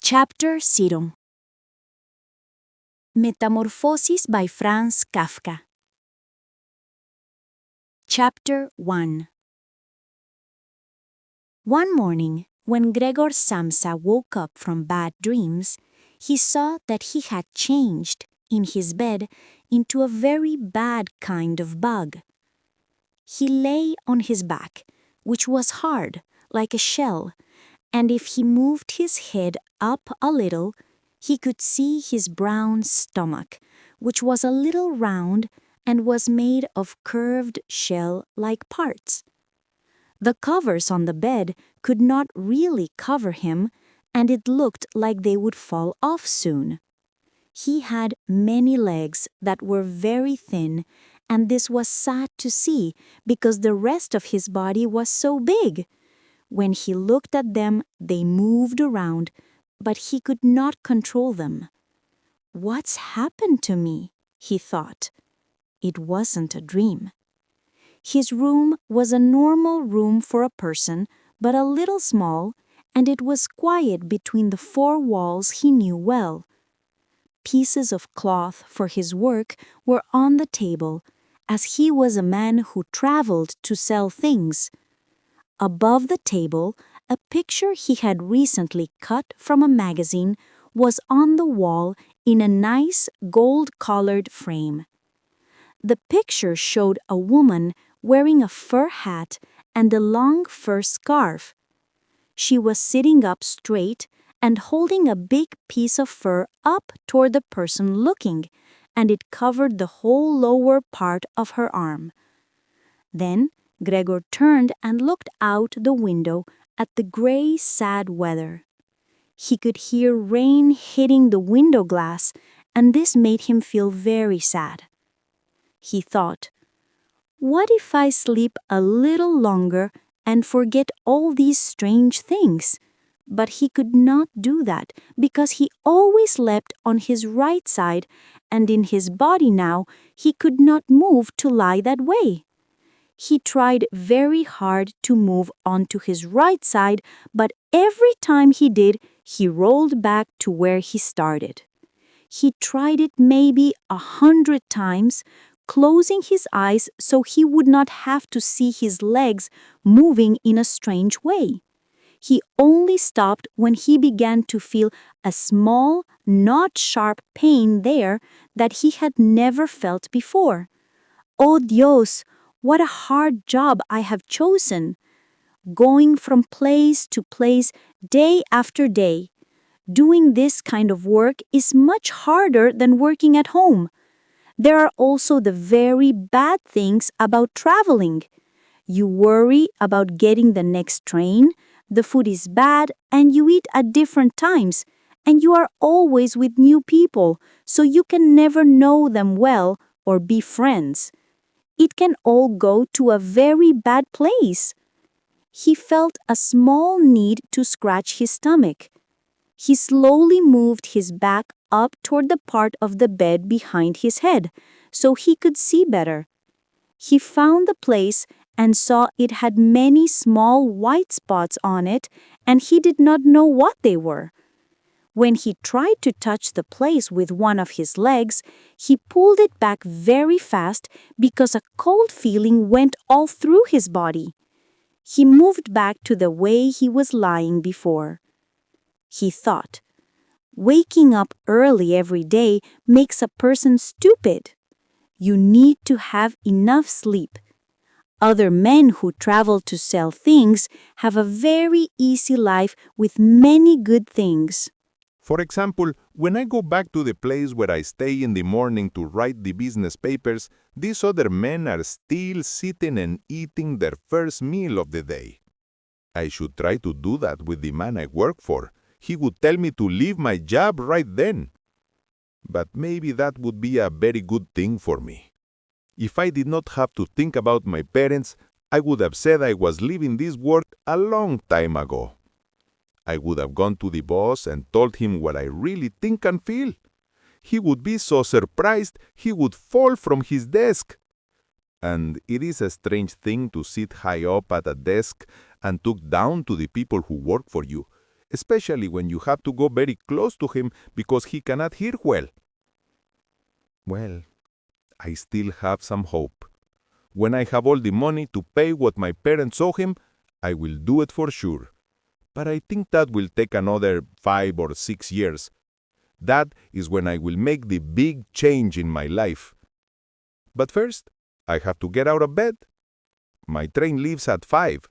Chapter 0. Metamorphosis by Franz Kafka. Chapter 1. One morning, when Gregor Samsa woke up from bad dreams, he saw that he had changed, in his bed, into a very bad kind of bug. He lay on his back, which was hard, like a shell, and if he moved his head up a little, he could see his brown stomach, which was a little round and was made of curved shell-like parts. The covers on the bed could not really cover him, and it looked like they would fall off soon. He had many legs that were very thin, and this was sad to see because the rest of his body was so big. When he looked at them, they moved around, but he could not control them. "What's happened to me?" he thought. It wasn't a dream. His room was a normal room for a person, but a little small, and it was quiet between the four walls he knew well. Pieces of cloth for his work were on the table, as he was a man who traveled to sell things. Above the table, a picture he had recently cut from a magazine was on the wall in a nice gold-colored frame. The picture showed a woman wearing a fur hat and a long fur scarf. She was sitting up straight and holding a big piece of fur up toward the person looking, and it covered the whole lower part of her arm. Then Gregor turned and looked out the window at the gray, sad weather. He could hear rain hitting the window glass, and this made him feel very sad. He thought, "What if I sleep a little longer and forget all these strange things?" But he could not do that because he always slept on his right side, and in his body now he could not move to lie that way. He tried very hard to move onto his right side, but every time he did, he rolled back to where he started. He tried it maybe 100 times, closing his eyes so he would not have to see his legs moving in a strange way. He only stopped when he began to feel a small, not sharp pain there that he had never felt before. "Oh Dios! What a hard job I have chosen! Going from place to place day after day. Doing this kind of work is much harder than working at home. There are also the very bad things about traveling. You worry about getting the next train, the food is bad, and you eat at different times, and you are always with new people, so you can never know them well or be friends. It can all go to a very bad place." He felt a small need to scratch his stomach. He slowly moved his back up toward the part of the bed behind his head, so he could see better. He found the place and saw it had many small white spots on it, and he did not know what they were. When he tried to touch the place with one of his legs, he pulled it back very fast because a cold feeling went all through his body. He moved back to the way he was lying before. He thought, "Waking up early every day makes a person stupid. You need to have enough sleep. Other men who travel to sell things have a very easy life with many good things." For example, when I go back to the place where I stay in the morning to write the business papers, these other men are still sitting and eating their first meal of the day. I should try to do that with the man I work for. He would tell me to leave my job right then. But maybe that would be a very good thing for me. If I did not have to think about my parents, I would have said I was leaving this work a long time ago. I would have gone to the boss and told him what I really think and feel. He would be so surprised he would fall from his desk. And it is a strange thing to sit high up at a desk and talk down to the people who work for you, especially when you have to go very close to him because he cannot hear well. Well, I still have some hope. When I have all the money to pay what my parents owe him, I will do it for sure. But I think that will take another 5 or 6 years. That is when I will make the big change in my life. But first, I have to get out of bed. My train leaves at 5.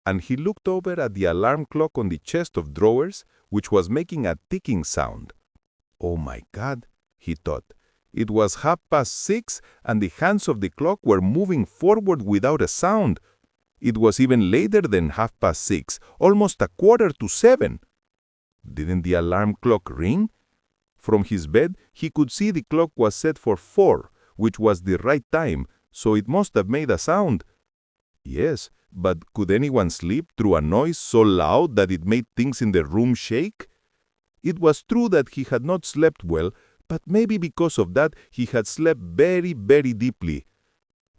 And he looked over at the alarm clock on the chest of drawers, which was making a ticking sound. Oh my God, he thought. It was 6:30, and the hands of the clock were moving forward without a sound. It was even later than 6:30, almost 7:15. Didn't the alarm clock ring? From his bed, he could see the clock was set for 4, which was the right time, so it must have made a sound. Yes, but could anyone sleep through a noise so loud that it made things in the room shake? It was true that he had not slept well, but maybe because of that he had slept very, very deeply.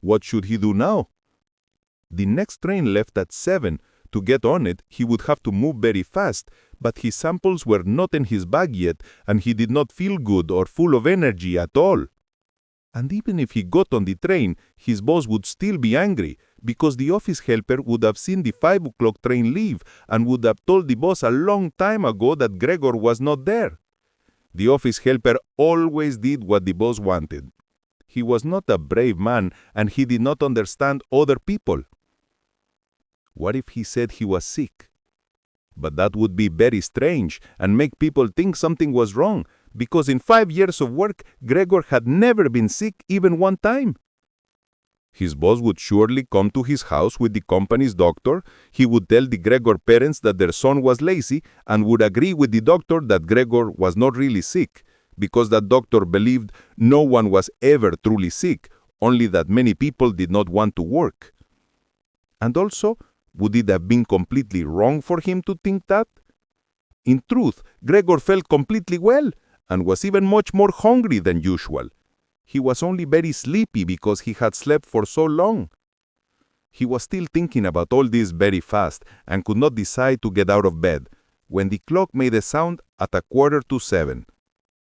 What should he do now? The next train left at 7. To get on it, he would have to move very fast, but his samples were not in his bag yet, and he did not feel good or full of energy at all. And even if he got on the train, his boss would still be angry, because the office helper would have seen the 5 o'clock train leave and would have told the boss a long time ago that Gregor was not there. The office helper always did what the boss wanted. He was not a brave man, and he did not understand other people. What if he said he was sick? But that would be very strange and make people think something was wrong, because in 5 years of work, Gregor had never been sick even one time. His boss would surely come to his house with the company's doctor. He would tell the Gregor parents that their son was lazy and would agree with the doctor that Gregor was not really sick, because that doctor believed no one was ever truly sick, only that many people did not want to work. And also, would it have been completely wrong for him to think that? In truth, Gregor felt completely well and was even much more hungry than usual. He was only very sleepy because he had slept for so long. He was still thinking about all this very fast and could not decide to get out of bed when the clock made a sound at 7:15.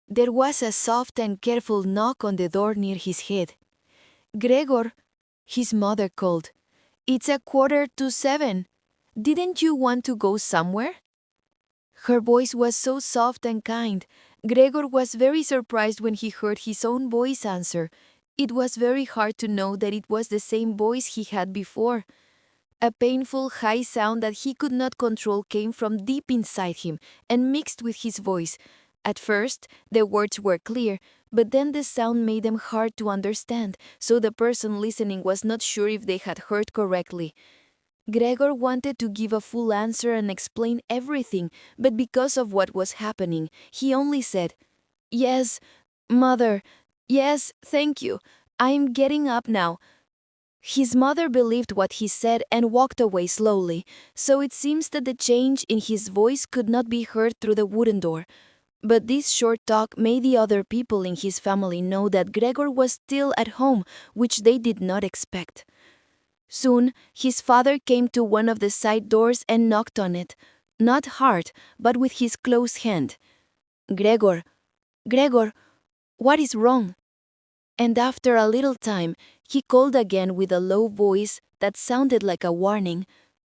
There was a soft and careful knock on the door near his head. "Gregor," his mother called. "It's 7:15. Didn't you want to go somewhere?" Her voice was so soft and kind. Gregor was very surprised when he heard his own voice answer. It was very hard to know that it was the same voice he had before. A painful high sound that he could not control came from deep inside him and mixed with his voice. At first, the words were clear, but then the sound made them hard to understand, so the person listening was not sure if they had heard correctly. Gregor wanted to give a full answer and explain everything, but because of what was happening, he only said, "Yes, Mother. Yes, thank you. I'm getting up now." His mother believed what he said and walked away slowly, so it seems that the change in his voice could not be heard through the wooden door. But this short talk made the other people in his family know that Gregor was still at home, which they did not expect. Soon, his father came to one of the side doors and knocked on it, not hard, but with his closed hand. "Gregor, Gregor, what is wrong?" And after a little time, he called again with a low voice that sounded like a warning,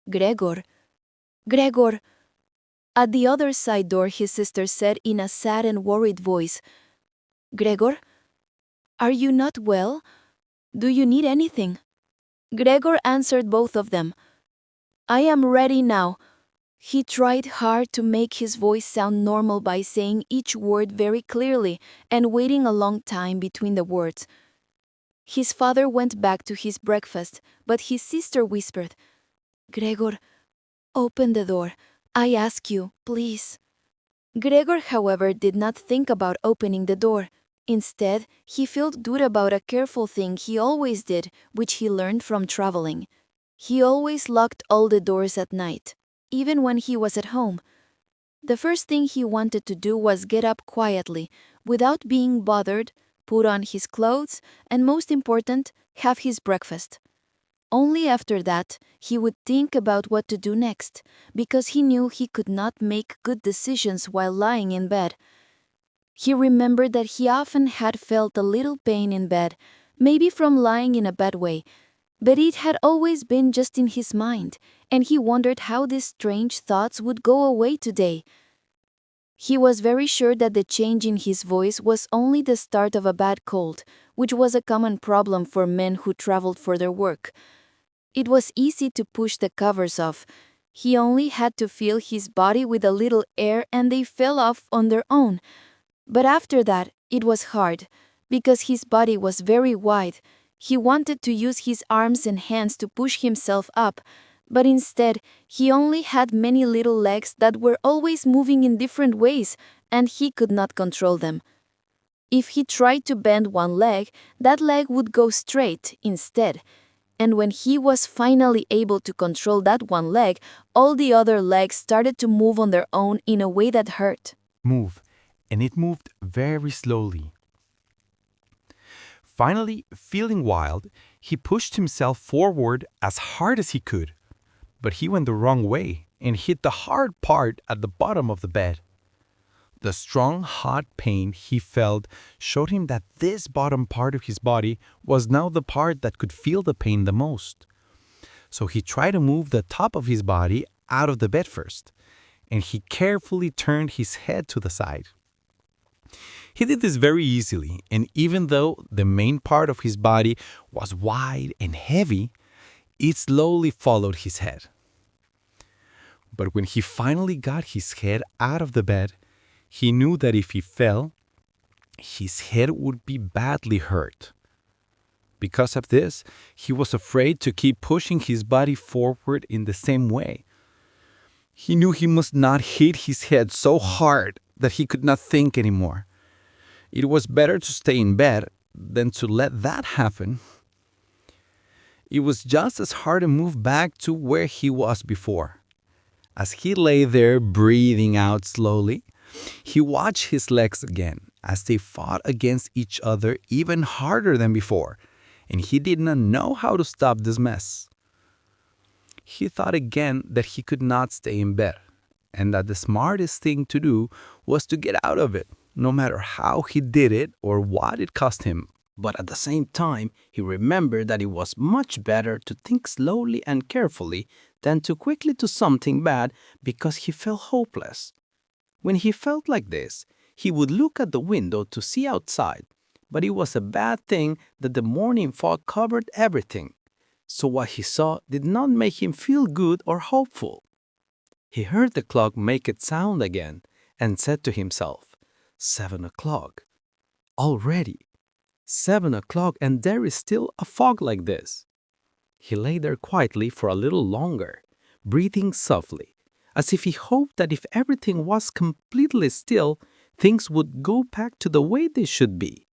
"Gregor, Gregor." At the other side door, his sister said in a sad and worried voice, "Gregor, are you not well? Do you need anything?" Gregor answered both of them, "I am ready now." He tried hard to make his voice sound normal by saying each word very clearly and waiting a long time between the words. His father went back to his breakfast, but his sister whispered, "Gregor, open the door. I ask you, please." Gregor, however, did not think about opening the door. Instead, he felt good about a careful thing he always did, which he learned from traveling. He always locked all the doors at night, even when he was at home. The first thing he wanted to do was get up quietly, without being bothered, put on his clothes, and most important, have his breakfast. Only after that, he would think about what to do next, because he knew he could not make good decisions while lying in bed. He remembered that he often had felt a little pain in bed, maybe from lying in a bad way, but it had always been just in his mind, and he wondered how these strange thoughts would go away today. He was very sure that the change in his voice was only the start of a bad cold, which was a common problem for men who traveled for their work. It was easy to push the covers off. He only had to fill his body with a little air and they fell off on their own. But after that, it was hard, because his body was very wide. He wanted to use his arms and hands to push himself up, but instead, he only had many little legs that were always moving in different ways, and he could not control them. If he tried to bend one leg, that leg would go straight instead. And when he was finally able to control that one leg, all the other legs started to move on their own in a way that hurt. Move, and it moved very slowly. Finally, feeling wild, he pushed himself forward as hard as he could. But he went the wrong way and hit the hard part at the bottom of the bed. The strong, hot pain he felt showed him that this bottom part of his body was now the part that could feel the pain the most. So he tried to move the top of his body out of the bed first, and he carefully turned his head to the side. He did this very easily, and even though the main part of his body was wide and heavy, it slowly followed his head. But when he finally got his head out of the bed, he knew that if he fell, his head would be badly hurt. Because of this, he was afraid to keep pushing his body forward in the same way. He knew he must not hit his head so hard that he could not think anymore. It was better to stay in bed than to let that happen. It was just as hard to move back to where he was before. As he lay there breathing out slowly, he watched his legs again as they fought against each other even harder than before, and he did not know how to stop this mess. He thought again that he could not stay in bed, and that the smartest thing to do was to get out of it, no matter how he did it or what it cost him. But at the same time, he remembered that it was much better to think slowly and carefully than to quickly do something bad because he felt hopeless. When he felt like this, he would look at the window to see outside, but it was a bad thing that the morning fog covered everything, so what he saw did not make him feel good or hopeful. He heard the clock make its sound again and said to himself, 7 o'clock. Already. 7 o'clock, and there is still a fog like this. He lay there quietly for a little longer, breathing softly, as if he hoped that if everything was completely still, things would go back to the way they should be.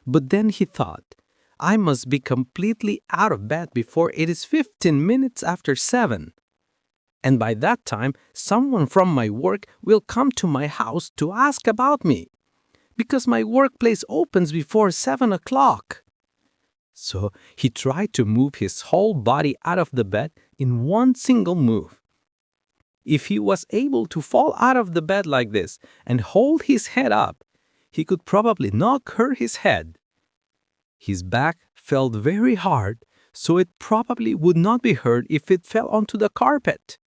But then he thought, I must be completely out of bed before it is 15 minutes after 7. And by that time, someone from my work will come to my house to ask about me, because my workplace opens before 7 o'clock. So he tried to move his whole body out of the bed in one single move. If he was able to fall out of the bed like this and hold his head up, he could probably not hurt his head. His back felt very hard, so it probably would not be hurt if it fell onto the carpet.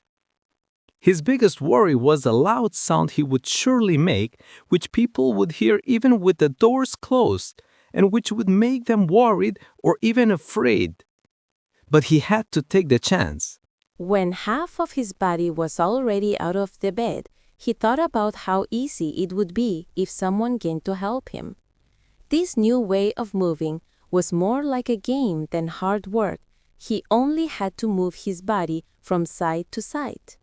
His biggest worry was the loud sound he would surely make, which people would hear even with the doors closed, and which would make them worried or even afraid. But he had to take the chance. When half of his body was already out of the bed, he thought about how easy it would be if someone came to help him. This new way of moving was more like a game than hard work. He only had to move his body from side to side.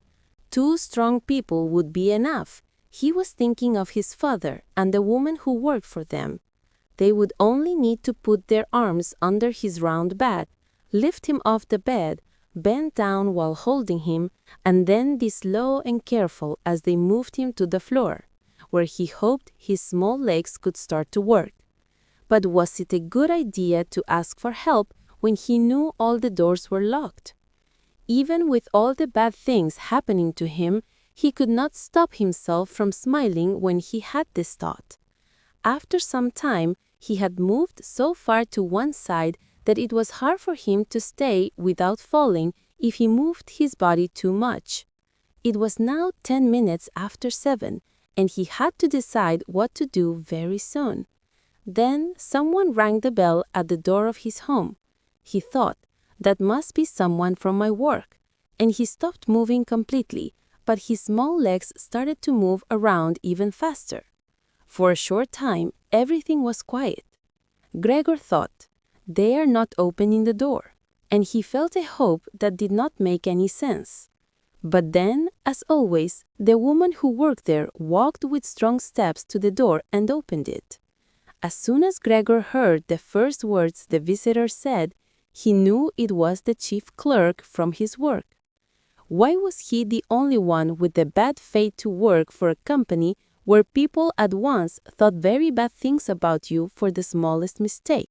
2 strong people would be enough. He was thinking of his father and the woman who worked for them. They would only need to put their arms under his round back, lift him off the bed, bend down while holding him, and then be slow and careful as they moved him to the floor, where he hoped his small legs could start to work. But was it a good idea to ask for help when he knew all the doors were locked. Even with all the bad things happening to him, he could not stop himself from smiling when he had this thought. After some time, he had moved so far to one side that it was hard for him to stay without falling if he moved his body too much. It was now 10 minutes after 7, and he had to decide what to do very soon. Then someone rang the bell at the door of his home. He thought, that must be someone from my work, and he stopped moving completely, but his small legs started to move around even faster. For a short time, everything was quiet. Gregor thought, they are not opening the door, and he felt a hope that did not make any sense. But then, as always, the woman who worked there walked with strong steps to the door and opened it. As soon as Gregor heard the first words the visitor said, he knew it was the chief clerk from his work. Why was he the only one with the bad fate to work for a company where people at once thought very bad things about you for the smallest mistake?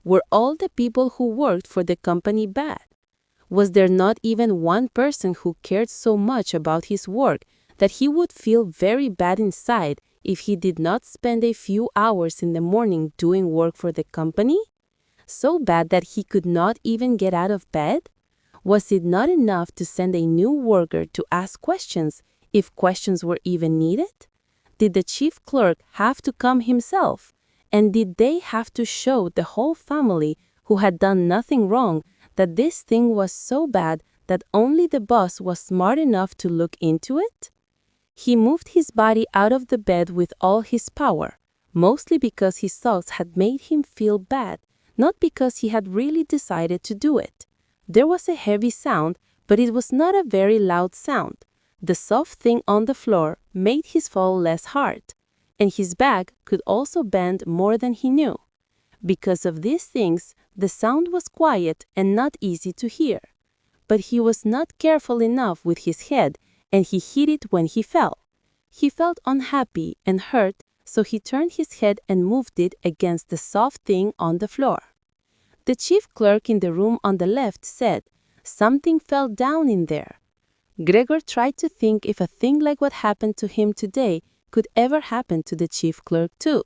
Were all the people who worked for the company bad? Was there not even one person who cared so much about his work that he would feel very bad inside if he did not spend a few hours in the morning doing work for the company? So bad that he could not even get out of bed? Was it not enough to send a new worker to ask questions, if questions were even needed? Did the chief clerk have to come himself? And did they have to show the whole family, who had done nothing wrong, that this thing was so bad that only the boss was smart enough to look into it? He moved his body out of the bed with all his power, mostly because his thoughts had made him feel bad, not because he had really decided to do it. There was a heavy sound, but it was not a very loud sound. The soft thing on the floor made his fall less hard, and his back could also bend more than he knew. Because of these things, the sound was quiet and not easy to hear. But he was not careful enough with his head, and he hit it when he fell. He felt unhappy and hurt, so he turned his head and moved it against the soft thing on the floor. The chief clerk in the room on the left said, "Something fell down in there." Gregor tried to think if a thing like what happened to him today could ever happen to the chief clerk too.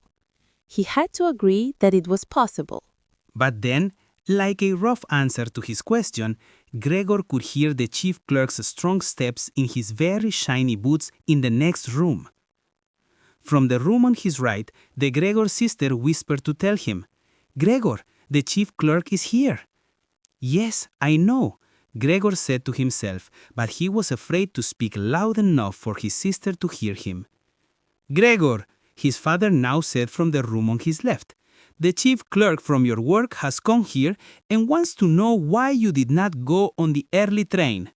He had to agree that it was possible. But then, like a rough answer to his question, Gregor could hear the chief clerk's strong steps in his very shiny boots in the next room. From the room on his right, the Gregor's sister whispered to tell him, "Gregor, the chief clerk is here." "Yes, I know," Gregor said to himself, but he was afraid to speak loud enough for his sister to hear him. "Gregor," his father now said from the room on his left, "the chief clerk from your work has come here and wants to know why you did not go on the early train.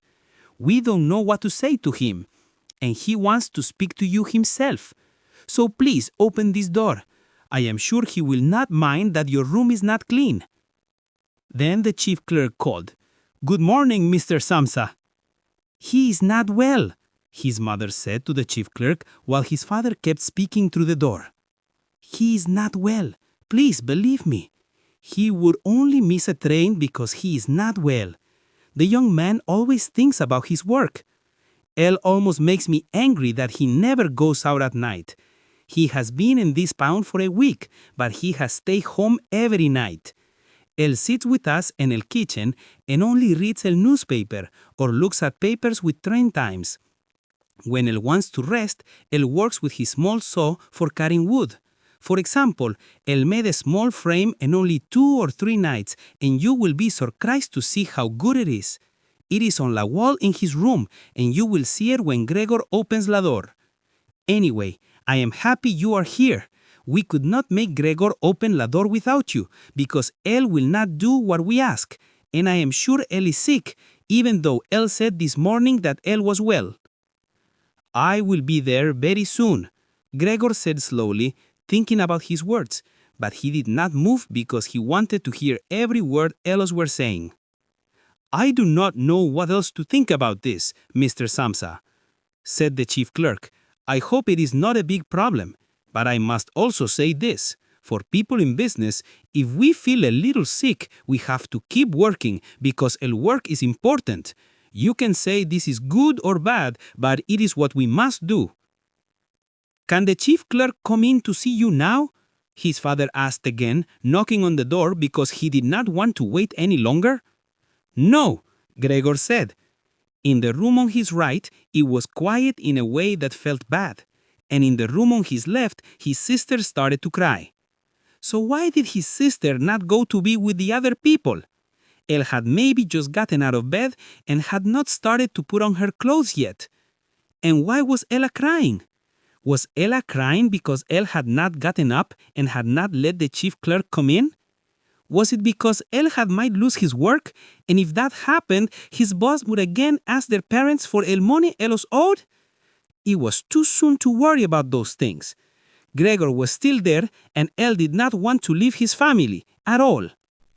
We don't know what to say to him, and he wants to speak to you himself. So please open this door. I am sure he will not mind that your room is not clean." Then the chief clerk called, "Good morning, Mr. Samsa." "He is not well," his mother said to the chief clerk while his father kept speaking through the door. "He is not well. Please believe me. He would only miss a train because he is not well. The young man always thinks about his work. El almost makes me angry that he never goes out at night. He has been in this pound for a week, but he has stayed home every night. El sits with us in el kitchen and only reads el newspaper or looks at papers with train times. When El wants to rest, El works with his small saw for cutting wood. For example, El made a small frame in only 2 or 3 nights, and you will be surprised to see how good it is. It is on la wall in his room, and you will see it when Gregor opens la door. Anyway, I am happy you are here. We could not make Gregor open la door without you, because El will not do what we ask, and I am sure El is sick, even though El said this morning that El was well." "I will be there very soon," Gregor said slowly, thinking about his words, but he did not move because he wanted to hear every word Elos were saying. "I do not know what else to think about this, Mr. Samsa," said the chief clerk. "I hope it is not a big problem, but I must also say this. For people in business, if we feel a little sick, we have to keep working because el work is important. You can say this is good or bad, but it is what we must do. Can the chief clerk come in to see you now? His father asked again, knocking on the door because he did not want to wait any longer. No, Gregor said. In the room on his right, it was quiet in a way that felt bad, and in the room on his left, his sister started to cry. So why did his sister not go to be with the other people? Elle had maybe just gotten out of bed and had not started to put on her clothes yet. And why was Ella crying? Was Ella crying because Elle had not gotten up and had not let the chief clerk come in? Was it because Elle might lose his work, and if that happened, his boss would again ask their parents for el money ellos owed? It was too soon to worry about those things. Gregor was still there, and Elle did not want to leave his family at all.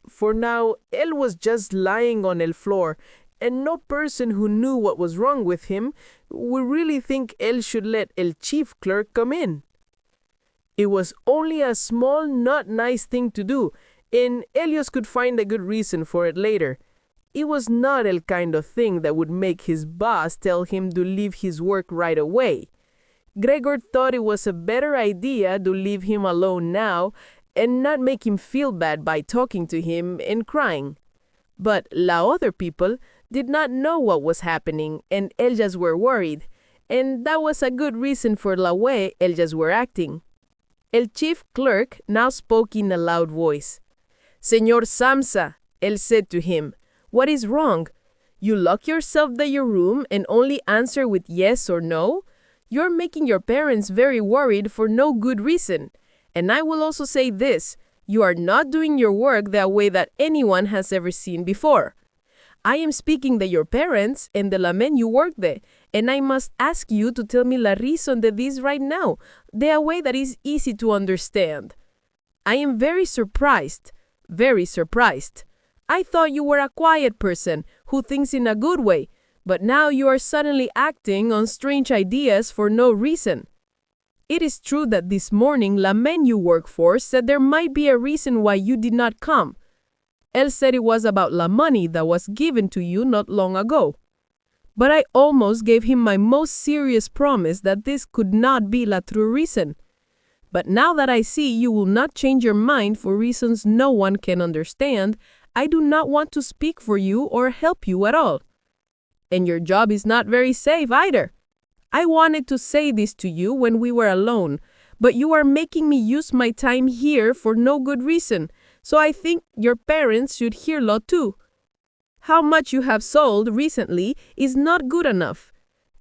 For now, Elle was just lying on el floor, and no person who knew what was wrong with him would really think Elle should let el chief clerk come in. It was only a small, not nice thing to do, and Elios could find a good reason for it later. It was not el kind of thing that would make his boss tell him to leave his work right away. Gregor thought it was a better idea to leave him alone now and not make him feel bad by talking to him and crying. But la other people did not know what was happening, and ellas were worried, and that was a good reason for la way ellas were acting. El chief clerk now spoke in a loud voice. Señor Samsa, él said to him, what is wrong? You lock yourself in your room and only answer with yes or no? You're making your parents very worried for no good reason. And I will also say this, you are not doing your work the way that anyone has ever seen before. I am speaking de your parents and de la men you work de, and I must ask you to tell me la reason de this right now, the way that is easy to understand. I am very surprised. Very surprised. I thought you were a quiet person who thinks in a good way, but now you are suddenly acting on strange ideas for no reason. It is true that this morning la men you work for said there might be a reason why you did not come. Elle said it was about la money that was given to you not long ago. But I almost gave him my most serious promise that this could not be la true reason. But now that I see you will not change your mind for reasons no one can understand, I do not want to speak for you or help you at all. And your job is not very safe either. I wanted to say this to you when we were alone, but you are making me use my time here for no good reason, so I think your parents should hear lo too. How much you have sold recently is not good enough.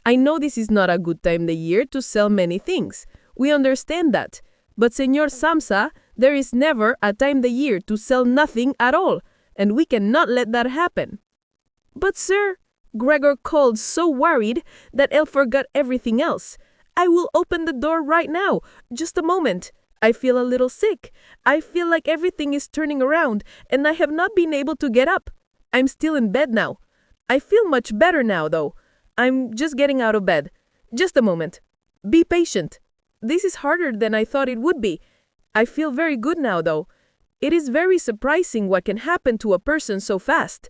I know this is not a good time of the year to sell many things. We understand that. But Señor Samsa, there is never a time of the year to sell nothing at all, and we cannot let that happen. But sir, Gregor called so worried that Elle forgot everything else. I will open the door right now. Just a moment. I feel a little sick. I feel like everything is turning around, and I have not been able to get up. I'm still in bed now. I feel much better now, though. I'm just getting out of bed. Just a moment. Be patient. This is harder than I thought it would be. I feel very good now, though. It is very surprising what can happen to a person so fast.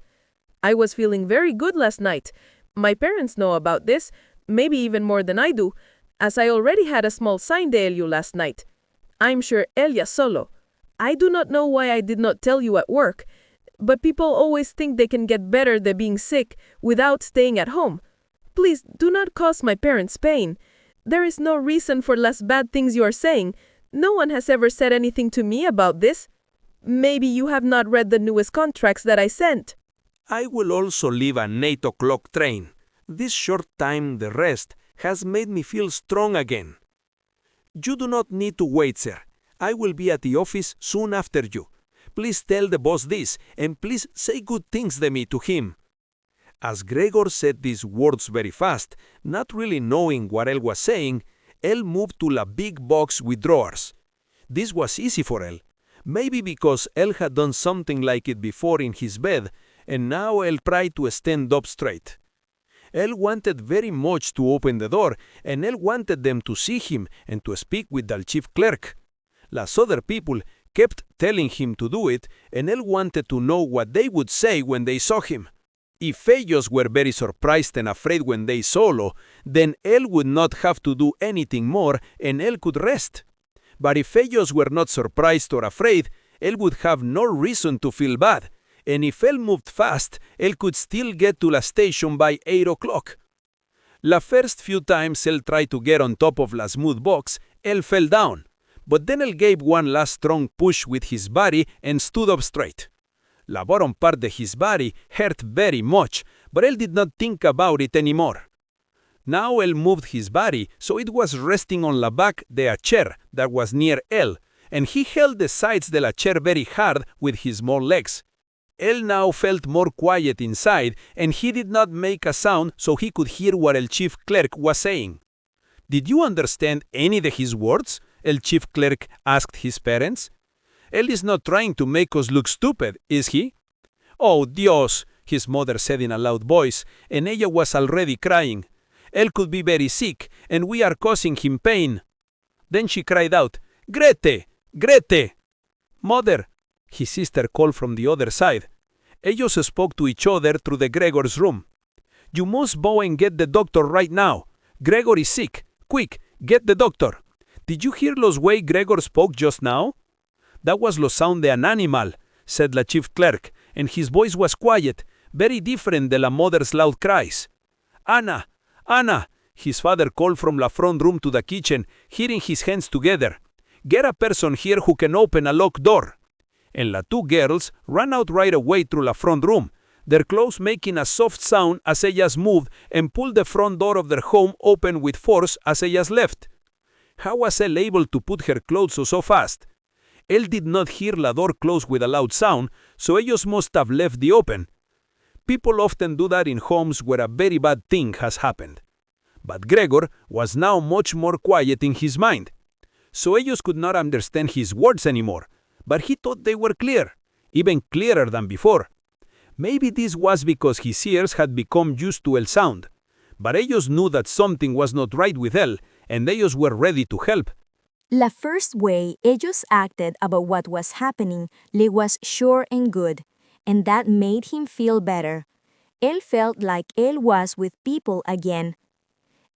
I was feeling very good last night. My parents know about this, maybe even more than I do, as I already had a small sign de Elio last night. I'm sure ella solo. I do not know why I did not tell you at work, but people always think they can get better than being sick without staying at home. Please do not cause my parents pain. There is no reason for less bad things you are saying. No one has ever said anything to me about this. Maybe you have not read the newest contracts that I sent. I will also leave an 8 o'clock train. This short time, the rest, has made me feel strong again. You do not need to wait, sir. I will be at the office soon after you. Please tell the boss this, and please say good things to me to him. As Gregor said these words very fast, not really knowing what Elle was saying, Elle moved to a big box with drawers. This was easy for Elle, maybe because Elle had done something like it before in his bed, and now Elle tried to stand up straight. Elle wanted very much to open the door, and Elle wanted them to see him and to speak with the chief clerk. Las other people kept telling him to do it, and él wanted to know what they would say when they saw him. If ellos were very surprised and afraid when they saw, then él would not have to do anything more and él could rest. But if ellos were not surprised or afraid, él would have no reason to feel bad, and if él moved fast, él could still get to la station by 8 o'clock. La first few times él tried to get on top of la smooth box, él fell down, but then él gave one last strong push with his body and stood up straight. La bottom part of his body hurt very much, but él did not think about it anymore. Now él moved his body so it was resting on la back de a chair that was near él, and he held the sides de la chair very hard with his small legs. Él now felt more quiet inside, and he did not make a sound so he could hear what el chief clerk was saying. Did you understand any of his words? El chief clerk asked his parents. Él is not trying to make us look stupid, is he? Oh, Dios, his mother said in a loud voice, and ella was already crying. Él could be very sick, and we are causing him pain. Then she cried out, Grete! Grete! Mother, his sister called from the other side. Ellos spoke to each other through the Gregor's room. You must go and get the doctor right now. Gregor is sick. Quick, get the doctor. Did you hear los way Gregor spoke just now? That was lo sound de an animal, said la chief clerk, and his voice was quiet, very different de la mother's loud cries. Anna! Anna! His father called from la front room to the kitchen, hitting his hands together. Get a person here who can open a locked door. And la two girls ran out right away through la front room, their clothes making a soft sound as ellas moved and pulled the front door of their home open with force as ellas left. How was Elle able to put her clothes so fast? Elle did not hear la door close with a loud sound, so ellos must have left the open. People often do that in homes where a very bad thing has happened. But Gregor was now much more quiet in his mind. So ellos could not understand his words anymore, but he thought they were clear, even clearer than before. Maybe this was because his ears had become used to el sound, but ellos knew that something was not right with él, and ellos were ready to help. La first way ellos acted about what was happening le was sure and good, and that made him feel better. Él felt like él was with people again.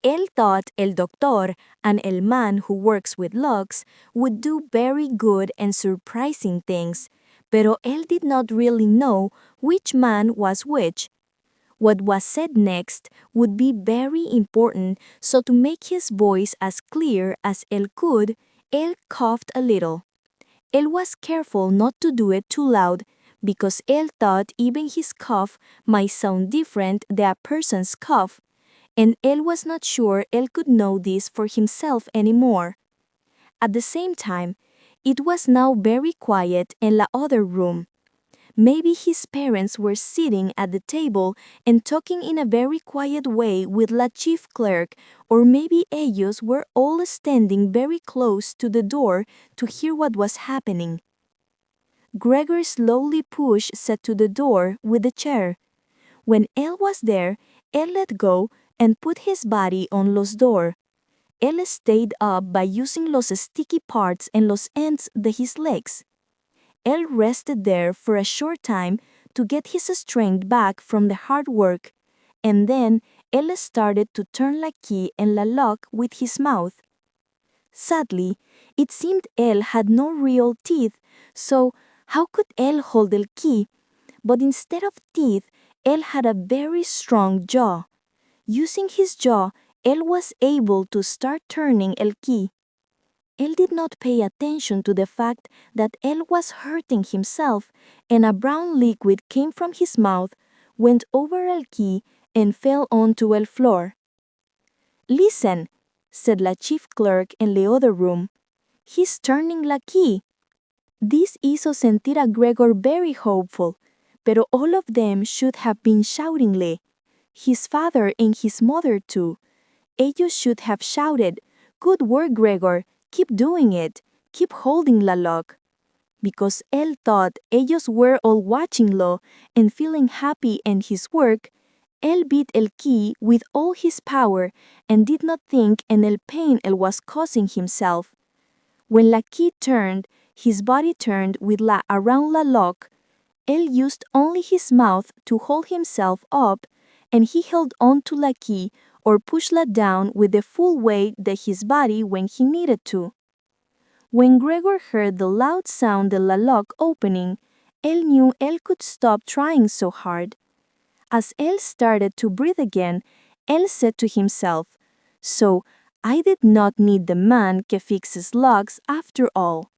Él thought el doctor and el man who works with logs would do very good and surprising things, pero él did not really know which man was which. What was said next would be very important, so to make his voice as clear as él could, él coughed a little. Él was careful not to do it too loud, because él thought even his cough might sound different than a person's cough, and él was not sure él could know this for himself anymore. At the same time, it was now very quiet in the other room. Maybe his parents were sitting at the table and talking in a very quiet way with la chief clerk, or maybe ellos were all standing very close to the door to hear what was happening. Gregor slowly pushed set to the door with the chair. When él was there, él let go and put his body on los door. Él stayed up by using los sticky parts en los ends de his legs. Él rested there for a short time to get his strength back from the hard work, and then él started to turn la key en la lock with his mouth. Sadly, it seemed él had no real teeth, so how could él hold el key? But instead of teeth, él had a very strong jaw. Using his jaw, él was able to start turning el key. Él did not pay attention to the fact that él was hurting himself, and a brown liquid came from his mouth, went over el key, and fell onto el floor. Listen, said la chief clerk in the other room. He's turning la key. This hizo sentir a Gregor very hopeful, pero all of them should have been shoutingly. His father and his mother too. Ellos should have shouted, "Good work, Gregor. Keep doing it. Keep holding la lock." Because él thought ellos were all watchinglo and feeling happy in his work, él beat el key with all his power and did not think en el pain él was causing himself. When la key turned, his body turned with la around la lock. Él used only his mouth to hold himself up, and he held on to la key or pushed la down with the full weight that his body when he needed to. When Gregor heard the loud sound of la lock opening, él knew él could stop trying so hard. As él started to breathe again, él said to himself, "So, I did not need the man que fixes locks after all."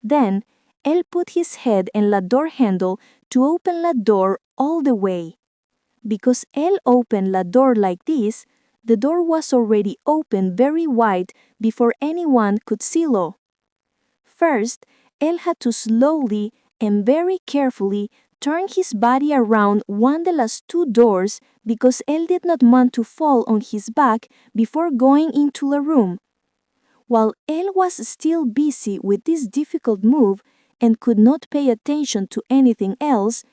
Then, él put his head in la door handle to open la door all the way. Because él opened la door like this, the door was already open very wide before anyone could see lo. First, él had to slowly and very carefully turn his body around one de las two doors because él did not want to fall on his back before going into the room. While él was still busy with this difficult move and could not pay attention to anything else,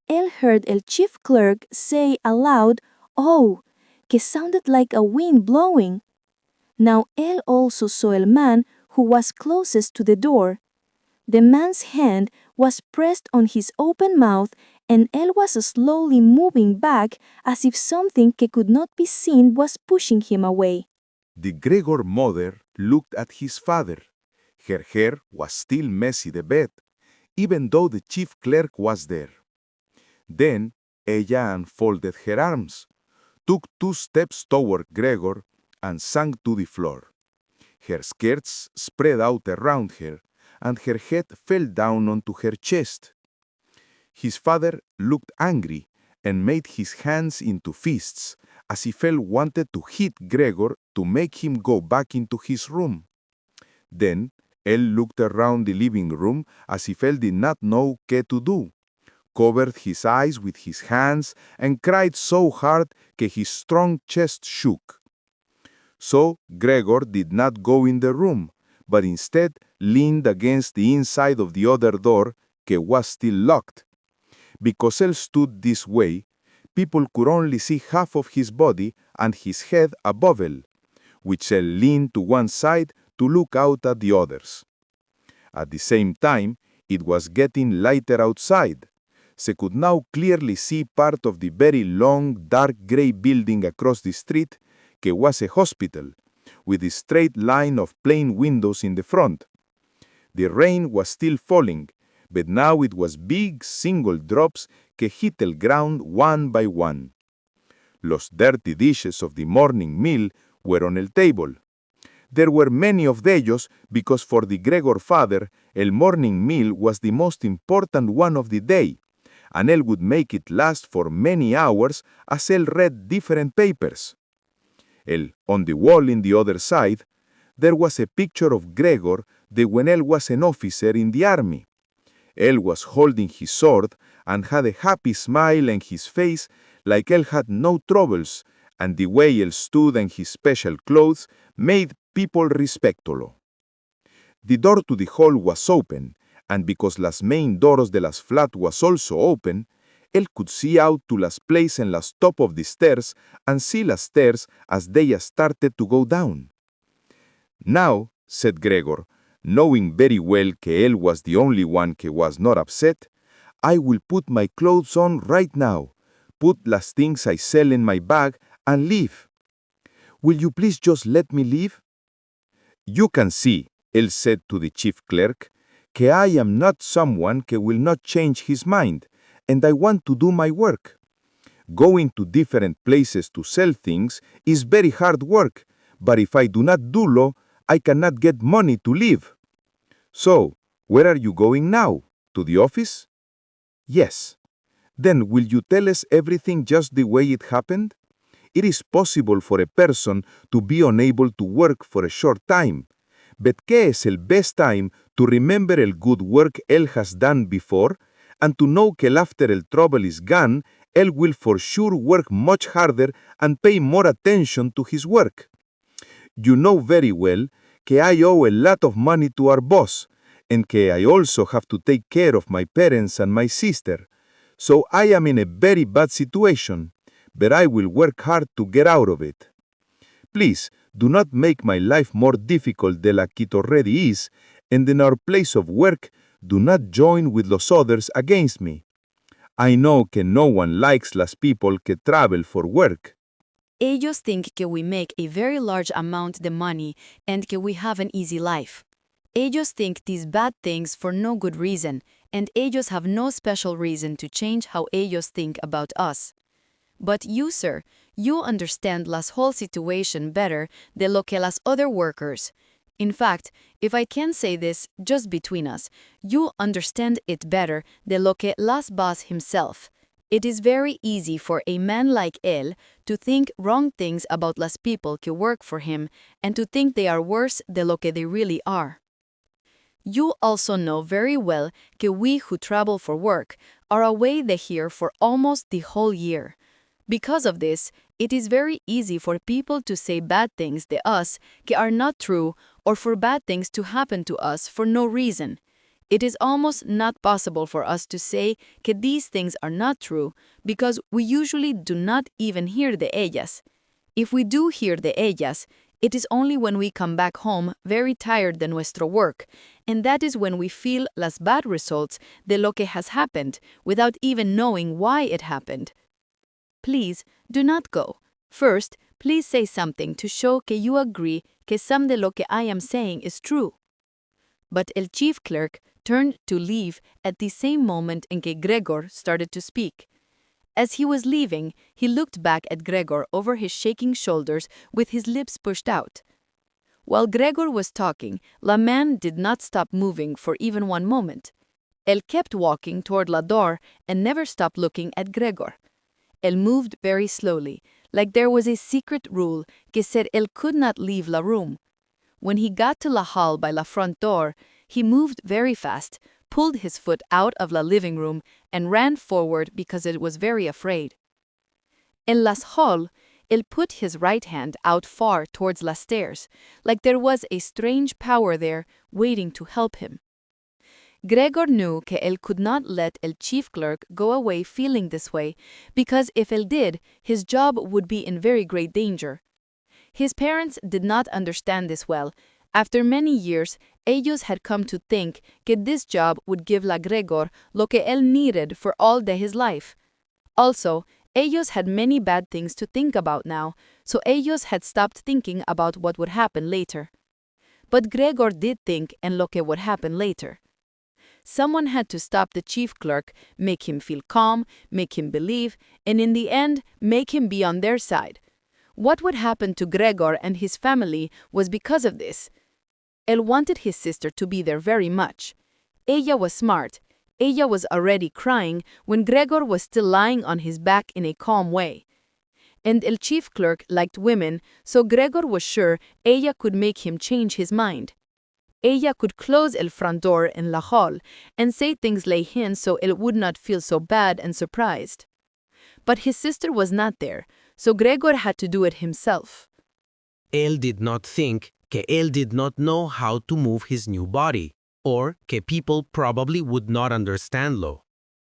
él heard el chief clerk say aloud, "Oh," que sounded like a wind blowing. Now él also saw el man who was closest to the door. The man's hand was pressed on his open mouth, and él was slowly moving back as if something que could not be seen was pushing him away. The Gregor mother looked at his father. Her hair was still messy the bed, even though the chief clerk was there. Then ella unfolded her arms, took 2 steps toward Gregor, and sank to the floor. Her skirts spread out around her, and her head fell down onto her chest. His father looked angry and made his hands into fists, as if he wanted to hit Gregor to make him go back into his room. Then él looked around the living room as if él did not know qué to do, covered his eyes with his hands, and cried so hard que his strong chest shook. So Gregor did not go in the room, but instead leaned against the inside of the other door, que was still locked. Because él stood this way, people could only see half of his body and his head above él, which él leaned to one side to look out at the others. At the same time, it was getting lighter outside. Se could now clearly see part of the very long, dark gray building across the street, que was a hospital, with a straight line of plain windows in the front. The rain was still falling, but now it was big single drops que hit el ground one by one. Los dirty dishes of the morning meal were on el table. There were many of ellos because for the Gregor father, el morning meal was the most important one of the day, and él would make it last for many hours as él read different papers. On the wall in the other side, there was a picture of Gregor de when él was an officer in the army. Él was holding his sword and had a happy smile on his face like él had no troubles, and the way él stood in his special clothes made people respectolo. The door to the hall was open, and because las main doors de las flat was also open, él could see out to las place en las top of the stairs and see las stairs as they started to go down. "Now," said Gregor, knowing very well que él was the only one que was not upset, "I will put my clothes on right now, put las things I sell in my bag, and leave. Will you please just let me leave?" "You can see," él said to the chief clerk, "que I am not someone que will not change his mind, and I want to do my work. Going to different places to sell things is very hard work, but if I do not do lo, I cannot get money to live. So, where are you going now? To the office?" "Yes." "Then will you tell us everything just the way it happened? It is possible for a person to be unable to work for a short time, but ¿qué es el best time to remember el good work él has done before, and to know que after el trouble is gone, él will for sure work much harder and pay more attention to his work? You know very well que I owe a lot of money to our boss, and que I also have to take care of my parents and my sister. So I am in a very bad situation, but I will work hard to get out of it. Please, do not make my life more difficult than it already is, and in our place of work, do not join with los others against me. I know que no one likes las people que travel for work. Ellos think que we make a very large amount de money and que we have an easy life. Ellos think these bad things for no good reason, and ellos have no special reason to change how ellos think about us. But you, sir, you understand las whole situation better de lo que las other workers. In fact, if I can say this just between us, you understand it better de lo que las boss himself. It is very easy for a man like él to think wrong things about las people que work for him and to think they are worse de lo que they really are. You also know very well que we who travel for work are away de here for almost the whole year. Because of this, it is very easy for people to say bad things de us que are not true or for bad things to happen to us for no reason. It is almost not possible for us to say que these things are not true because we usually do not even hear de ellas. If we do hear de ellas, it is only when we come back home very tired de nuestro work, and that is when we feel las bad results de lo que has happened without even knowing why it happened. Please, do not go. First, please say something to show que you agree que some de lo que I am saying is true. But el chief clerk turned to leave at the same moment in que Gregor started to speak. As he was leaving, he looked back at Gregor over his shaking shoulders with his lips pushed out. While Gregor was talking, la man did not stop moving for even one moment. Él kept walking toward la door and never stopped looking at Gregor. Él moved very slowly, like there was a secret rule que said él could not leave la room. When he got to la hall by la front door, he moved very fast, pulled his foot out of la living room, and ran forward because it was very afraid. En las hall, él put his right hand out far towards las stairs, like there was a strange power there waiting to help him. Gregor knew que él could not let el chief clerk go away feeling this way, because if él did, his job would be in very great danger. His parents did not understand this well. After many years, ellos had come to think que this job would give la Gregor lo que él needed for all de his life. Also, ellos had many bad things to think about now, so ellos had stopped thinking about what would happen later. But Gregor did think en lo que would happen later. Someone had to stop the chief clerk, make him feel calm, make him believe, and in the end, make him be on their side. What would happen to Gregor and his family was because of this. Él wanted his sister to be there very much. Ella was smart. Ella was already crying when Gregor was still lying on his back in a calm way. And el chief clerk liked women, so Gregor was sure ella could make him change his mind. Ella could close el front door in la hall and say things lay hin so él would not feel so bad and surprised. But his sister was not there, so Gregor had to do it himself. Él did not think que él did not know how to move his new body, or que people probably would not understand lo.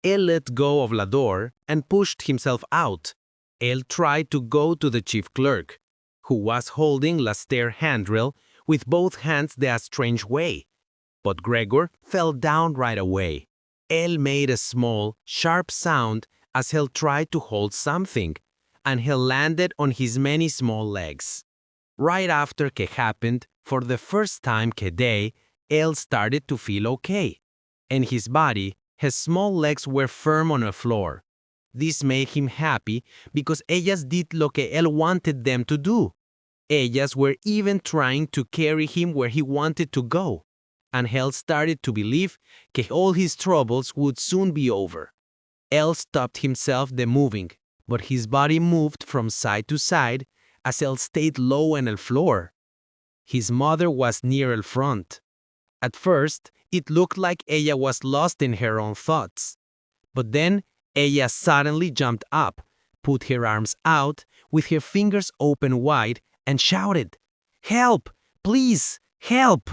Él let go of la door and pushed himself out. Él tried to go to the chief clerk, who was holding la stair handrail with both hands the strange way. But Gregor fell down right away. Él made a small, sharp sound as he'll tried to hold something, and he landed on his many small legs. Right after que happened, for the first time que day, él started to feel okay. And his body, his small legs were firm on the floor. This made him happy because ellas did lo que él wanted them to do. Ellas were even trying to carry him where he wanted to go. And él started to believe que all his troubles would soon be over. Él stopped himself de moving, but his body moved from side to side as él stayed low on el floor. His mother was near el front. At first, it looked like ella was lost in her own thoughts. But then, ella suddenly jumped up, put her arms out with her fingers open wide, and shouted, "Help! Please, help!"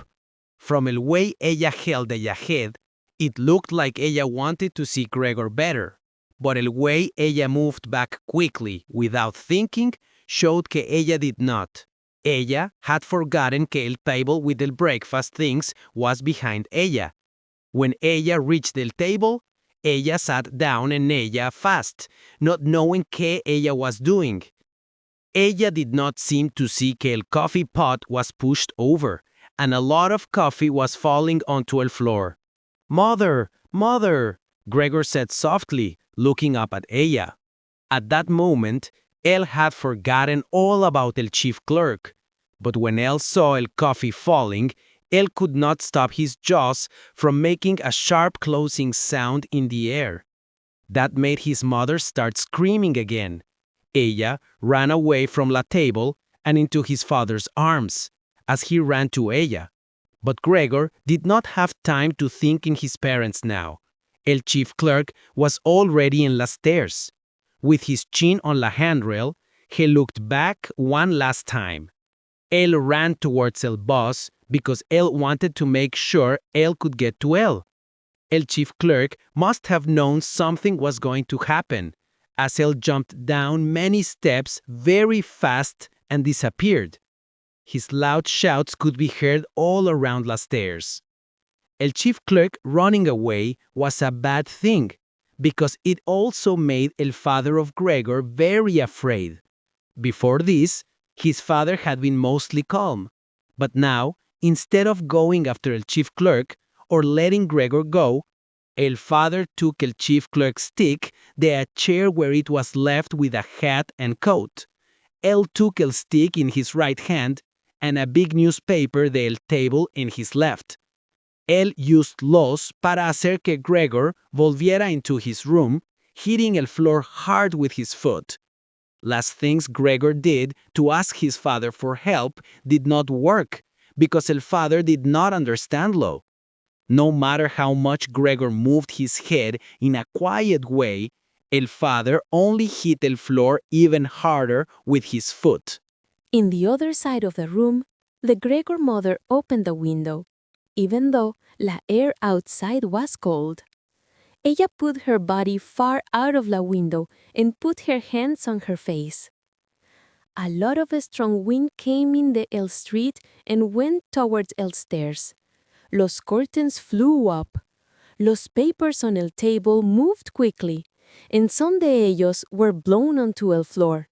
From el way ella held ella head, it looked like ella wanted to see Gregor better. But el way ella moved back quickly, without thinking, showed que ella did not. Ella had forgotten que el table with the breakfast things was behind ella. When ella reached the table, ella sat down and ella fast, not knowing que ella was doing. Ella did not seem to see que el coffee pot was pushed over, and a lot of coffee was falling onto el floor. "Mother, mother," Gregor said softly, looking up at ella. At that moment, él had forgotten all about el chief clerk. But when él saw el coffee falling, él could not stop his jaws from making a sharp closing sound in the air. That made his mother start screaming again. Ella ran away from la table and into his father's arms, as he ran to ella. But Gregor did not have time to think in his parents now. El chief clerk was already in las stairs. With his chin on la handrail, he looked back one last time. Él ran towards el boss because él wanted to make sure él could get to él. El chief clerk must have known something was going to happen, as él jumped down many steps very fast and disappeared. His loud shouts could be heard all around las stairs. El chief clerk running away was a bad thing, because it also made el father of Gregor very afraid. Before this, his father had been mostly calm, but now, instead of going after el chief clerk or letting Gregor go, el father took el chief clerk's stick de a chair where it was left with a hat and coat. Él took el stick in his right hand and a big newspaper del table in his left. Él used los para hacer que Gregor volviera into his room, hitting el floor hard with his foot. Last things Gregor did to ask his father for help did not work, because el father did not understand law. No matter how much Gregor moved his head in a quiet way, el father only hit el floor even harder with his foot. In the other side of the room, the Gregor mother opened the window, even though la air outside was cold. Ella put her body far out of la window and put her hands on her face. A lot of strong wind came in the el street and went towards el stairs. Los curtains flew up. Los papers on el table moved quickly, and some de ellos were blown onto el floor.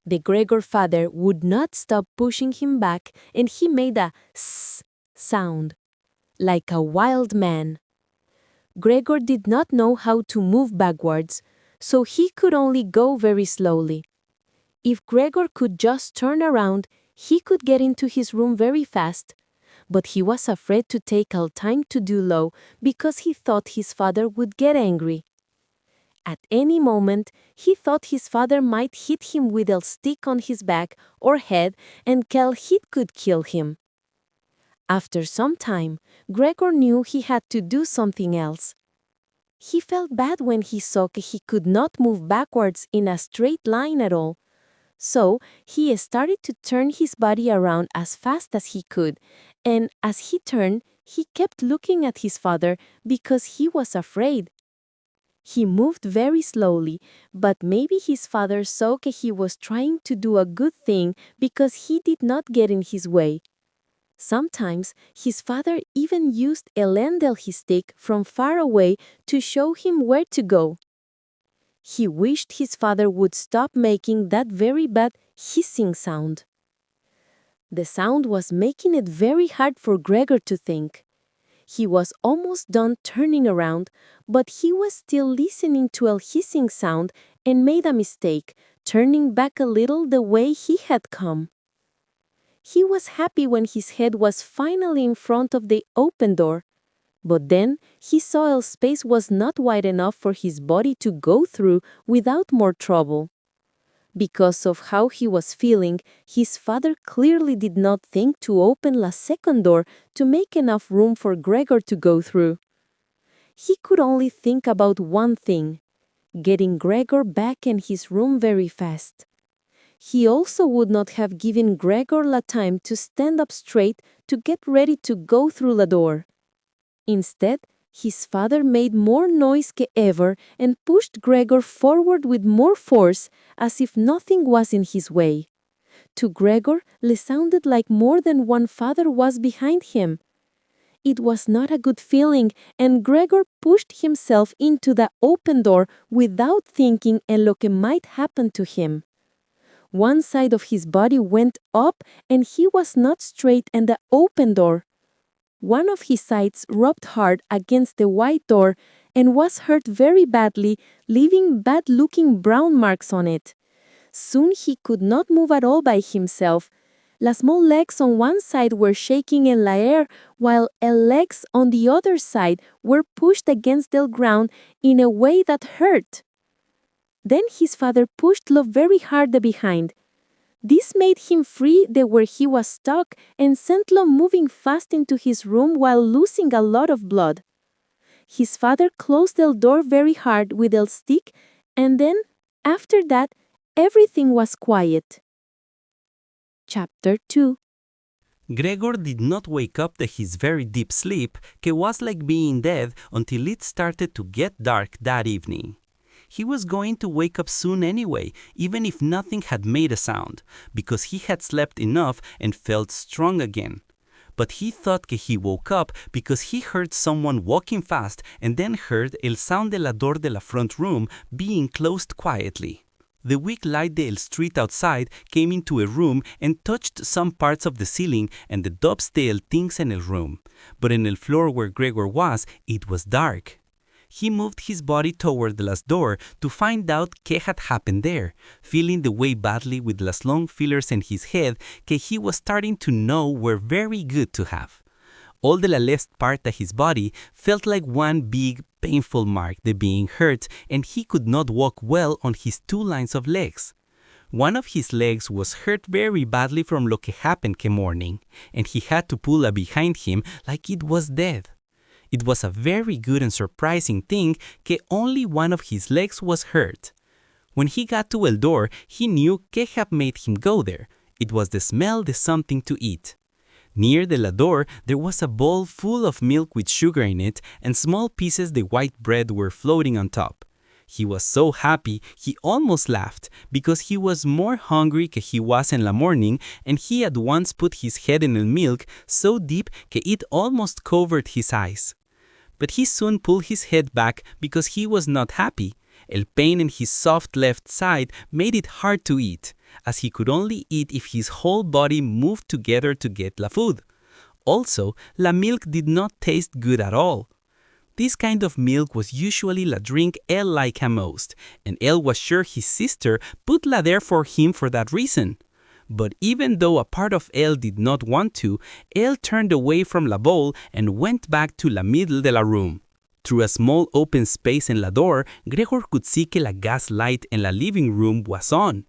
The Gregor father would not stop pushing him back, and he made a s sound, like a wild man. Gregor did not know how to move backwards, so he could only go very slowly. If Gregor could just turn around, he could get into his room very fast, but he was afraid to take all time to do so because he thought his father would get angry. At any moment, he thought his father might hit him with a stick on his back or head and he could kill him. After some time, Gregor knew he had to do something else. He felt bad when he saw he could not move backwards in a straight line at all. So he started to turn his body around as fast as he could, and as he turned, he kept looking at his father because he was afraid. He moved very slowly, but maybe his father saw he was trying to do a good thing because he did not get in his way. Sometimes his father even used a lendel his stick from far away to show him where to go. He wished his father would stop making that very bad hissing sound. The sound was making it very hard for Gregor to think. He was almost done turning around, but he was still listening to a hissing sound and made a mistake, turning back a little the way he had come. He was happy when his head was finally in front of the open door, but then he saw a space was not wide enough for his body to go through without more trouble. Because of how he was feeling, his father clearly did not think to open the second door to make enough room for Gregor to go through. He could only think about one thing: getting Gregor back in his room very fast. He also would not have given Gregor the time to stand up straight to get ready to go through the door. Instead, his father made more noise than ever and pushed Gregor forward with more force, as if nothing was in his way. to Gregor sounded like more than one father was behind him. It was not a good feeling, and Gregor pushed himself into the open door without thinking and what might happen to him. One side of his body went up, and he was not straight in the open door. One of his sides rubbed hard against the white door and was hurt very badly, leaving bad-looking brown marks on it. Soon he could not move at all by himself. The small legs on one side were shaking in the air, while the legs on the other side were pushed against the ground in a way that hurt. Then his father pushed Lo very hard behind. This made him free the where he was stuck and sent Lo moving fast into his room while losing a lot of blood. His father closed the door very hard with a stick, and then, after that, everything was quiet. Chapter 2. Gregor did not wake up to his very deep sleep, que was like being dead until it started to get dark that evening. He was going to wake up soon anyway, even if nothing had made a sound, because he had slept enough and felt strong again. But he thought que he woke up because he heard someone walking fast and then heard el sound de la door de la front room being closed quietly. The weak light del street outside came into a room and touched some parts of the ceiling and the dovetail things in el room. But in el floor where Gregor was, it was dark. He moved his body toward the last door to find out qué had happened there, feeling the way badly with las long fillers in his head que he was starting to know were very good to have. All the left part of his body felt like one big, painful mark de being hurt, and he could not walk well on his two lines of legs. One of his legs was hurt very badly from lo que happened que morning, and he had to pull behind him like it was dead. It was a very good and surprising thing que only one of his legs was hurt. When he got to el door, he knew que had made him go there. It was the smell of something to eat. Near the door, there was a bowl full of milk with sugar in it, and small pieces of white bread were floating on top. He was so happy, he almost laughed, because he was more hungry que he was in the morning, and he at once put his head in the milk so deep que it almost covered his eyes. But he soon pulled his head back because he was not happy. El pain in his soft left side made it hard to eat, as he could only eat if his whole body moved together to get la food. Also, la milk did not taste good at all. This kind of milk was usually la drink él liked most, and él was sure his sister put la there for him for that reason. But even though a part of él did not want to, él turned away from la bowl and went back to la middle de la room. Through a small open space in la door, Gregor could see que la gas light in la living room was on.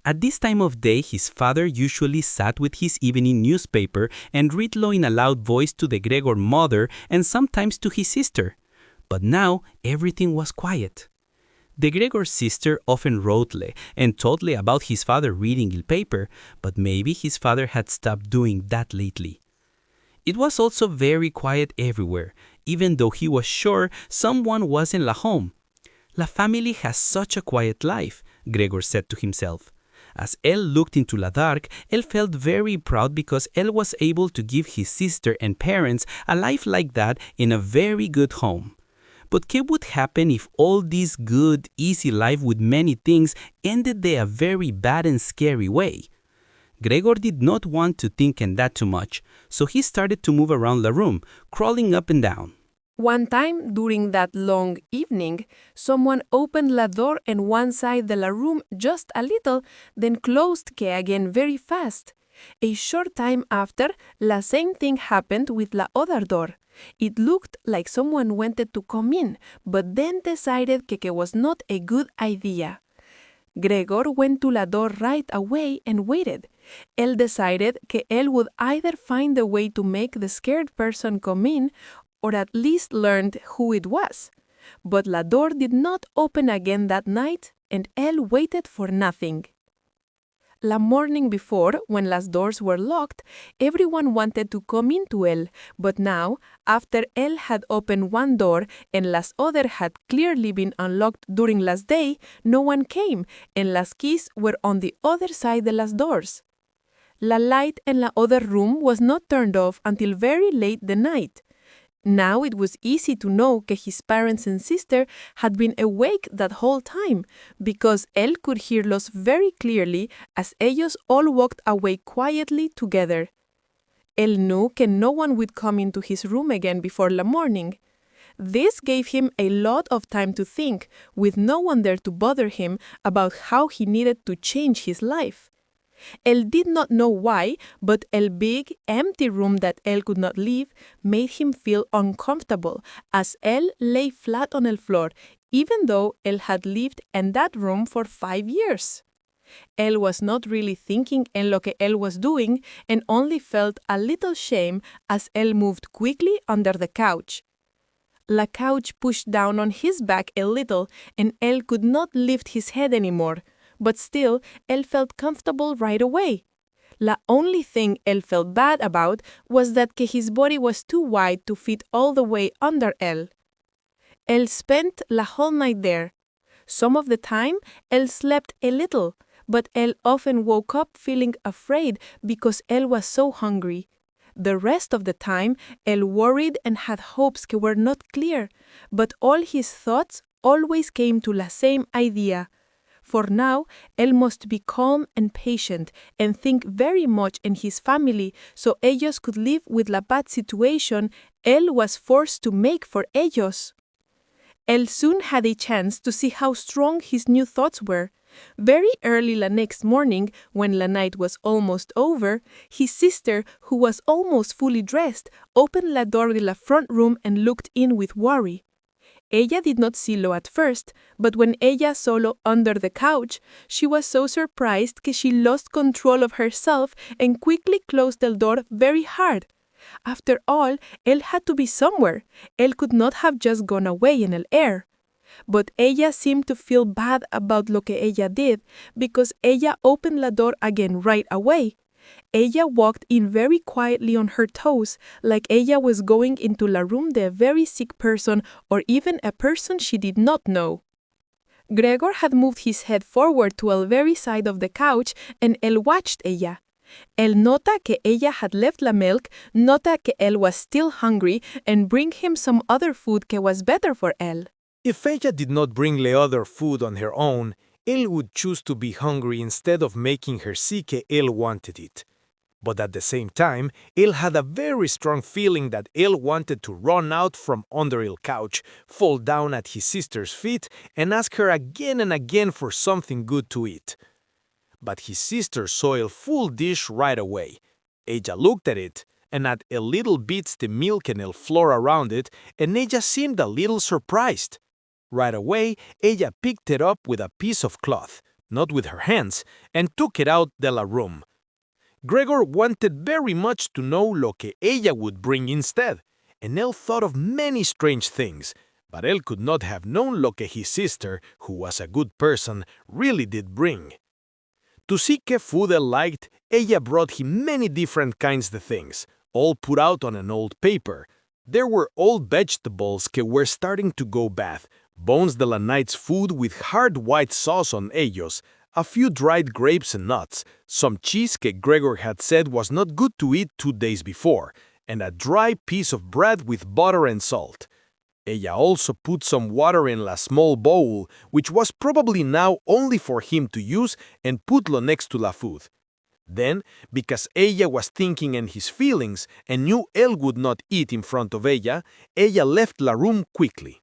At this time of day, his father usually sat with his evening newspaper and read lo in a loud voice to the Gregor mother and sometimes to his sister. But now, everything was quiet. The Gregor's sister often wrote le and told le about his father reading el paper, but maybe his father had stopped doing that lately. It was also very quiet everywhere, even though he was sure someone was in la home. La family has such a quiet life, Gregor said to himself. As él looked into la dark, él felt very proud because él was able to give his sister and parents a life like that in a very good home. But what would happen if all this good, easy life with many things ended in a very bad and scary way? Gregor did not want to think in that too much, so he started to move around the room, crawling up and down. One time during that long evening, someone opened la door in one side of the room just a little, then closed que again very fast. A short time after, la same thing happened with la other door. It looked like someone wanted to come in, but then decided que was not a good idea. Gregor went to la door right away and waited. Él decided que él would either find a way to make the scared person come in, or at least learned who it was. But la door did not open again that night, and él waited for nothing. La morning before, when las doors were locked, everyone wanted to come into él, but now, after él had opened one door and las other had clearly been unlocked during last day, no one came, and las keys were on the other side de las doors. La light in la other room was not turned off until very late the night. Now it was easy to know that his parents and sister had been awake that whole time, because él could hearlos very clearly as ellos all walked away quietly together. Él knew that no one would come into his room again before the morning. This gave him a lot of time to think, with no one there to bother him about how he needed to change his life. Él did not know why, but el big, empty room that él could not leave made him feel uncomfortable as él lay flat on el floor, even though él had lived in that room for 5 years. Él was not really thinking en lo que él was doing and only felt a little shame as él moved quickly under the couch. La couch pushed down on his back a little and él could not lift his head anymore. But still, él felt comfortable right away. La only thing él felt bad about was that his body was too wide to fit all the way under él. Él spent la whole night there. Some of the time, él slept a little, but él often woke up feeling afraid because él was so hungry. The rest of the time, él worried and had hopes que were not clear, but all his thoughts always came to la same idea. For now, él must be calm and patient and think very much in his family so ellos could live with la bad situation él was forced to make for ellos. Él soon had a chance to see how strong his new thoughts were. Very early the next morning, when la night was almost over, his sister, who was almost fully dressed, opened la door de la front room and looked in with worry. Ella did not see lo at first, but when ella saw lo under the couch, she was so surprised that she lost control of herself and quickly closed the door very hard. After all, él had to be somewhere. Él could not have just gone away in el air. But ella seemed to feel bad about lo que ella did, because ella opened la door again right away. Ella walked in very quietly on her toes, like ella was going into la room de a very sick person or even a person she did not know. Gregor had moved his head forward to el very side of the couch and él watched ella. Él nota que ella had left la milk, nota que él was still hungry and bring him some other food que was better for él. If ella did not bring the other food on her own, él would choose to be hungry instead of making her see que él wanted it. But at the same time, él had a very strong feeling that él wanted to run out from under el couch, fall down at his sister's feet, and ask her again and again for something good to eat. But his sister saw el full dish right away. Ella looked at it, and at a little bits the milk and el flour around it, and ella seemed a little surprised. Right away, ella picked it up with a piece of cloth, not with her hands, and took it out de la room. Gregor wanted very much to know lo que ella would bring instead, and él thought of many strange things, but él could not have known lo que his sister, who was a good person, really did bring. To see que food él liked, ella brought him many different kinds of things, all put out on an old paper. There were old vegetables que were starting to go bad, bones de la night's food with hard white sauce on ellos, a few dried grapes and nuts, some cheese que Gregor had said was not good to eat 2 days before, and a dry piece of bread with butter and salt. Ella also put some water in la small bowl, which was probably now only for him to use, and put lo next to la food. Then, because ella was thinking in his feelings and knew él would not eat in front of ella left la room quickly.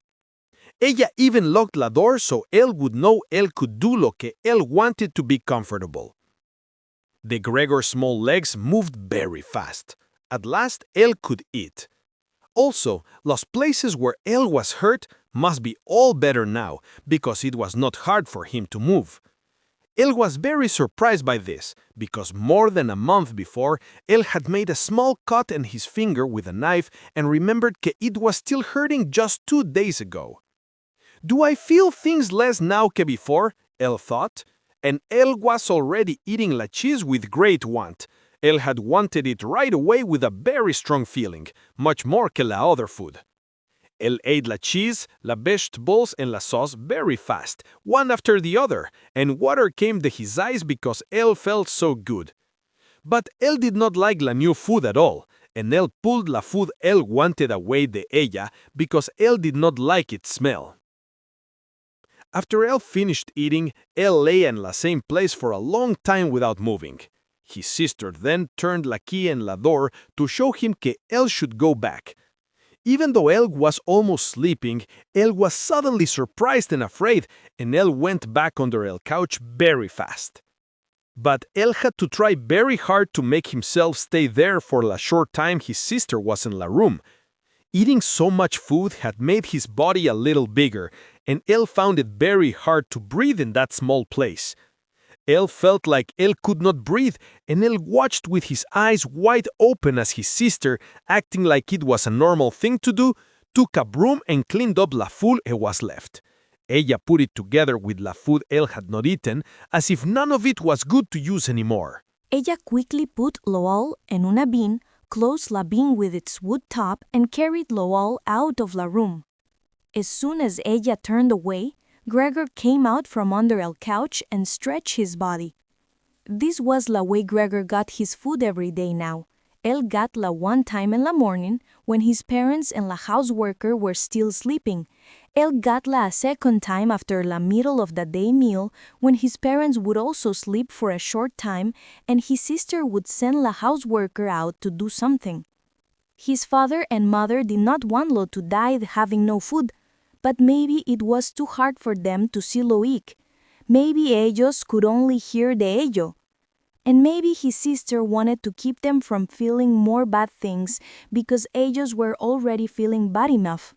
Ella even locked la door so él would know él could do lo que él wanted to be comfortable. The Gregor's small legs moved very fast. At last, él could eat. Also, los places where él was hurt must be all better now, because it was not hard for him to move. Él was very surprised by this, because more than a month before, él had made a small cut in his finger with a knife and remembered que it was still hurting just 2 days ago. Do I feel things less now que before? Él thought. And él was already eating la cheese with great want. Él had wanted it right away with a very strong feeling, much more que la other food. Él ate la cheese, la vegetables, and la sauce very fast, one after the other, and water came to his eyes because él felt so good. But él did not like la new food at all, and él pulled la food él wanted away de ella because él did not like its smell. After él finished eating, él lay in la same place for a long time without moving. His sister then turned la key in la door to show him que él should go back. Even though él was almost sleeping, él was suddenly surprised and afraid, and él went back under el couch very fast. But él had to try very hard to make himself stay there for the short time his sister was in la room. Eating so much food had made his body a little bigger, and él found it very hard to breathe in that small place. Él felt like él could not breathe, and él watched with his eyes wide open as his sister, acting like it was a normal thing to do, took a broom and cleaned up la food it was left. Ella put it together with la food él had not eaten, as if none of it was good to use anymore. Ella quickly put lo all en una bin, closed la bin with its wood top, and carried lo all out of la room. As soon as ella turned away, Gregor came out from under el couch and stretched his body. This was la way Gregor got his food every day now. Él got la one time in la morning, when his parents and la houseworker were still sleeping. Él got la a second time after la middle of the day meal, when his parents would also sleep for a short time, and his sister would send la houseworker out to do something. His father and mother did not want Lo to die having no food, but maybe it was too hard for them to see Lo eat. Maybe ellos could only hear de ello. And maybe his sister wanted to keep them from feeling more bad things because ellos were already feeling bad enough.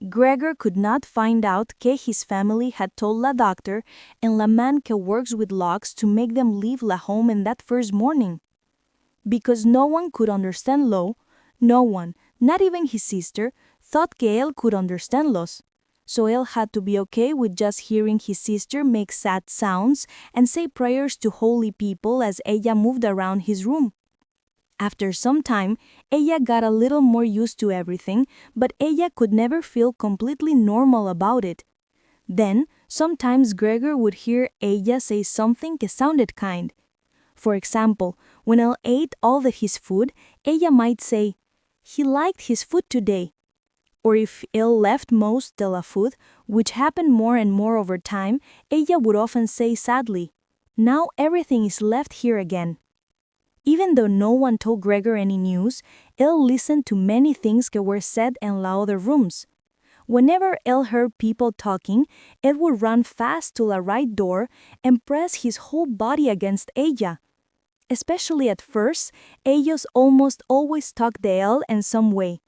Gregor could not find out que his family had told la doctor and la man que works with logs to make them leave la home in that first morning. Because no one could understand Lo, no one, not even his sister, thought que él could understand los. So él had to be okay with just hearing his sister make sad sounds and say prayers to holy people as ella moved around his room. After some time, ella got a little more used to everything, but ella could never feel completely normal about it. Then, sometimes Gregor would hear ella say something que sounded kind. For example, when él ate all of his food, ella might say, "He liked his food today." Or if él left most de la food, which happened more and more over time, ella would often say sadly, "Now everything is left here again." Even though no one told Gregor any news, él listened to many things que were said in la other rooms. Whenever él heard people talking, él would run fast to la right door and press his whole body against ella. Especially at first, ellos almost always talked de él in some way,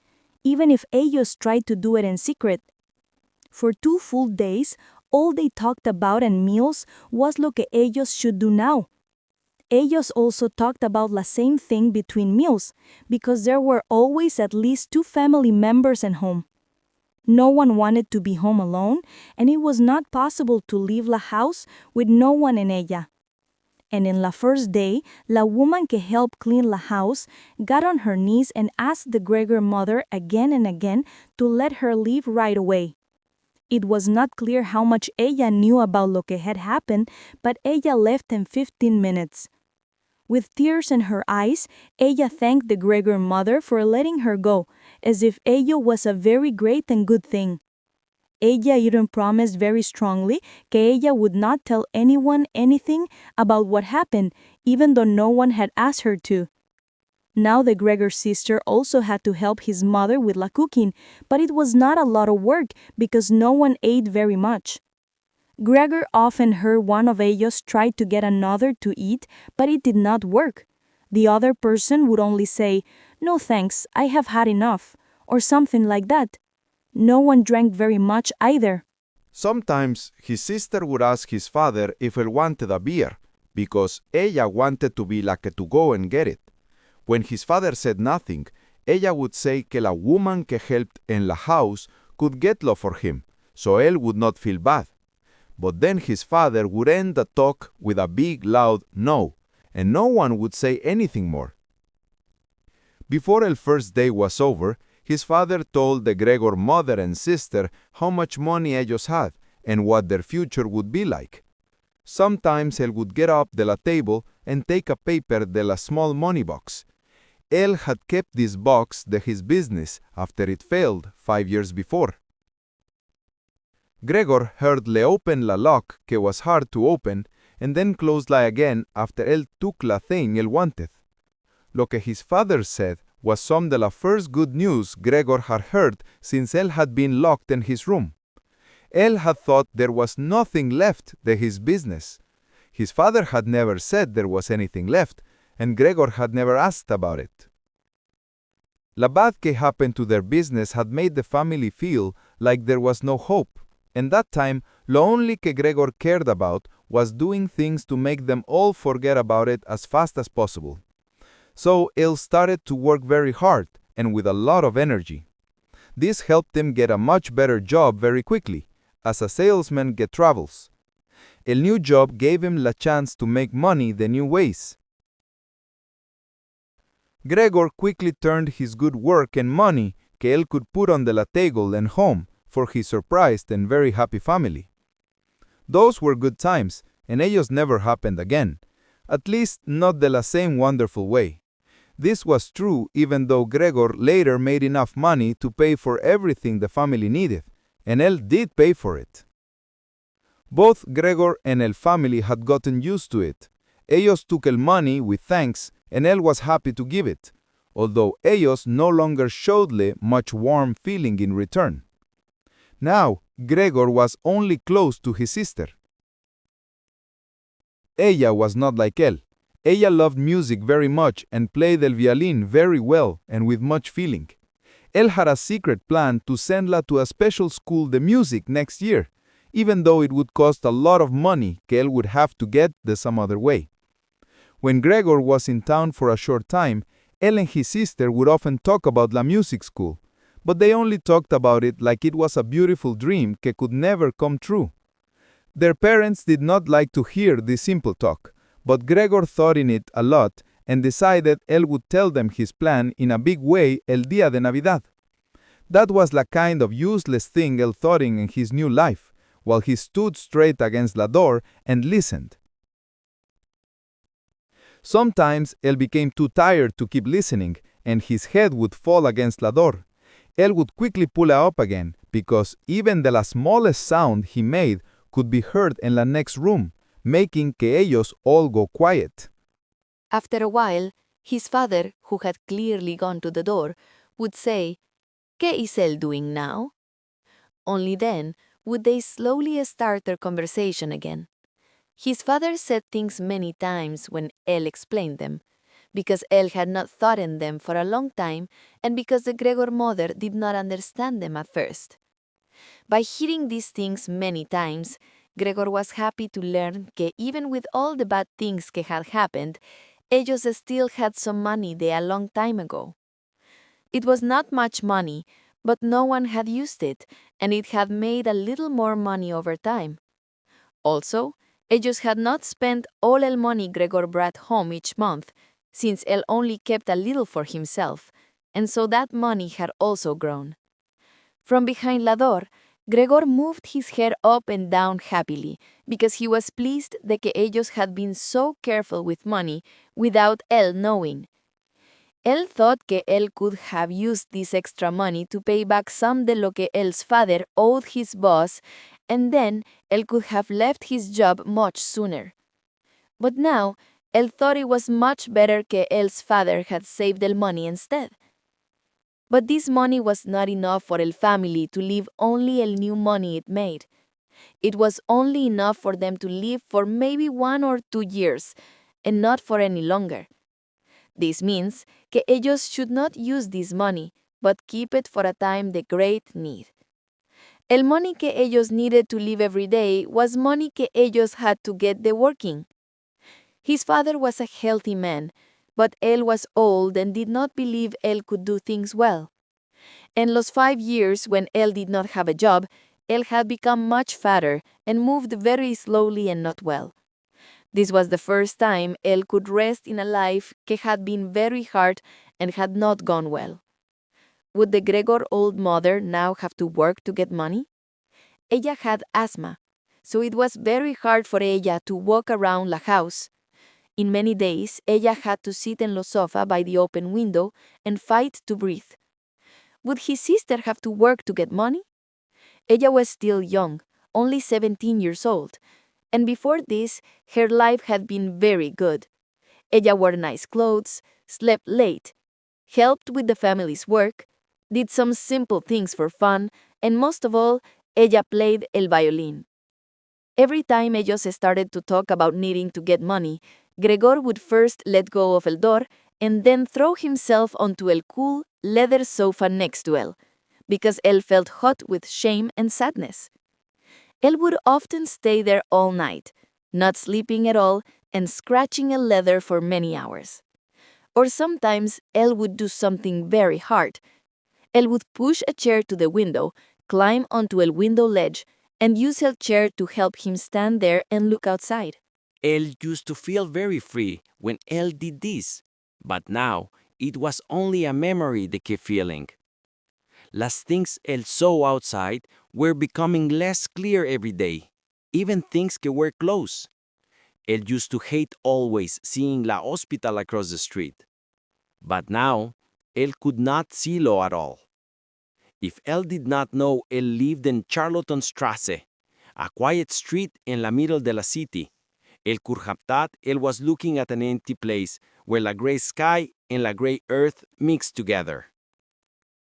even if ellos tried to do it in secret. For 2 full days, all they talked about in meals was lo que ellos should do now. Ellos also talked about la same thing between meals, because there were always at least 2 family members at home. No one wanted to be home alone, and it was not possible to leave la house with no one in ella. And in la first day, la woman que helped clean la house got on her knees and asked the Gregor mother again and again to let her leave right away. It was not clear how much ella knew about lo que had happened, but ella left in 15 minutes. With tears in her eyes, ella thanked the Gregor mother for letting her go, as if ello was a very great and good thing. Ella even promised very strongly que ella would not tell anyone anything about what happened, even though no one had asked her to. Now the Gregor sister also had to help his mother with la cooking, but it was not a lot of work because no one ate very much. Gregor often heard one of ellos try to get another to eat, but it did not work. The other person would only say, "No thanks, I have had enough," or something like that. No one drank very much either. Sometimes his sister would ask his father if he wanted a beer, because ella wanted to be la que to go and get it. When his father said nothing, ella would say que la woman que helped en la house could get lo for him, so él would not feel bad. But then his father would end the talk with a big loud no, and no one would say anything more. Before el first day was over, his father told the Gregor mother and sister how much money ellos had and what their future would be like. Sometimes él would get up de la table and take a paper de la small money box. Él had kept this box de his business after it failed 5 years before. Gregor heard le open la lock que was hard to open and then closed la again after él took la thing él wanted. Lo que his father said was some de la first good news Gregor had heard since él had been locked in his room. Él had thought there was nothing left de his business. His father had never said there was anything left, and Gregor had never asked about it. La bad que happened to their business had made the family feel like there was no hope, and that time, lo only que Gregor cared about was doing things to make them all forget about it as fast as possible. So él started to work very hard and with a lot of energy. This helped him get a much better job very quickly, as a salesman get travels. El new job gave him la chance to make money the new ways. Gregor quickly turned his good work and money que él could put on the la table and home for his surprised and very happy family. Those were good times, and ellos never happened again, at least not the la same wonderful way. This was true even though Gregor later made enough money to pay for everything the family needed, and él did pay for it. Both Gregor and el family had gotten used to it. Ellos took el money with thanks, and él was happy to give it, although ellos no longer showedle much warm feeling in return. Now, Gregor was only close to his sister. Ella was not like él. Ella loved music very much and played el violin very well and with much feeling. Él had a secret plan to send la to a special school de music next year, even though it would cost a lot of money que él would have to get the some other way. When Gregor was in town for a short time, él and his sister would often talk about la music school, but they only talked about it like it was a beautiful dream que could never come true. Their parents did not like to hear this simple talk, but Gregor thought in it a lot and decided él would tell them his plan in a big way el día de Navidad. That was la kind of useless thing él thought in his new life, while he stood straight against la door and listened. Sometimes él became too tired to keep listening, and his head would fall against la door. Él would quickly pull her up again, because even the la smallest sound he made could be heard in the next room, making que ellos all go quiet. After a while, his father, who had clearly gone to the door, would say, ¿Qué is él doing now? Only then would they slowly start their conversation again. His father said things many times when él explained them, because él had not thought in them for a long time and because the Gregor mother did not understand them at first. By hearing these things many times, Gregor was happy to learn que even with all the bad things que had happened, ellos still had some money de a long time ago. It was not much money, but no one had used it, and it had made a little more money over time. Also, ellos had not spent all el money Gregor brought home each month, since él only kept a little for himself, and so that money had also grown. From behind la door, Gregor moved his head up and down happily, because he was pleased de que ellos had been so careful with money without él knowing. Él thought que él could have used this extra money to pay back some de lo que él's father owed his boss, and then él could have left his job much sooner. But now, él thought it was much better que él's father had saved el money instead. But this money was not enough for el family to live only el new money it made. It was only enough for them to live for maybe 1 or 2 years, and not for any longer. This means que ellos should not use this money, but keep it for a time de great need. El money que ellos needed to live every day was money que ellos had to get de working. His father was a healthy man, but él was old and did not believe él could do things well. En los 5 years when él did not have a job, él had become much fatter and moved very slowly and not well. This was the first time él could rest in a life que had been very hard and had not gone well. Would the Gregor old mother now have to work to get money? Ella had asthma, so it was very hard for ella to walk around la house. In many days, ella had to sit in the sofa by the open window and fight to breathe. Would his sister have to work to get money? Ella was still young, only 17 years old, and before this, her life had been very good. Ella wore nice clothes, slept late, helped with the family's work, did some simple things for fun, and most of all, ella played el violín. Every time ellos started to talk about needing to get money, Gregor would first let go of el door and then throw himself onto el cool leather sofa next to El, because El felt hot with shame and sadness. El would often stay there all night, not sleeping at all and scratching a leather for many hours. Or sometimes El would do something very hard. El would push a chair to the window, climb onto el window ledge, and use el chair to help him stand there and look outside. El used to feel very free when El did this, but now it was only a memory they kept feeling. Las things El saw outside were becoming less clear every day, even things que were close. El used to hate always seeing la hospital across the street. But now, El could not see lo at all. If El did not know El lived in Charlottenstrasse, a quiet street in la middle de la city, El could have thought El was looking at an empty place where la gray sky and la gray earth mixed together.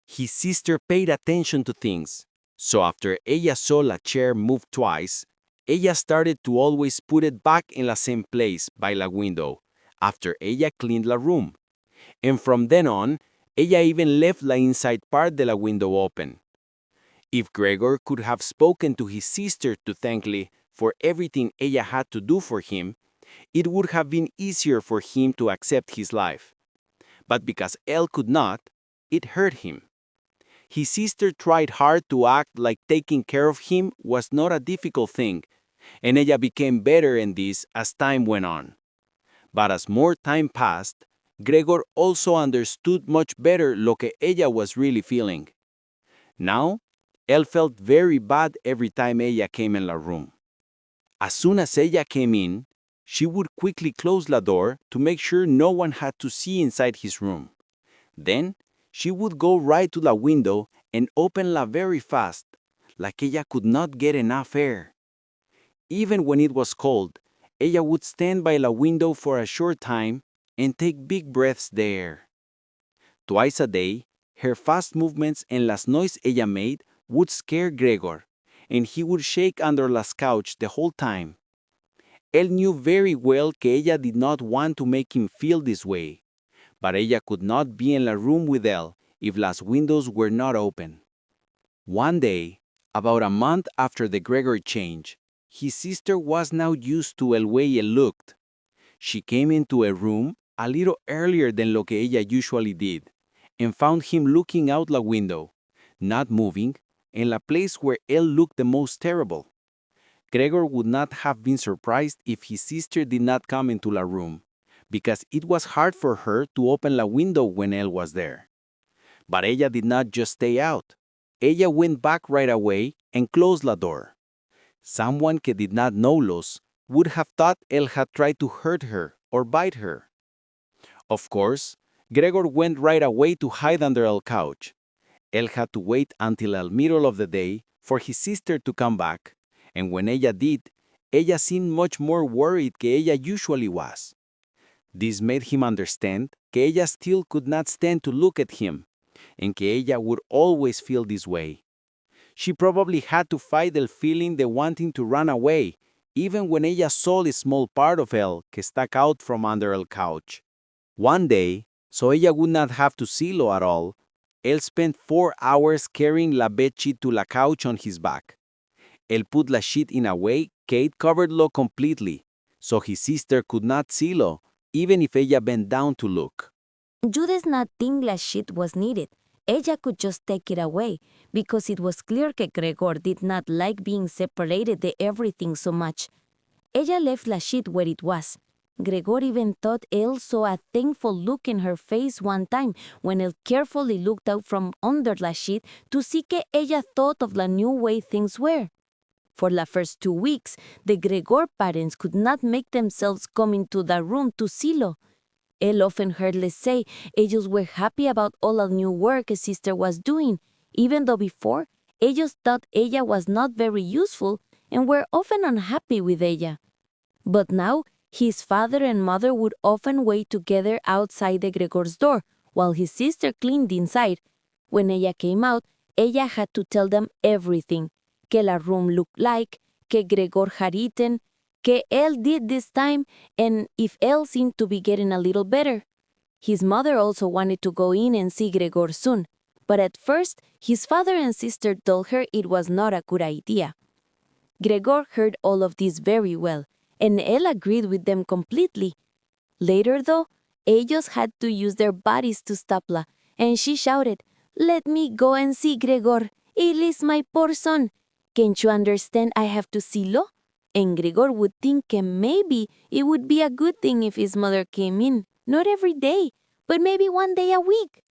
His sister paid attention to things, so after ella saw la chair move twice, ella started to always put it back in la same place by la window, after ella cleaned la room. And from then on, ella even left la inside part de la window open. If Gregor could have spoken to his sister to thank Lee for everything ella had to do for him, it would have been easier for him to accept his life. But because El could not, it hurt him. His sister tried hard to act like taking care of him was not a difficult thing, and ella became better in this as time went on. But as more time passed, Gregor also understood much better lo que ella was really feeling. Now, El felt very bad every time ella came in la room. As soon as ella came in, she would quickly close la door to make sure no one had to see inside his room. Then, she would go right to la window and open la very fast, like ella could not get enough air. Even when it was cold, ella would stand by la window for a short time and take big breaths there. Twice a day, her fast movements and las noise ella made would scare Gregor, and he would shake under las couch the whole time. Él knew very well que ella did not want to make him feel this way, but ella could not be in la room with él if las windows were not open. One day, about a month after the Gregor change, his sister was now used to el way él looked. She came into a room a little earlier than lo que ella usually did, and found him looking out la window, not moving, in la place where él looked the most terrible. Gregor would not have been surprised if his sister did not come into la room, because it was hard for her to open la window when él was there. But ella did not just stay out. Ella went back right away and closed la door. Someone que did not know los would have thought él had tried to hurt her or bite her. Of course, Gregor went right away to hide under el couch. Él had to wait until the middle of the day for his sister to come back, and when ella did, ella seemed much more worried que ella usually was. This made him understand que ella still could not stand to look at him, and que ella would always feel this way. She probably had to fight el feeling de wanting to run away, even when ella saw the small part of él que stuck out from under el couch. One day, so ella would not have to see lo at all, él spent 4 hours carrying la bedsheet to la couch on his back. Él put la sheet in a way que it covered lo completely, so his sister could not see lo, even if ella bent down to look. You did not think la sheet was needed. Ella could just take it away, because it was clear que Gregor did not like being separated de everything so much. Ella left la sheet where it was. Gregor even thought él saw a thankful look in her face one time when él carefully looked out from under la sheet to see que ella thought of the new way things were. For the first 2 weeks, the Gregor parents could not make themselves come into the room to see Lo. Elle often heard les say ellos were happy about all the new work his sister was doing, even though before, ellos thought ella was not very useful and were often unhappy with ella. But now, his father and mother would often wait together outside the Gregor's door while his sister cleaned inside. When ella came out, ella had to tell them everything. Que la room looked like, que Gregor had eaten, que Elle did this time, and if Elle seemed to be getting a little better. His mother also wanted to go in and see Gregor soon, but at first, his father and sister told her it was not a good idea. Gregor heard all of this very well, and Elle agreed with them completely. Later, though, ellos had to use their bodies to stop La, and she shouted, "Let me go and see Gregor. It is my poor son. Can't you understand I have to see Lo?" And Gregor would think maybe it would be a good thing if his mother came in, not every day, but maybe one day a week.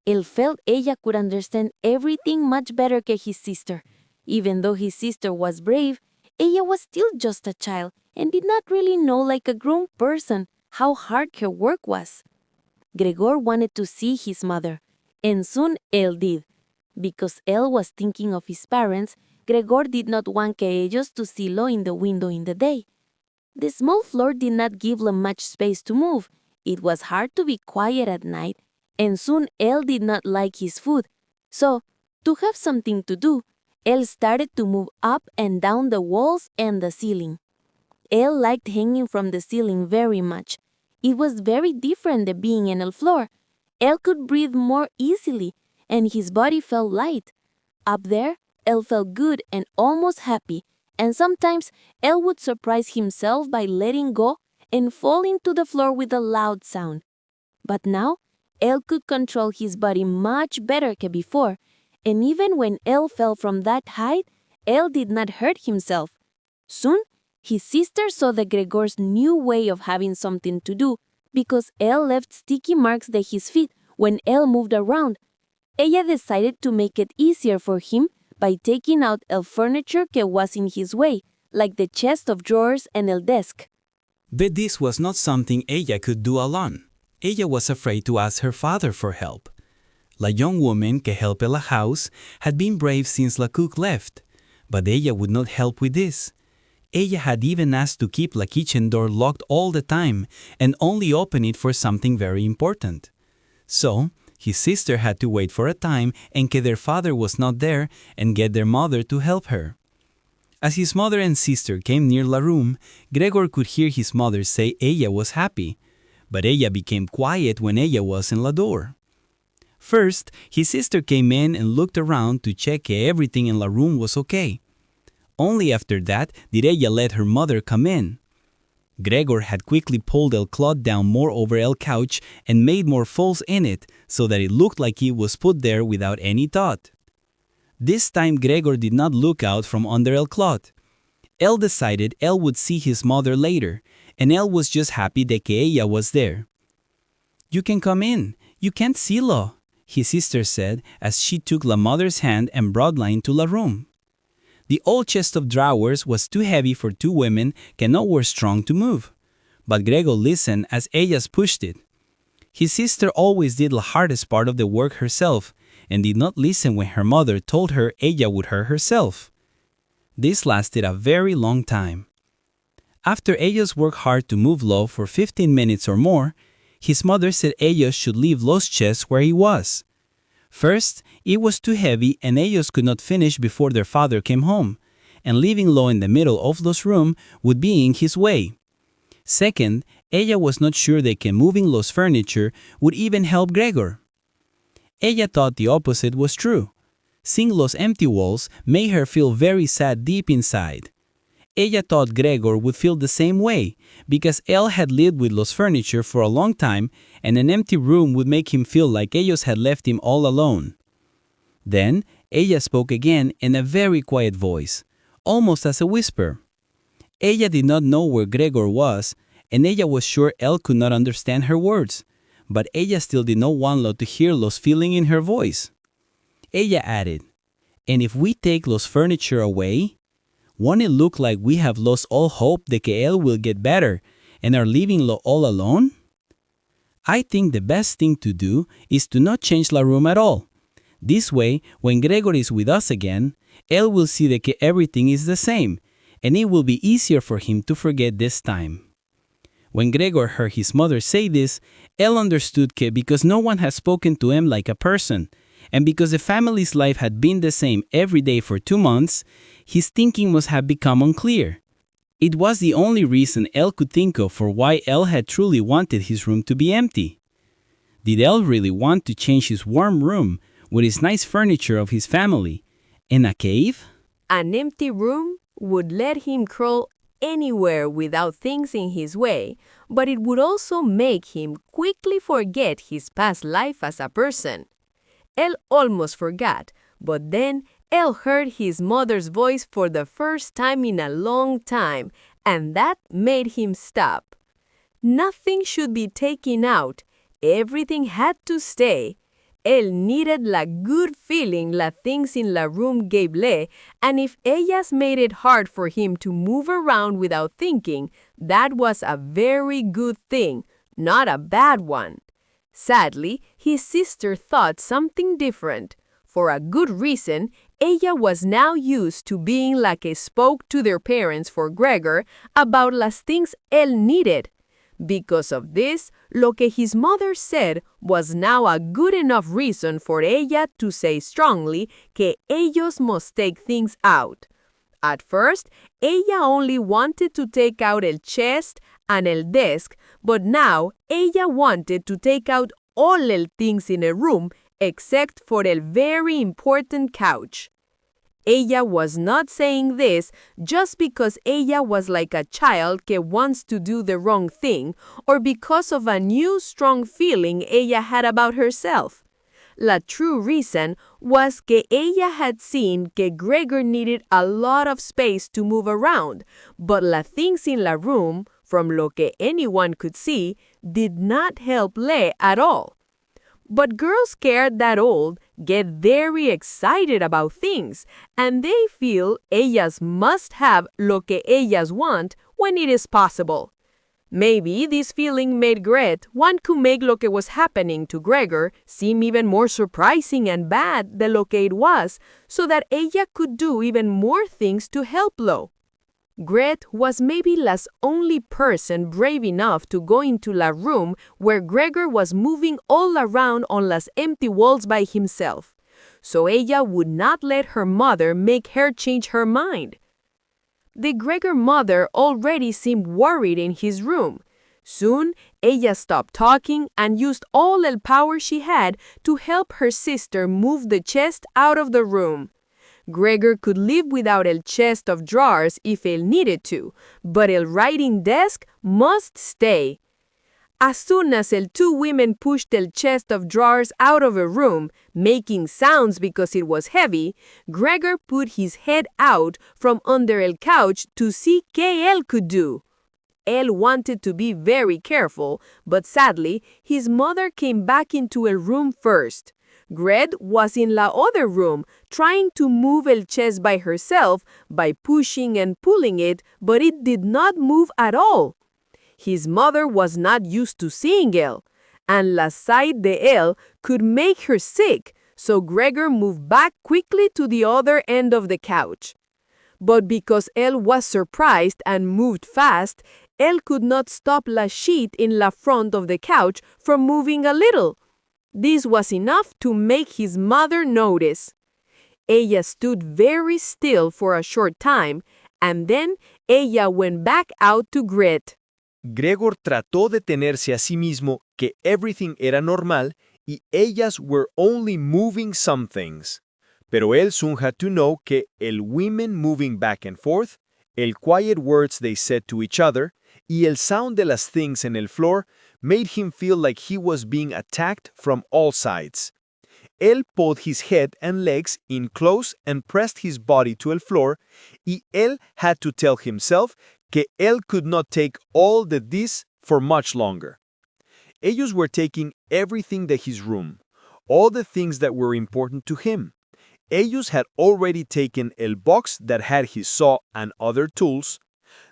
Él felt ella could understand everything much better que his sister. Even though his sister was brave, ella was still just a child and did not really know like a grown person how hard her work was. Gregor wanted to see his mother, and soon Elle did. Because Elle was thinking of his parents, Gregor did not want que ellos to see Lo in the window in the day. The small floor did not give them much space to move. It was hard to be quiet at night, and soon Elle did not like his food. So, to have something to do, Elle started to move up and down the walls and the ceiling. Elle liked hanging from the ceiling very much. It was very different than being on the floor. Elle could breathe more easily, and his body felt light. Up there, Elle felt good and almost happy, and sometimes Elle would surprise himself by letting go and falling to the floor with a loud sound. But now, Elle could control his body much better than before, and even when Elle fell from that height, Elle did not hurt himself. Soon, his sister saw the Gregor's new way of having something to do because Elle left sticky marks at his feet when Elle moved around. Ella decided to make it easier for him by taking out el furniture that was in his way, like the chest of drawers and el desk. But this was not something ella could do alone. Ella was afraid to ask her father for help. La young woman que helped la house had been brave since la cook left, but ella would not help with this. Ella had even asked to keep la kitchen door locked all the time and only open it for something very important. So, his sister had to wait for a time and que their father was not there and get their mother to help her. As his mother and sister came near la room, Gregor could hear his mother say ella was happy, but ella became quiet when ella was in la door. First, his sister came in and looked around to check que everything in la room was okay. Only after that did ella let her mother come in. Gregor had quickly pulled el cloth down more over el couch and made more folds in it so that it looked like it was put there without any thought. This time Gregor did not look out from under el cloth. El decided El would see his mother later, and El was just happy that que ella was there. "You can come in. You can't see Lo," his sister said as she took la mother's hand and brought la into la room. The old chest of drawers was too heavy for two women que no were strong to move, but Gregor listened as ellas pushed it. His sister always did the hardest part of the work herself and did not listen when her mother told her ella would hurt herself. This lasted a very long time. After ellas worked hard to move Lo for 15 minutes or more, his mother said ellas should leave Lo's chest where he was. First, it was too heavy and ellos could not finish before their father came home, and leaving Lo in the middle of Lo's room would be in his way. Second, ella was not sure that moving Lo's furniture would even help Gregor. Ella thought the opposite was true. Seeing Lo's empty walls made her feel very sad deep inside. Ella thought Gregor would feel the same way, because Elle had lived with Lo's furniture for a long time, and an empty room would make him feel like ellos had left him all alone. Then, ella spoke again in a very quiet voice, almost as a whisper. Ella did not know where Gregor was, and ella was sure Elle could not understand her words, but ella still did not want Lo to hear Lo's feeling in her voice. Ella added, "And if we take Lo's furniture away?" Won't it look like we have lost all hope de que él will get better and are leaving lo all alone? I think the best thing to do is to not change la room at all. This way, when Gregor is with us again, él will see de que everything is the same, and it will be easier for him to forget this time. When Gregor heard his mother say this, él understood que because no one had spoken to him like a person, and because the family's life had been the same every day for 2 months, his thinking must have become unclear. It was the only reason Elle could think of for why Elle had truly wanted his room to be empty. Did Elle really want to change his warm room with his nice furniture of his family in a cave? An empty room would let him crawl anywhere without things in his way, but it would also make him quickly forget his past life as a person. Elle almost forgot, but then Elle heard his mother's voice for the first time in a long time, and that made him stop. Nothing should be taken out. Everything had to stay. Elle needed la good feeling la things in la room gave le, and if ellas made it hard for him to move around without thinking, that was a very good thing, not a bad one. Sadly, his sister thought something different. For a good reason, ella was now used to being la que spoke to their parents for Gregor about las things él needed. Because of this, lo que his mother said was now a good enough reason for ella to say strongly que ellos must take things out. At first, ella only wanted to take out el chest and el desk, but now ella wanted to take out all el things in a room except for el very important couch. Ella was not saying this just because ella was like a child que wants to do the wrong thing or because of a new strong feeling ella had about herself. La true reason was que ella had seen que Gregor needed a lot of space to move around, but la things in la room, from lo que anyone could see, did not help Le at all. But girls scared that old get very excited about things, and they feel ellas must have lo que ellas want when it is possible. Maybe this feeling made Gret want to make lo que was happening to Gregor seem even more surprising and bad than lo que it was, so that ella could do even more things to help Lo. Gret was maybe las only person brave enough to go into la room where Gregor was moving all around on las empty walls by himself. So ella would not let her mother make her change her mind. The Gregor mother already seemed worried in his room. Soon, ella stopped talking and used all the power she had to help her sister move the chest out of the room. Gregor could live without el chest of drawers if él needed to, but el writing desk must stay. As soon as el two women pushed el chest of drawers out of a room, making sounds because it was heavy, Gregor put his head out from under el couch to see qué él could do. Él wanted to be very careful, but sadly, his mother came back into el room first. Gret was in la other room, trying to move el chest by herself by pushing and pulling it, but it did not move at all. His mother was not used to seeing él, and la sight de él could make her sick, so Gregor moved back quickly to the other end of the couch. But because él was surprised and moved fast, él could not stop la sheet in la front of the couch from moving a little. This was enough to make his mother notice. Ella stood very still for a short time, and then ella went back out to Gret. Gregor trató de tenerse a sí mismo que everything era normal y ellas were only moving some things. Pero él soon had to know que el women moving back and forth, el quiet words they said to each other, y el sound de las things en el floor made him feel like he was being attacked from all sides. Él pulled his head and legs in close and pressed his body to el floor, y él had to tell himself que él could not take all de this for much longer. Ellos were taking everything de his room, all the things that were important to him. ellos had already taken el box that had his saw and other tools.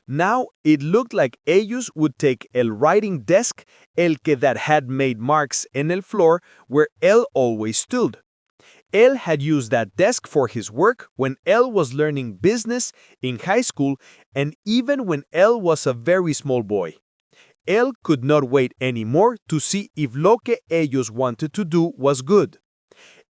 Now it looked like ellos would take el writing desk, el que that had made marks en el floor where él always stood. Él had used that desk for his work when él was learning business in high school and even when él was a very small boy. Él could not wait anymore to see if lo que ellos wanted to do was good.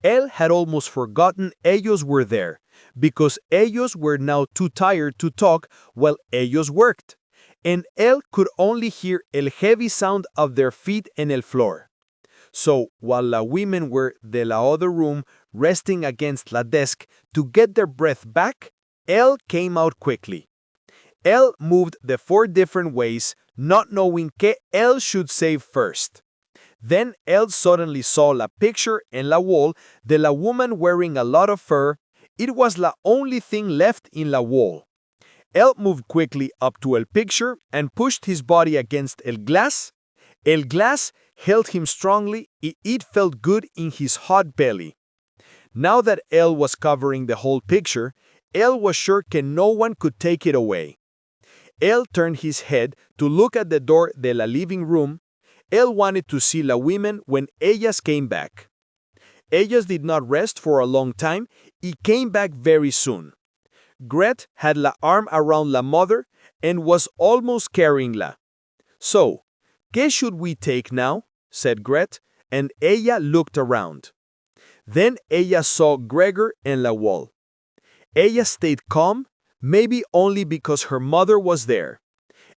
Él had almost forgotten ellos were there, because ellos were now too tired to talk while ellos worked, and él could only hear el heavy sound of their feet en el floor. So, while la women were de la other room resting against la desk to get their breath back, él came out quickly. Él moved the 4 different ways, not knowing que él should save first. Then él suddenly saw la picture en la wall de la woman wearing a lot of fur. It was la only thing left in la wall. Él moved quickly up to el picture and pushed his body against el glass. El glass held him strongly and it felt good in his hot belly. Now that él was covering the whole picture, él was sure que no one could take it away. Él turned his head to look at the door de la living room. Él wanted to see la women when ellas came back. Ellas did not rest for a long time y came back very soon. Gret had la arm around la mother and was almost carrying la. So, ¿qué should we take now? Said Gret, and ella looked around. Then ella saw Gregor en la wall. Ella stayed calm, maybe only because her mother was there.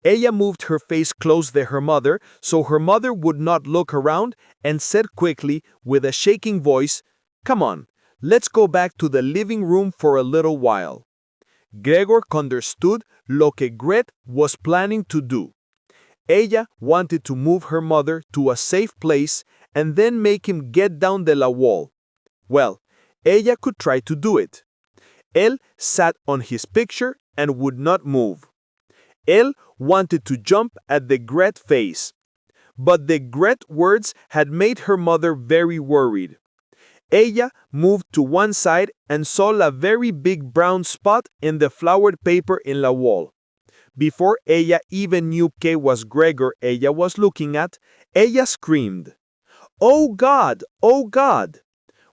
Ella moved her face close to her mother so her mother would not look around and said quickly with a shaking voice, "Come on, let's go back to the living room for a little while." Gregor understood lo que Gret was planning to do. Ella wanted to move her mother to a safe place and then make him get down de la wall. Well, ella could try to do it. Él sat on his picture and would not move. Él wanted to jump at the Gret face. But the Gret words had made her mother very worried. Ella moved to one side and saw a very big brown spot in the flowered paper in la wall. Before ella even knew que was Gregor ella was looking at, ella screamed, "Oh God! Oh God!"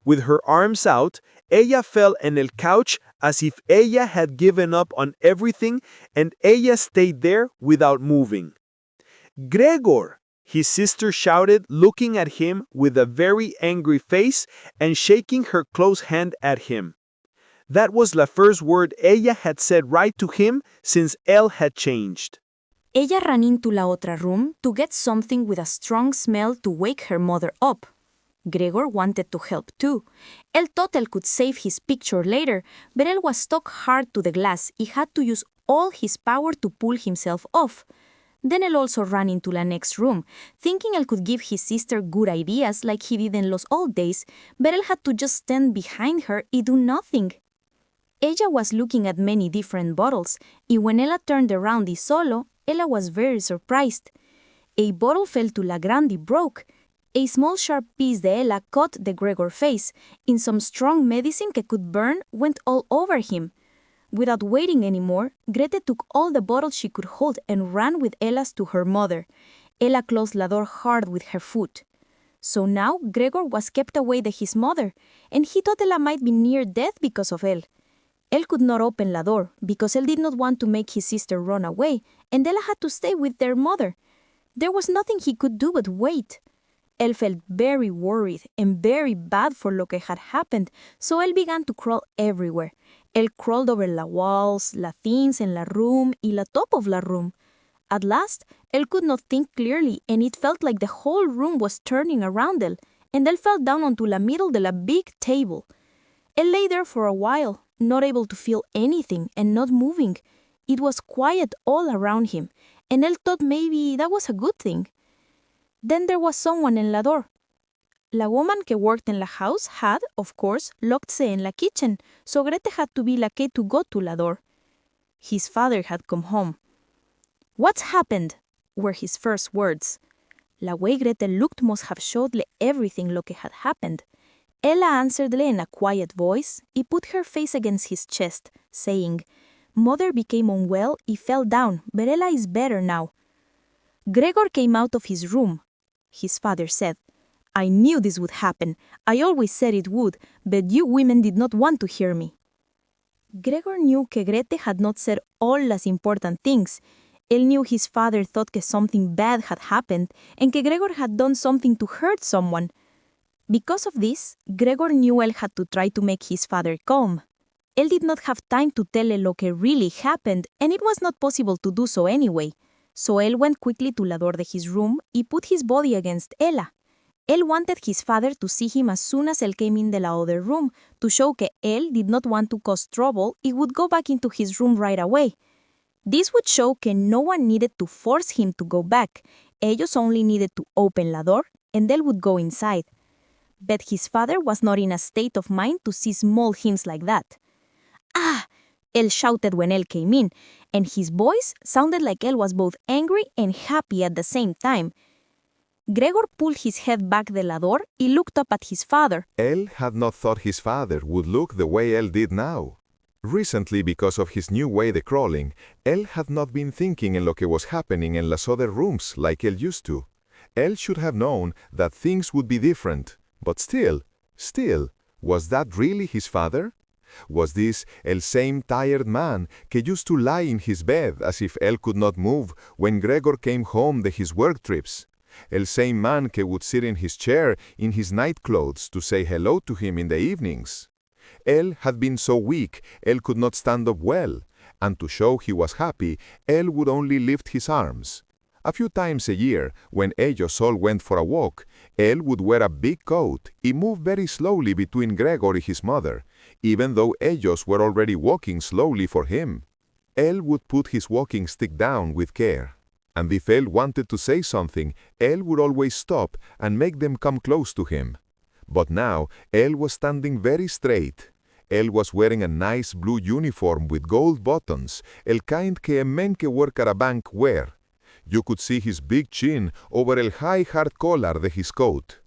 With her arms out, ella fell en el couch as if ella had given up on everything and ella stayed there without moving. "Gregor!" his sister shouted, looking at him with a very angry face and shaking her close hand at him. That was the first word ella had said right to him since él had changed. Ella ran into la otra room to get something with a strong smell to wake her mother up. Gregor wanted to help too. Él thought él could save his picture later, but él was stuck hard to the glass. He had to use all his power to pull himself off. Then él also ran into the next room, thinking él could give his sister good ideas like he did in los old days, but él had to just stand behind her and do nothing. Ella was looking at many different bottles, y when ella turned around y solo, ella was very surprised. A bottle fell to la ground y broke. A small sharp piece de ella caught the Gregor face, and some strong medicine que could burn went all over him. Without waiting anymore, Grete took all the bottles she could hold and ran with Ella's to her mother. Ella closed la door hard with her foot. So now Gregor was kept away by his mother, and he thought Ella might be near death because of él. Él could not open la door because él did not want to make his sister run away, and Ella had to stay with their mother. There was nothing he could do but wait. Él felt very worried and very bad for lo que had happened, so él began to crawl everywhere. Él crawled over la walls, la things en la room y la top of la room. At last, él could not think clearly, and it felt like the whole room was turning around él, and él fell down onto la middle de la big table. Él lay there for a while, not able to feel anything and not moving. It was quiet all around him, and él thought maybe that was a good thing. Then there was someone en la door. La woman que worked in la house had, of course, locked se in la kitchen, so Grete had to be la que to go to la door. His father had come home. "What's happened?" were his first words. La way Grete looked must have showed le everything lo que had happened. Ella answered in a quiet voice y put her face against his chest, saying, Mother became unwell y fell down, but Ella is better now. Gregor came out of his room. His father said, I knew this would happen. I always said it would, but you women did not want to hear me. Gregor knew que Grete had not said all las important things. Él knew his father thought que something bad had happened and que Gregor had done something to hurt someone. Because of this, Gregor knew él had to try to make his father calm. Él did not have time to tell él lo que really happened, and it was not possible to do so anyway. So él went quickly to la door de his room y put his body against Ella. Él wanted his father to see him as soon as él came in de la other room, to show que él did not want to cause trouble y would go back into his room right away. This would show que no one needed to force him to go back. Ellos only needed to open la door, and él would go inside. But his father was not in a state of mind to see small hints like that. Ah! Él shouted when él came in, and his voice sounded like él was both angry and happy at the same time. Gregor pulled his head back de la door y looked up at his father. Él had not thought his father would look the way él did now. Recently, because of his new way de crawling, él had not been thinking en lo que was happening in las other rooms like él used to. Él should have known that things would be different. But still, was that really his father? Was this el same tired man que used to lie in his bed as if él could not move when Gregor came home de his work trips? El same man que would sit in his chair in his night clothes to say hello to him in the evenings? Él had been so weak, él could not stand up well, and to show he was happy, él would only lift his arms. A few times a year, when ellos all went for a walk, él would wear a big coat y move very slowly between Gregor and his mother, even though ellos were already walking slowly for him. Él would put his walking stick down with care, and if él wanted to say something, él would always stop and make them come close to him. But now, él was standing very straight. Él was wearing a nice blue uniform with gold buttons, el kind que a men que work at a bank wear. You could see his big chin over el high hard collar de his coat.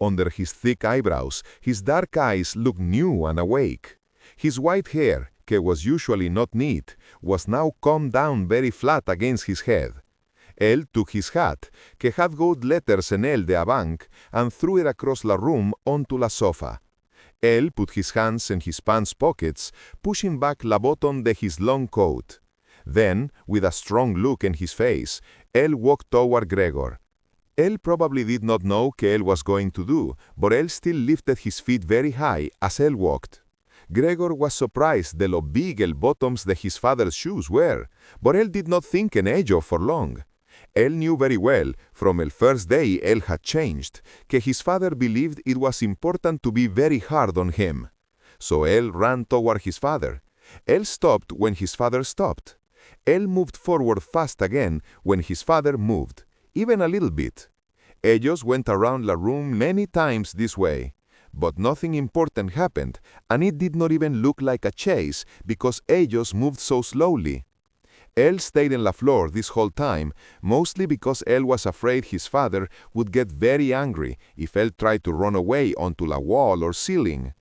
Under his thick eyebrows, his dark eyes looked new and awake. His white hair, que was usually not neat, was now combed down very flat against his head. Él took his hat, que had gold letters en él de a bank, and threw it across la room onto la sofa. Él put his hands in his pants pockets, pushing back la button de his long coat. Then, with a strong look in his face, él walked toward Gregor. Él probably did not know que él was going to do, but él still lifted his feet very high as él walked. Gregor was surprised de lo big el bottoms de his father's shoes were, but él did not think en ello for long. Él knew very well, from el first day él had changed, que his father believed it was important to be very hard on him. So él ran toward his father. Él stopped when his father stopped. Él moved forward fast again when his father moved, even a little bit. Ellos went around la room many times this way, but nothing important happened, and it did not even look like a chase because ellos moved so slowly. Él stayed in la floor this whole time, mostly because él was afraid his father would get very angry if él tried to run away onto la wall or ceiling.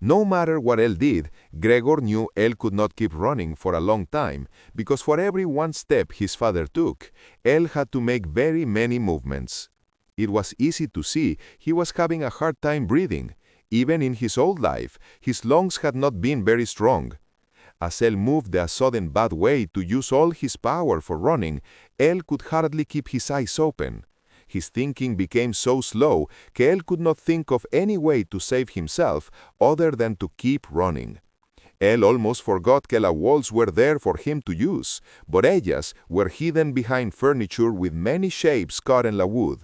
No matter what él did, Gregor knew él could not keep running for a long time, because for every one step his father took, él had to make very many movements. It was easy to see he was having a hard time breathing. Even in his old life, his lungs had not been very strong. As él moved a sudden bad way to use all his power for running, él could hardly keep his eyes open. His thinking became so slow que él could not think of any way to save himself other than to keep running. Él almost forgot que las walls were there for him to use, but ellas were hidden behind furniture with many shapes cut in la wood.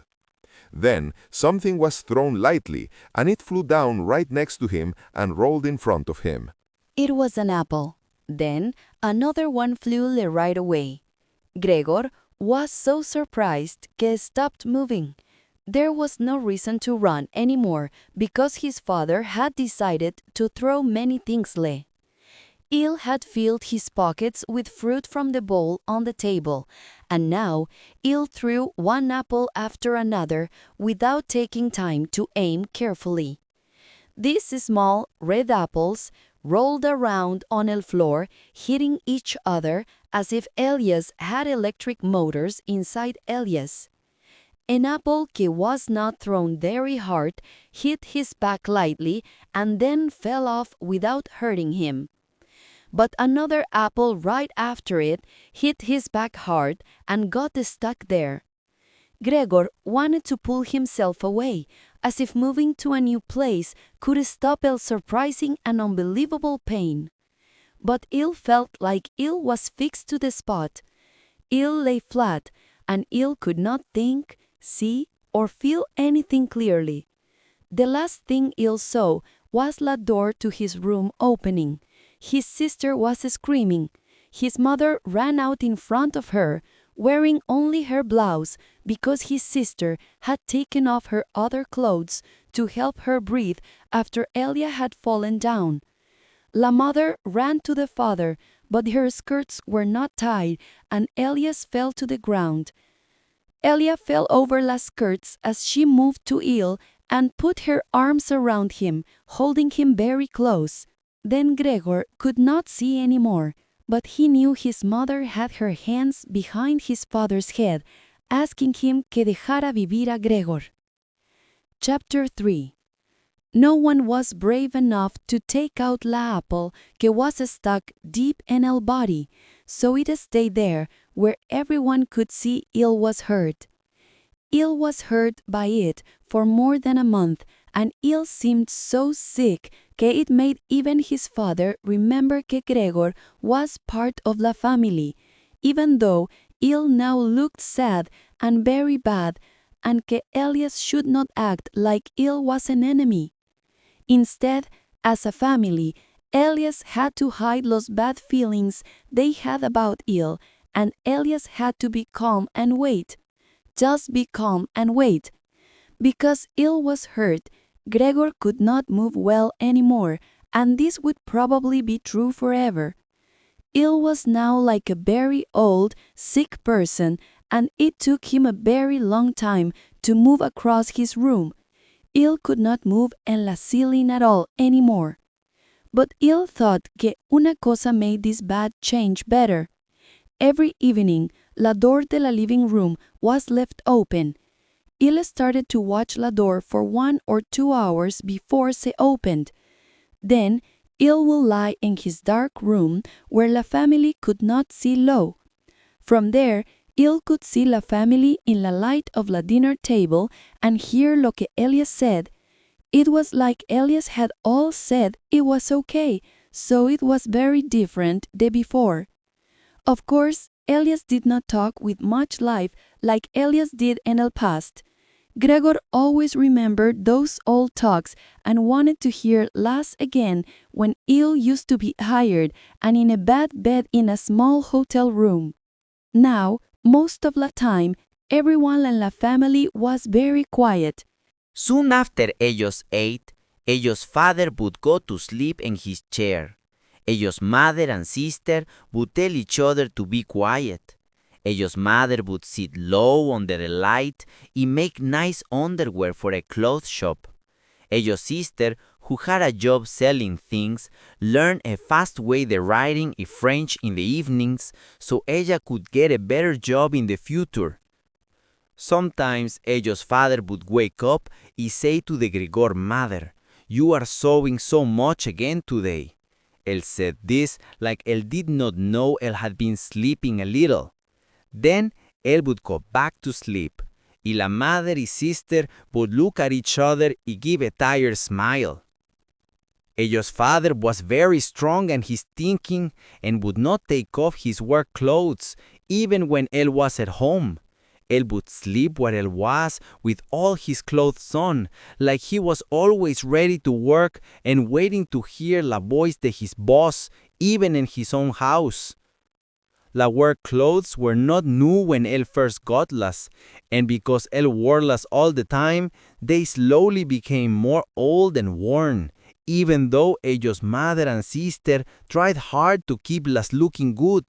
Then something was thrown lightly, and it flew down right next to him and rolled in front of him. It was an apple. Then another one flew right away. Gregor was so surprised que stopped moving. There was no reason to run anymore because his father had decided to throw many things le. Il had filled his pockets with fruit from the bowl on the table, and now Il threw one apple after another without taking time to aim carefully. These small red apples rolled around on the floor, hitting each other as if Elias had electric motors inside Elias. An apple que was not thrown very hard hit his back lightly and then fell off without hurting him. But another apple right after it hit his back hard and got stuck there. Gregor wanted to pull himself away, as if moving to a new place could stop the surprising and unbelievable pain. But Il felt like Il was fixed to the spot. Il lay flat, and Il could not think, see, or feel anything clearly. The last thing Il saw was the door to his room opening. His sister was screaming. His mother ran out in front of her, wearing only her blouse because his sister had taken off her other clothes to help her breathe after Elia had fallen down. La mother ran to the father, but her skirts were not tied, and Elias fell to the ground. Elia fell over las skirts as she moved to Il and put her arms around him, holding him very close. Then Gregor could not see any more, but he knew his mother had her hands behind his father's head, asking him que dejara vivir a Gregor. Chapter 3. No one was brave enough to take out la apple que was stuck deep in el body, so it stayed there where everyone could see Il was hurt. Il was hurt by it for more than a month, and Il seemed so sick que it made even his father remember que Gregor was part of la family, even though Il now looked sad and very bad, and que Elias should not act like Il was an enemy. Instead, as a family, Elias had to hide los bad feelings they had about Il, and Elias had to be calm and wait. Just be calm and wait. Because Il was hurt, Gregor could not move well anymore, and this would probably be true forever. Il was now like a very old, sick person, and it took him a very long time to move across his room. Il could not move en la ceiling at all anymore. But Il thought que una cosa made this bad change better. Every evening, la door de la living room was left open. Il started to watch la door for 1 or 2 hours before se opened. Then, Il will lie in his dark room where la family could not see low. From there, Il could see la family in la light of la dinner table and hear lo que Elias said. It was like Elias had all said it was okay, so it was very different de before. Of course, Elias did not talk with much life like Elias did in el past. Gregor always remembered those old talks and wanted to hear las again when Il used to be hired and in a bad bed in a small hotel room. Now, most of the time, everyone in la family was very quiet. Soon after ellos ate, ellos father would go to sleep in his chair. Ellos mother and sister would tell each other to be quiet. Ellos mother would sit low under a light y make nice underwear for a clothes shop. Ellos sister, who had a job selling things, learned a fast way the writing y French in the evenings so ella could get a better job in the future. Sometimes ellos father would wake up y say to the Gregor mother, "You are sewing so much again today." El said this like El did not know El had been sleeping a little. Then El would go back to sleep, y la mother y sister would look at each other y give a tired smile. Ellos father was very strong in his thinking and would not take off his work clothes, even when El was at home. El would sleep where El was with all his clothes on, like he was always ready to work and waiting to hear la voice de his boss, even in his own house. La work clothes were not new when El first got las, and because El wore las all the time, they slowly became more old and worn, even though ellos mother and sister tried hard to keep las looking good.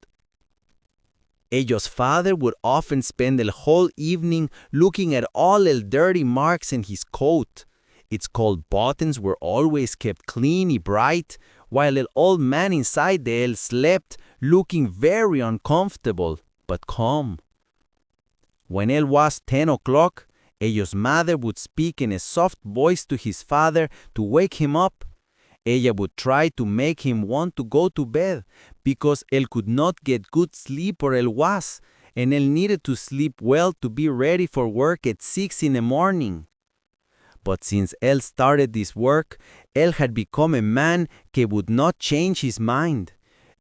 Ellos father would often spend the whole evening looking at all el dirty marks in his coat. Its cold buttons were always kept clean and bright, while an old man inside the L slept, looking very uncomfortable, but calm. When it was 10 o'clock, Ello's mother would speak in a soft voice to his father to wake him up. Ella would try to make him want to go to bed because él could not get good sleep or él was, and él needed to sleep well to be ready for work at 6 in the morning. But since él started this work, él had become a man que would not change his mind.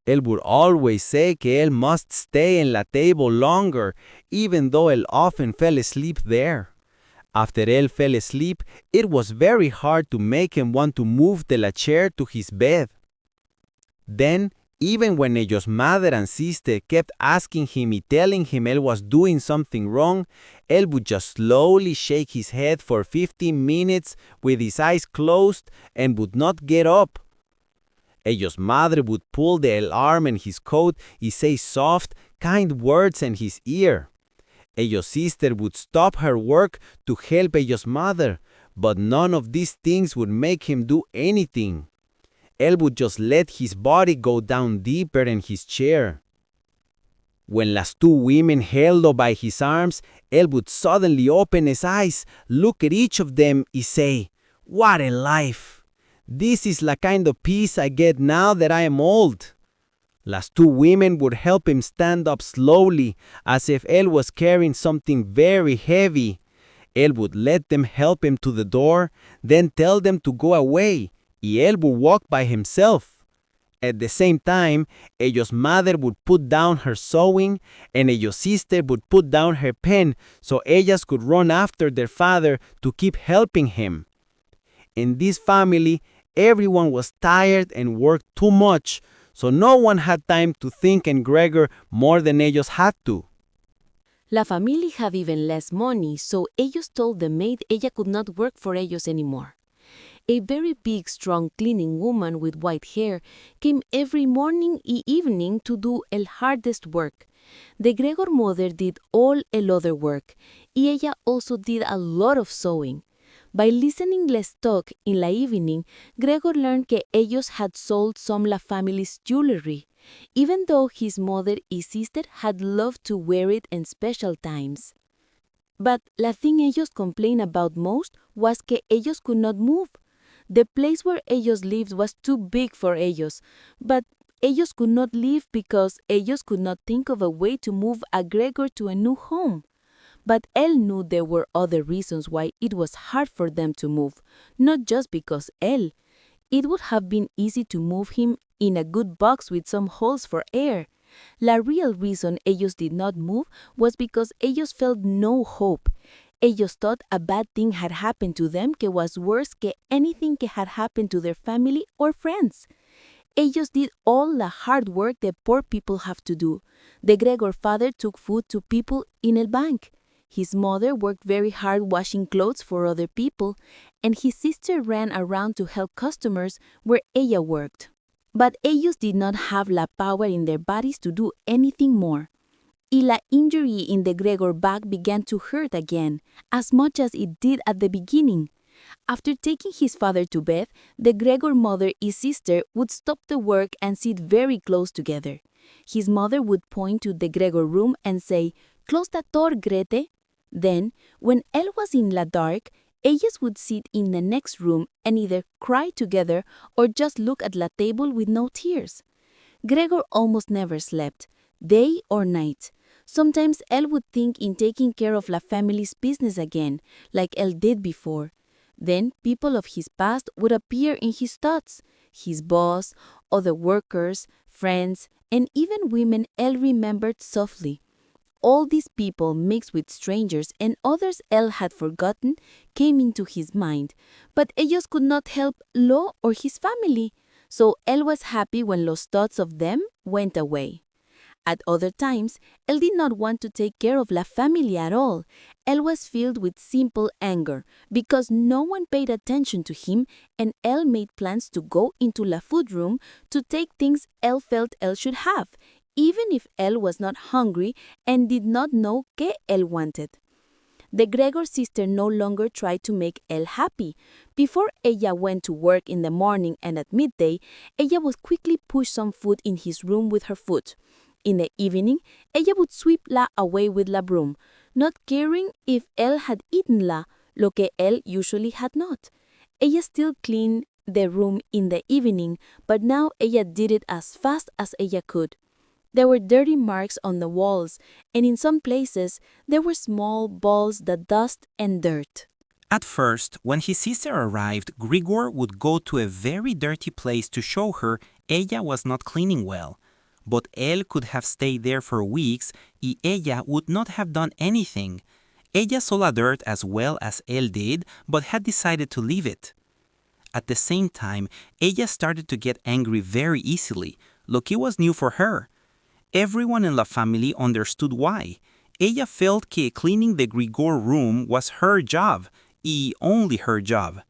Él would always say que él must stay en la table longer, even though él often fell asleep there. After él fell asleep, it was very hard to make him want to move de la chair to his bed. Then, even when ellos mother and sister kept asking him y telling him él was doing something wrong, él would just slowly shake his head for 15 minutes with his eyes closed and would not get up. Ellos mother would pull the arm in his coat y say soft, kind words in his ear. Ellos sister would stop her work to help ellos mother, but none of these things would make him do anything. Él would just let his body go down deeper in his chair. When las two women held by his arms, él would suddenly open his eyes, look at each of them y say, "What a life! This is the kind of peace I get now that I am old." Las two women would help him stand up slowly, as if él was carrying something very heavy. Él would let them help him to the door, then tell them to go away, y él would walk by himself. At the same time, ellos mother would put down her sewing, and ellos sister would put down her pen so ellas could run after their father to keep helping him. In this family, everyone was tired and worked too much, so no one had time to think in Gregor more than ellos had to. La familia had even less money, so ellos told the maid ella could not work for ellos anymore. A very big, strong cleaning woman with white hair came every morning and evening to do el hardest work. The Gregor mother did all el other work, y ella also did a lot of sewing. By listening less talk in la evening, Gregor learned que ellos had sold some la family's jewelry, even though his mother and sister had loved to wear it in special times. But la thing ellos complained about most was que ellos could not move. The place where ellos lived was too big for ellos, but ellos could not leave because ellos could not think of a way to move a Gregor to a new home. But él knew there were other reasons why it was hard for them to move, not just because él. It would have been easy to move him in a good box with some holes for air. La real reason ellos did not move was because ellos felt no hope. Ellos thought a bad thing had happened to them que was worse que anything que had happened to their family or friends. Ellos did all the hard work that poor people have to do. The Gregor father took food to people in el bank. His mother worked very hard washing clothes for other people, and his sister ran around to help customers where ella worked. But ellos did not have la power in their bodies to do anything more. Y la injury in the Gregor back began to hurt again, as much as it did at the beginning. After taking his father to bed, the Gregor mother and sister would stop the work and sit very close together. His mother would point to the Gregor room and say, "Close that door, Grete." Then, when él was in la dark, ellas would sit in the next room and either cry together or just look at la table with no tears. Gregor almost never slept, day or night. Sometimes él would think in taking care of la family's business again, like él did before. Then people of his past would appear in his thoughts, his boss, other workers, friends, and even women él remembered softly. All these people mixed with strangers and others él had forgotten came into his mind, but ellos could not help Lo or his family, so él was happy when los thoughts of them went away. At other times, él did not want to take care of la family at all. Él was filled with simple anger because no one paid attention to him, and él made plans to go into la food room to take things él felt él should have, even if él was not hungry and did not know qué él wanted. The Gregor sister no longer tried to make Elle happy. Before ella went to work in the morning and at midday, ella would quickly push some food in his room with her foot. In the evening, ella would sweep La away with la broom, not caring if Elle had eaten La, lo que Elle usually had not. Ella still cleaned the room in the evening, but now ella did it as fast as ella could. There were dirty marks on the walls, and in some places there were small balls of dust and dirt. At first, when his sister arrived, Grigor would go to a very dirty place to show her ella was not cleaning well. But Elle could have stayed there for weeks y ella would not have done anything. Ella saw la dirt as well as Elle did, but had decided to leave it. At the same time, ella started to get angry very easily, lo que was new for her. Everyone in la family understood why. Ella felt que cleaning the Grigor room was her job, y only her job.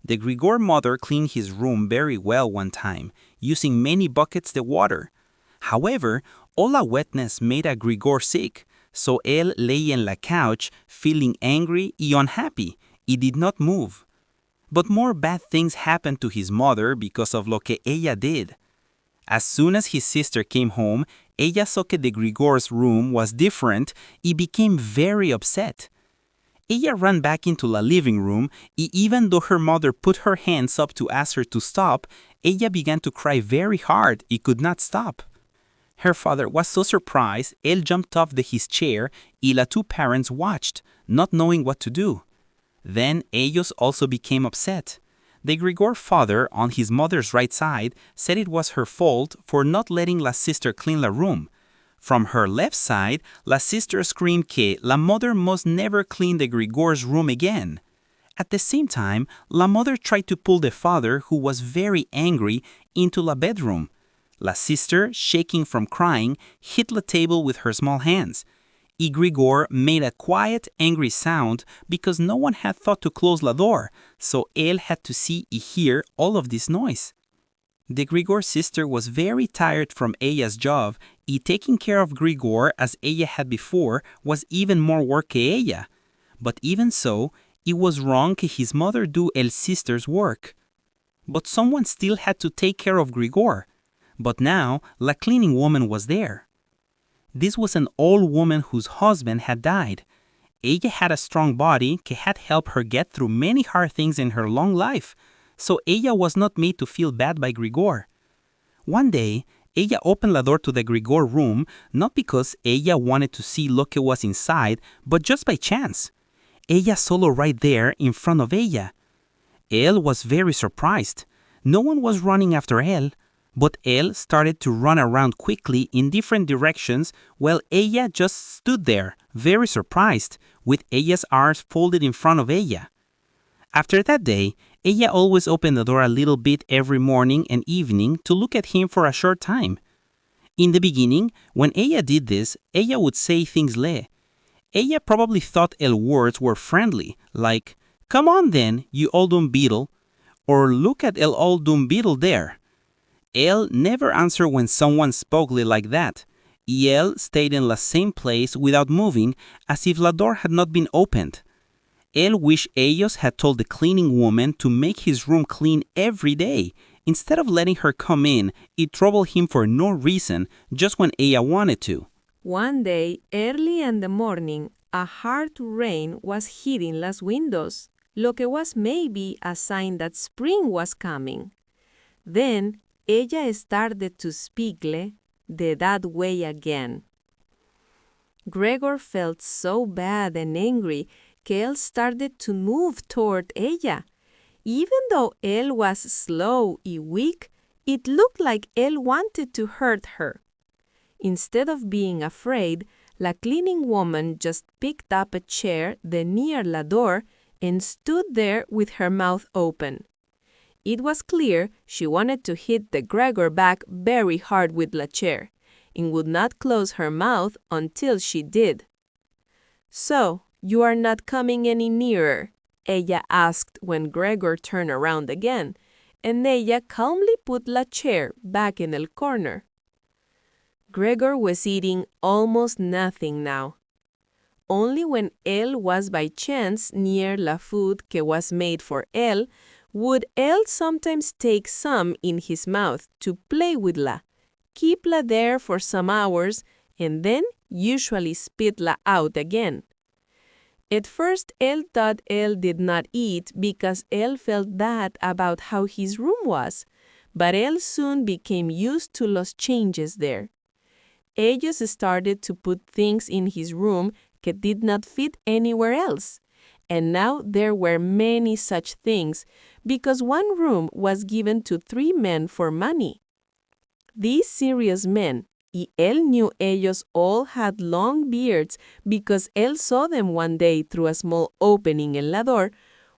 The Grigor mother cleaned his room very well one time, using many buckets of water. However, all la wetness made a Grigor sick, so él lay en la couch, feeling angry y unhappy. He did not move. But more bad things happened to his mother because of lo que ella did. As soon as his sister came home, ella saw que the Grigor's room was different y became very upset. Ella ran back into la living room y even though her mother put her hands up to ask her to stop, ella began to cry very hard y could not stop. Her father was so surprised, él jumped off his chair y la two parents watched, not knowing what to do. Then ellos also became upset. The Grigor father, on his mother's right side, said it was her fault for not letting la sister clean la room. From her left side, la sister screamed que la mother must never clean the Grigor's room again. At the same time, la mother tried to pull the father, who was very angry, into la bedroom. La sister, shaking from crying, hit the table with her small hands. Y Grigor made a quiet, angry sound because no one had thought to close la door, so él had to see y hear all of this noise. The Grigor sister was very tired from ella's job, y taking care of Grigor as ella had before was even more work que ella. But even so, it was wrong que his mother do el sister's work. But someone still had to take care of Grigor. But now, la cleaning woman was there. This was an old woman whose husband had died. Ella had a strong body que had helped her get through many hard things in her long life, so ella was not made to feel bad by Grigor. One day, ella opened la door to the Grigor room, not because ella wanted to see lo que was inside, but just by chance. Ella solo right there in front of ella. Elle was very surprised. No one was running after Elle. But Elle started to run around quickly in different directions while ella just stood there, very surprised, with ella's arms folded in front of ella. After that day, ella always opened the door a little bit every morning and evening to look at him for a short time. In the beginning, when ella did this, ella would say things le. Ella probably thought Elle's words were friendly, like, "Come on then, you old dumb beetle," or "Look at el old dumb beetle there." Elle never answered when someone spoke like that. Elle stayed in the same place without moving, as if la door had not been opened. Elle wished ellos had told the cleaning woman to make his room clean every day. Instead of letting her come in, it troubled him for no reason, just when ella wanted to. One day, early in the morning, a hard rain was hitting las windows, lo que was maybe a sign that spring was coming. Then, ella started to speakle that way again. Gregor felt so bad and angry que él started to move toward ella. Even though él was slow y weak, it looked like él wanted to hurt her. Instead of being afraid, la cleaning woman just picked up a chair near la door and stood there with her mouth open. It was clear she wanted to hit the Gregor back very hard with la chair, and would not close her mouth until she did. "So, you are not coming any nearer?" ella asked when Gregor turned around again, and ella calmly put la chair back in el corner. Gregor was eating almost nothing now. only when él was by chance near la food que was made for él, would él sometimes take some in his mouth to play with la, keep la there for some hours, and then usually spit la out again. At first, él thought él did not eat because él felt bad about how his room was, but él soon became used to los changes there. Ellos started to put things in his room que did not fit anywhere else, and now there were many such things because one room was given to 3 men for money. These serious men, y él knew ellos all had long beards because él saw them one day through a small opening in la door,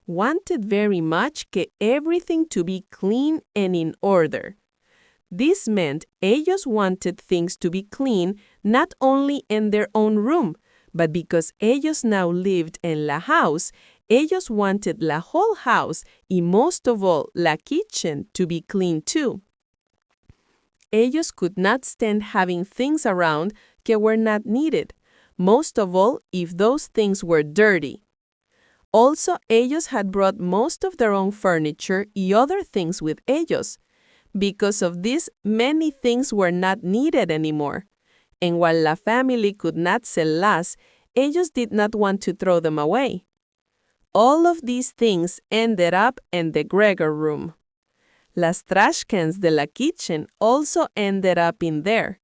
wanted very much que everything to be clean and in order. This meant ellos wanted things to be clean not only in their own room, but because ellos now lived in la house, ellos wanted la whole house y most of all la kitchen to be clean too. Ellos could not stand having things around que were not needed, most of all if those things were dirty. Also, ellos had brought most of their own furniture y other things with ellos. Because of this, many things were not needed anymore. And while la family could not sell las, ellos did not want to throw them away. All of these things ended up in the Gregor room. Las trash cans de la kitchen also ended up in there.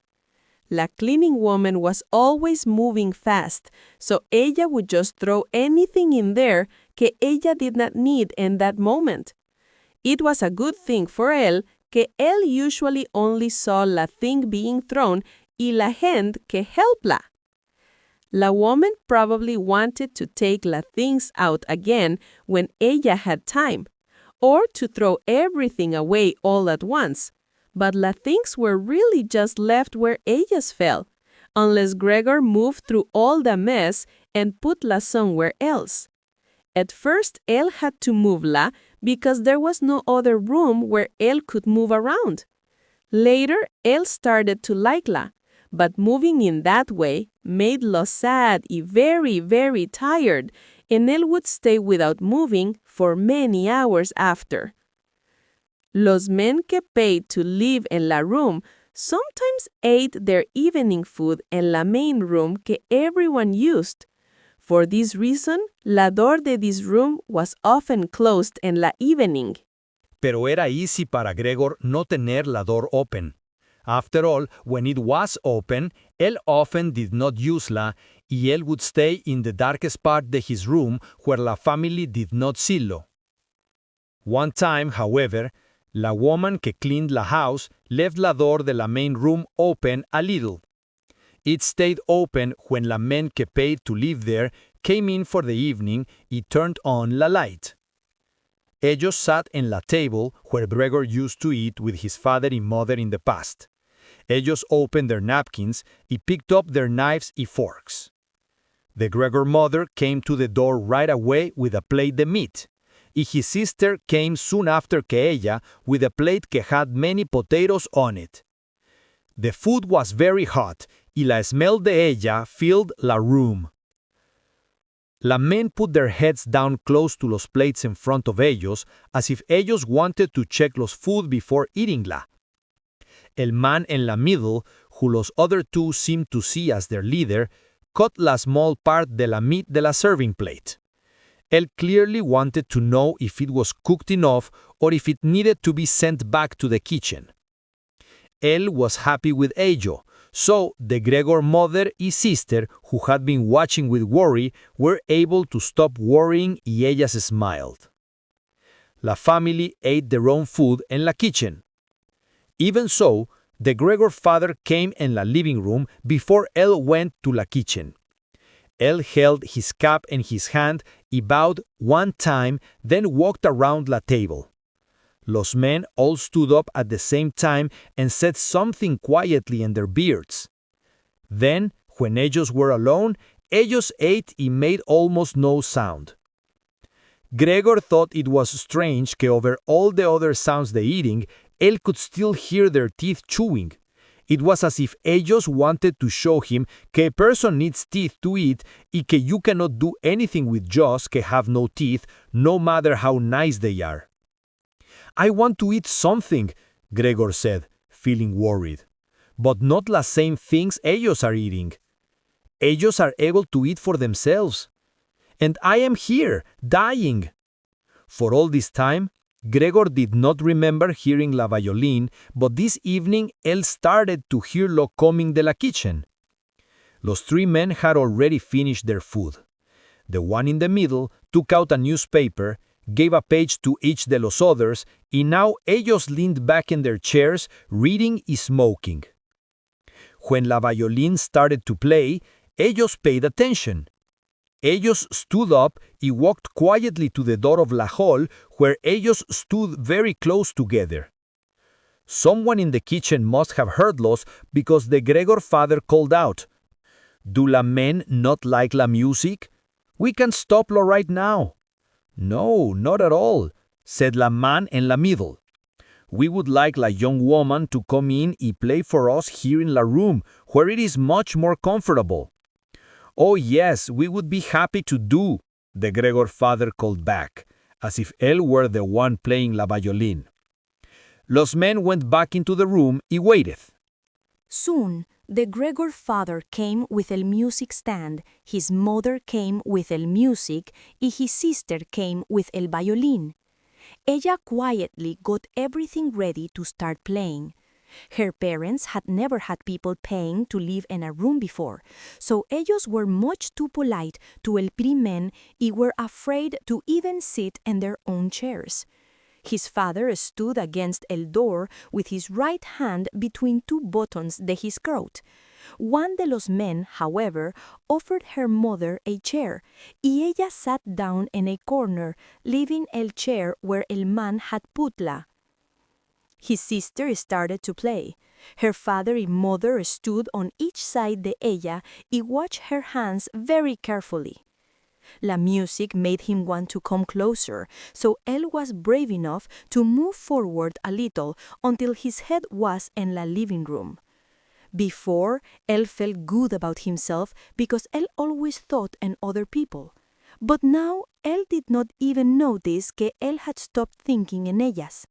La cleaning woman was always moving fast, so ella would just throw anything in there que ella did not need in that moment. It was a good thing for él que él usually only saw la thing being thrown y la gente que helped la. La woman probably wanted to take la things out again when ella had time, or to throw everything away all at once, but la things were really just left where ellas fell, unless Gregor moved through all the mess and put la somewhere else. At first, él had to move la because there was no other room where él could move around. Later, él started to like la, but moving in that way made lo sad y very, very tired, and él would stay without moving for many hours after. Los men que paid to live en la room sometimes ate their evening food in la main room que everyone used. For this reason, la door de this room was often closed in la evening. Pero era easy para Gregor no tener la door open. After all, when it was open, él often did not use la, y él would stay in the darkest part de his room where la family did not see lo. One time, however, la woman que cleaned la house left la door de la main room open a little. It stayed open when la men que paid to live there came in for the evening y turned on la light. Ellos sat en la table where Gregor used to eat with his father and mother in the past. Ellos opened their napkins y picked up their knives y forks. The Gregor mother came to the door right away with a plate de meat, y his sister came soon after que ella with a plate que had many potatoes on it. The food was very hot, y la smell de ella filled la room. La men put their heads down close to los plates in front of ellos, as if ellos wanted to check los food before eating la. El man en la middle, who los other two seemed to see as their leader, cut la small part de la meat de la serving plate. Él clearly wanted to know if it was cooked enough or if it needed to be sent back to the kitchen. Él was happy with ello, so the Gregor mother y sister, who had been watching with worry, were able to stop worrying y ellas smiled. La family ate their own food en la kitchen. Even so, the Gregor father came in la living room before él went to la kitchen. Él held his cup in his hand y bowed one time, then walked around la table. Los men all stood up at the same time and said something quietly in their beards. Then, when ellos were alone, ellos ate y made almost no sound. Gregor thought it was strange que over all the other sounds de eating, él could still hear their teeth chewing. It was as if ellos wanted to show him que a person needs teeth to eat y que you cannot do anything with jaws que have no teeth, no matter how nice they are. I want to eat something, Gregor said, feeling worried. But not the same things ellos are eating. Ellos are able to eat for themselves. And I am here, dying. For all this time, Gregor did not remember hearing la violin, but this evening él started to hear lo coming de la kitchen. Los three men had already finished their food. The one in the middle took out a newspaper, gave a page to each de los others, y now ellos leaned back in their chairs, reading y smoking. When la violin started to play, ellos paid attention. Ellos stood up y walked quietly to the door of la hall, where ellos stood very close together. Someone in the kitchen must have heard los because the Gregor father called out, "Do la men not like la music? We can stop lo right now." "No, not at all," said la man en la middle. "We would like la young woman to come in y play for us here in la room, where it is much more comfortable." "Oh yes, we would be happy to do," the Gregor father called back, as if él were the one playing la violin. Los men went back into the room y waited. Soon, the Gregor father came with el music stand, his mother came with el music, y his sister came with el violin. Ella quietly got everything ready to start playing. Her parents had never had people paying to live in a room before, so ellos were much too polite to el primen y were afraid to even sit in their own chairs. His father stood against el door with his right hand between two buttons de his coat. One de los men, however, offered her mother a chair, y ella sat down in a corner, leaving el chair where el man had put la. His sister started to play. Her father and mother stood on each side de ella y watched her hands very carefully. La music made him want to come closer, so él was brave enough to move forward a little until his head was in la living room. Before, él felt good about himself because él always thought in other people. But now, él did not even notice que él had stopped thinking en ellas.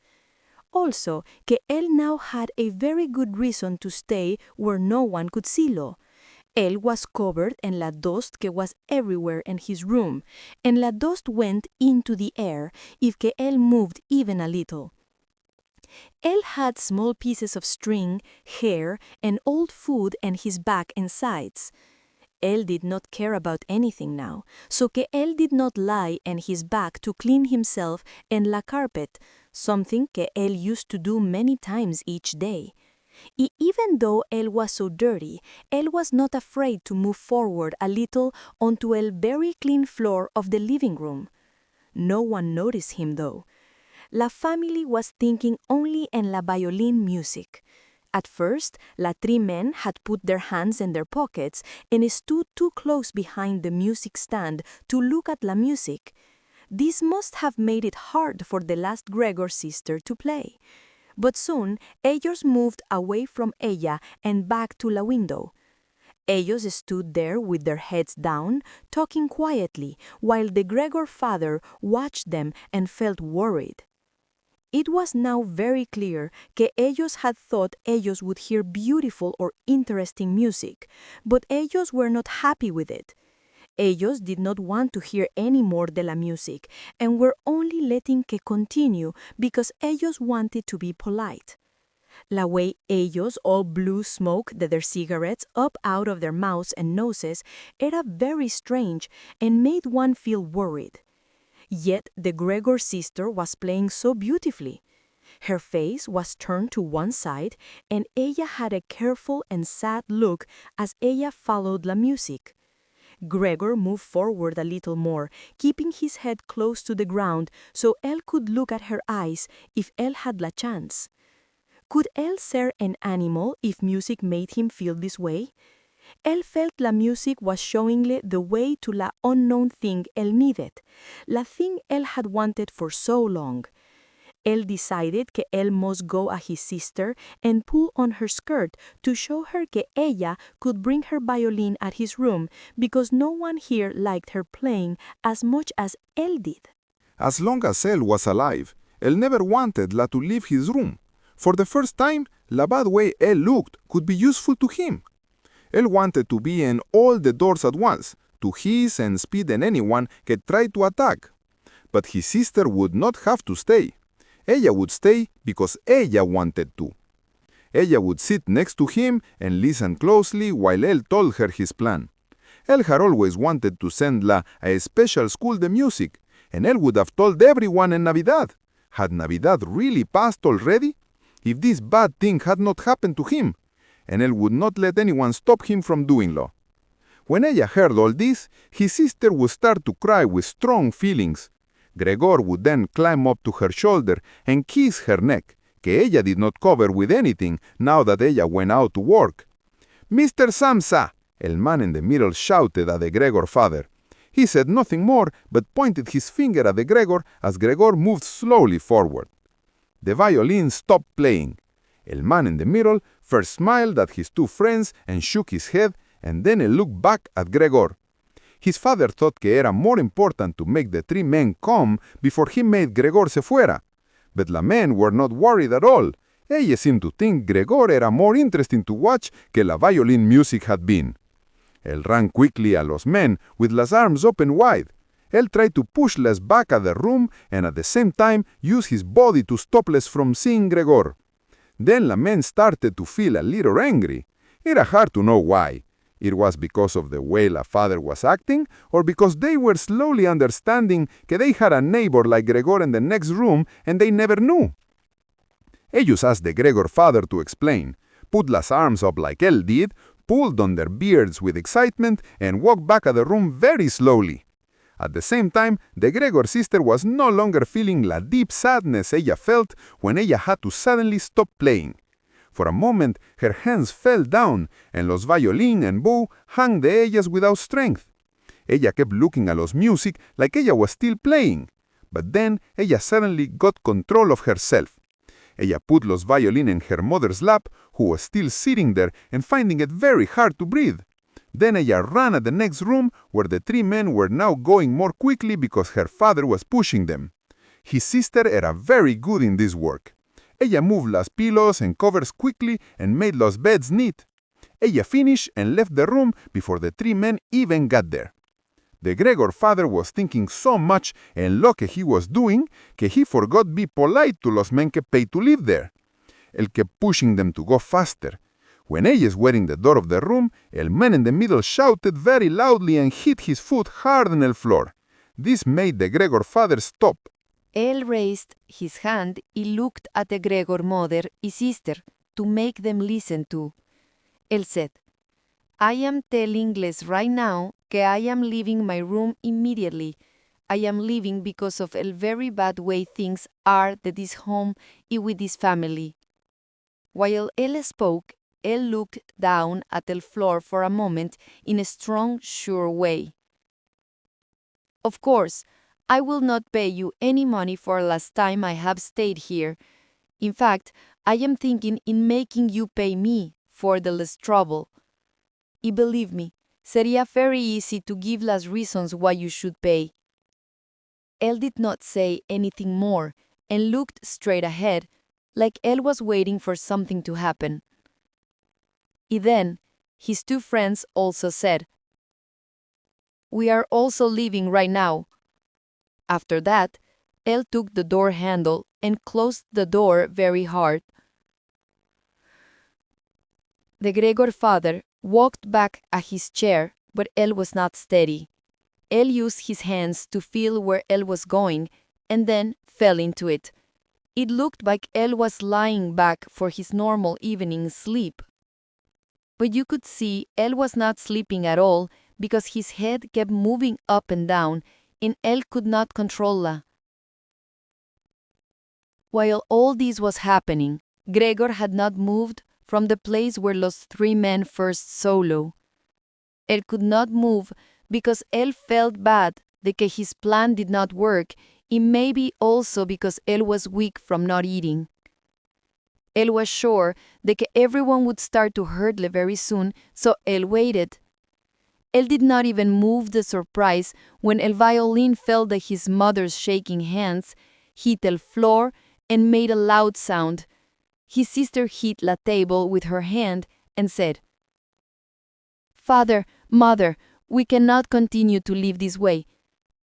Also, que él now had a very good reason to stay where no one could see lo. Él was covered in la dust que was everywhere in his room, and la dust went into the air if que él moved even a little. Él had small pieces of string, hair, and old food in his back and sides. Él did not care about anything now, so que él did not lie on his back to clean himself en la carpet, something que él used to do many times each day. Y even though él was so dirty, él was not afraid to move forward a little onto el very clean floor of the living room. No one noticed him though. La family was thinking only en la violin music. At first, la three men had put their hands in their pockets and stood too close behind the music stand to look at la music. This must have made it hard for the last Gregor sister to play. But soon, ellos moved away from ella and back to la window. Ellos stood there with their heads down, talking quietly, while the Gregor father watched them and felt worried. It was now very clear que ellos had thought ellos would hear beautiful or interesting music, but ellos were not happy with it. Ellos did not want to hear any more de la music and were only letting que continue because ellos wanted to be polite. La way ellos all blew smoke de their cigarettes up out of their mouths and noses era very strange and made one feel worried. Yet the Gregor sister was playing so beautifully. Her face was turned to one side and ella had a careful and sad look as ella followed la music. Gregor moved forward a little more, keeping his head close to the ground so él could look at her eyes if él had la chance. Could él ser an animal if music made him feel this way? Él felt la music was showingle the way to la unknown thing él needed, la thing él had wanted for so long. él decided que él must go at his sister and pull on her skirt to show her que ella could bring her violin at his room because no one here liked her playing as much as él did. As long as él was alive, él never wanted La to leave his room. For the first time, la bad way él looked could be useful to him. Él wanted to be in all the doors at once, to hiss and spit at anyone que tried to attack. But his sister would not have to stay. Ella would stay because ella wanted to. Ella would sit next to him and listen closely while él told her his plan. Él had always wanted to send La a special school de music, and él would have told everyone in Navidad. Had Navidad really passed already? If this bad thing had not happened to him? And él would not let anyone stop him from doing so. When ella heard all this, his sister would start to cry with strong feelings. Gregor would then climb up to her shoulder and kiss her neck, que ella did not cover with anything now that ella went out to work. "Mr. Samsa!" el man in the middle shouted at the Gregor father. He said nothing more, but pointed his finger at the Gregor as Gregor moved slowly forward. The violin stopped playing. El man in the middle first smiled at his two friends and shook his head, and then he looked back at Gregor. His father thought que era more important to make the three men come before he made Gregor se fuera. But the men were not worried at all. Ellos seemed to think Gregor era more interesting to watch que la violin music had been. Él ran quickly a los men with las arms open wide. Él tried to push Les back at the room and at the same time use his body to stop Les from seeing Gregor. Then the men started to feel a little angry. Era hard to know why. It was because of the way la father was acting, or because they were slowly understanding que they had a neighbor like Gregor in the next room and they never knew. Ellos asked the Gregor father to explain, put las arms up like él did, pulled on their beards with excitement, and walked back at the room very slowly. At the same time, the Gregor sister was no longer feeling la deep sadness ella felt when ella had to suddenly stop playing. For a moment, her hands fell down, and los violin and bow hung de ellas without strength. Ella kept looking at los music like ella was still playing. But then, ella suddenly got control of herself. Ella put los violin in her mother's lap, who was still sitting there and finding it very hard to breathe. Then ella ran at the next room, where the three men were now going more quickly because her father was pushing them. His sister era very good in this work. Ella moved las pillows and covers quickly and made los beds neat. Ella finished and left the room before the three men even got there. The Gregor father was thinking so much en lo que he was doing que he forgot be polite to los men que paid to live there. Él kept pushing them to go faster. When ellos were in the door of the room, el man in the middle shouted very loudly and hit his foot hard on el floor. This made the Gregor father stop. Él raised his hand y looked at the Gregor mother y sister to make them listen to. Él said, I am telling Les right now que I am leaving my room immediately. I am leaving because of el very bad way things are at this home y with this family. While él spoke, él looked down at the floor for a moment in a strong, sure way. Of course, I will not pay you any money for last time I have stayed here. In fact, I am thinking in making you pay me for the less trouble. Y believe me, sería very easy to give las reasons why you should pay. Él did not say anything more and looked straight ahead, like él was waiting for something to happen. Y then, his two friends also said, We are also leaving right now. After that, él took the door handle and closed the door very hard. The Gregor father walked back at his chair, but él was not steady. Él used his hands to feel where él was going, and then fell into it. It looked like él was lying back for his normal evening sleep. But you could see él was not sleeping at all because his head kept moving up and down, and él could not control. While all this was happening, Gregor had not moved from the place where los three men first solo. Él could not move because él felt bad de que his plan did not work It may be also because él was weak from not eating. Él was sure de que everyone would start to hurtle very soon, so él waited. Él did not even move the surprise when el violin felt that his mother's shaking hands hit el floor and made a loud sound. His sister hit la table with her hand and said, "Father, mother, we cannot continue to live this way.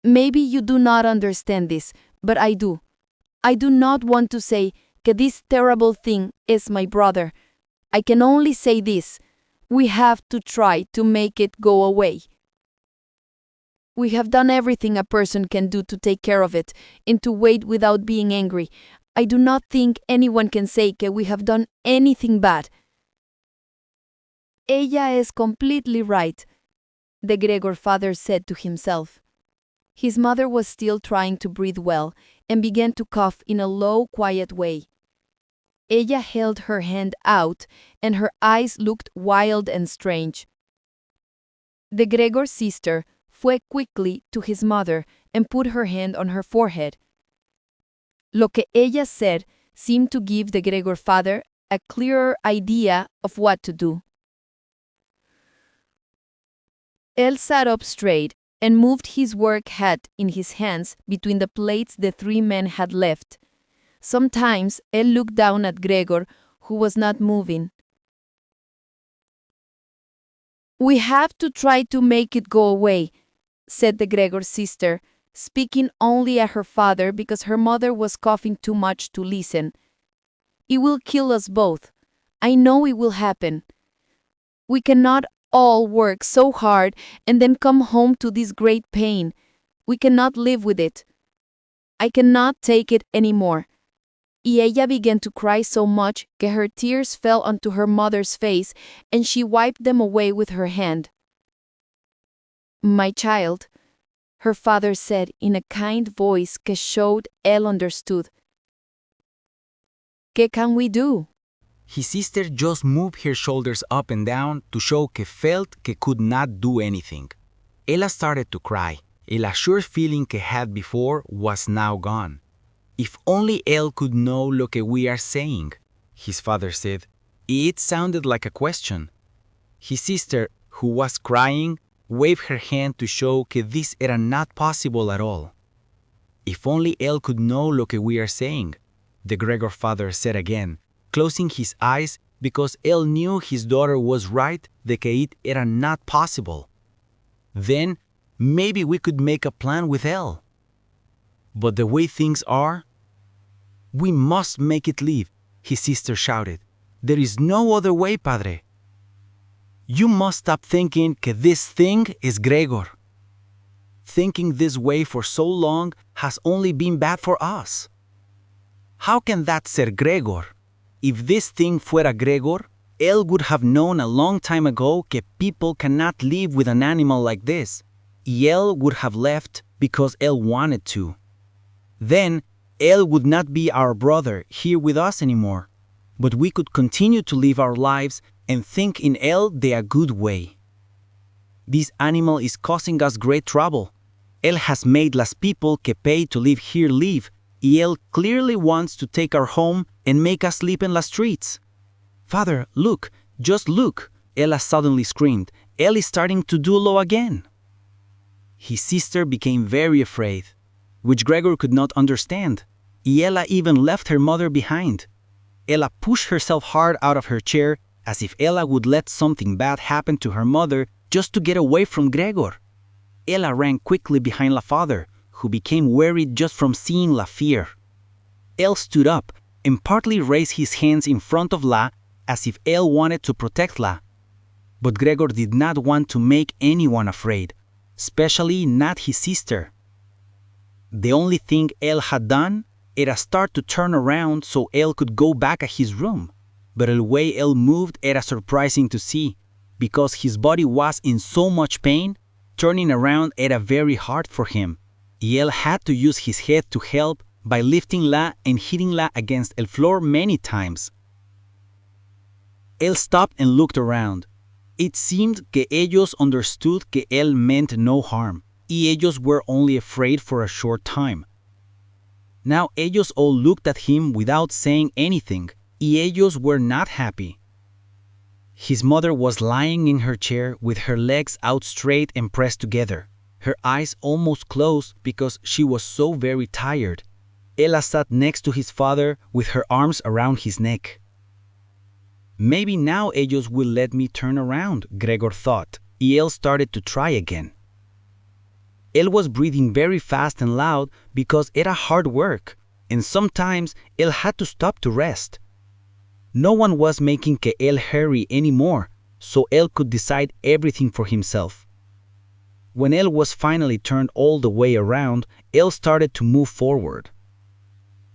Maybe you do not understand this, but I do. I do not want to say que this terrible thing is my brother. I can only say this. We have to try to make it go away. We have done everything a person can do to take care of it and to wait without being angry. I do not think anyone can say que we have done anything bad." Ella is completely right, the Gregor father said to himself. His mother was still trying to breathe well and began to cough in a low, quiet way. Ella held her hand out and her eyes looked wild and strange. The Gregor sister fue quickly to his mother and put her hand on her forehead. Lo que ella said seemed to give the Gregor father a clearer idea of what to do. Él sat up straight and moved his work hat in his hands between the plates the three men had left. Sometimes él looked down at Gregor, who was not moving. "We have to try to make it go away," said the Gregor sister, speaking only at her father because her mother was coughing too much to listen. "It will kill us both. I know it will happen. We cannot all work so hard and then come home to this great pain. We cannot live with it. I cannot take it anymore." Y ella began to cry so much que her tears fell onto her mother's face and she wiped them away with her hand. "My child," her father said in a kind voice que showed él understood. "¿Qué can we do?" His sister just moved her shoulders up and down to show que felt que could not do anything. Ella started to cry. El assured feeling que had before was now gone. "If only él could know lo que we are saying," his father said. It sounded like a question. His sister, who was crying, waved her hand to show que this era not possible at all. "If only él could know lo que we are saying," the Gregor father said again, closing his eyes because él knew his daughter was right de que it era not possible. Then, maybe we could make a plan with él. But the way things are, we must make it leave, his sister shouted. "There is no other way, padre. You must stop thinking que this thing is Gregor. Thinking this way for so long has only been bad for us. How can that ser Gregor? If this thing fuera Gregor, él would have known a long time ago que people cannot live with an animal like this. Y él would have left because él wanted to. Then, él would not be our brother here with us anymore. But we could continue to live our lives and think in él de a good way. This animal is causing us great trouble. Él has made las people que pay to live here leave, y él clearly wants to take our home and make us sleep in las streets. Father, look, just look, Ella suddenly screamed. Él is starting to do lo again. His sister became very afraid, which Gregor could not understand. Y Ella even left her mother behind. Ella pushed herself hard out of her chair as if Ella would let something bad happen to her mother just to get away from Gregor. Ella ran quickly behind la father, who became worried just from seeing la fear. El stood up and partly raised his hands in front of La as if El wanted to protect La. But Gregor did not want to make anyone afraid, especially not his sister. The only thing El had done era start to turn around so El could go back at his room. But the way El moved era surprising to see, because his body was in so much pain. Turning around era very hard for him. Y él had to use his head to help by lifting La and hitting La against el floor many times. Él stopped and looked around. It seemed que ellos understood que él meant no harm, y ellos were only afraid for a short time. Now ellos all looked at him without saying anything, y ellos were not happy. His mother was lying in her chair with her legs out straight and pressed together, her eyes almost closed because she was so very tired. Ella sat next to his father with her arms around his neck. Maybe now ellos will let me turn around, Gregor thought, y él started to try again. Él was breathing very fast and loud because era hard work, and sometimes él had to stop to rest. No one was making que él hurry anymore, so él could decide everything for himself. When él was finally turned all the way around, él started to move forward.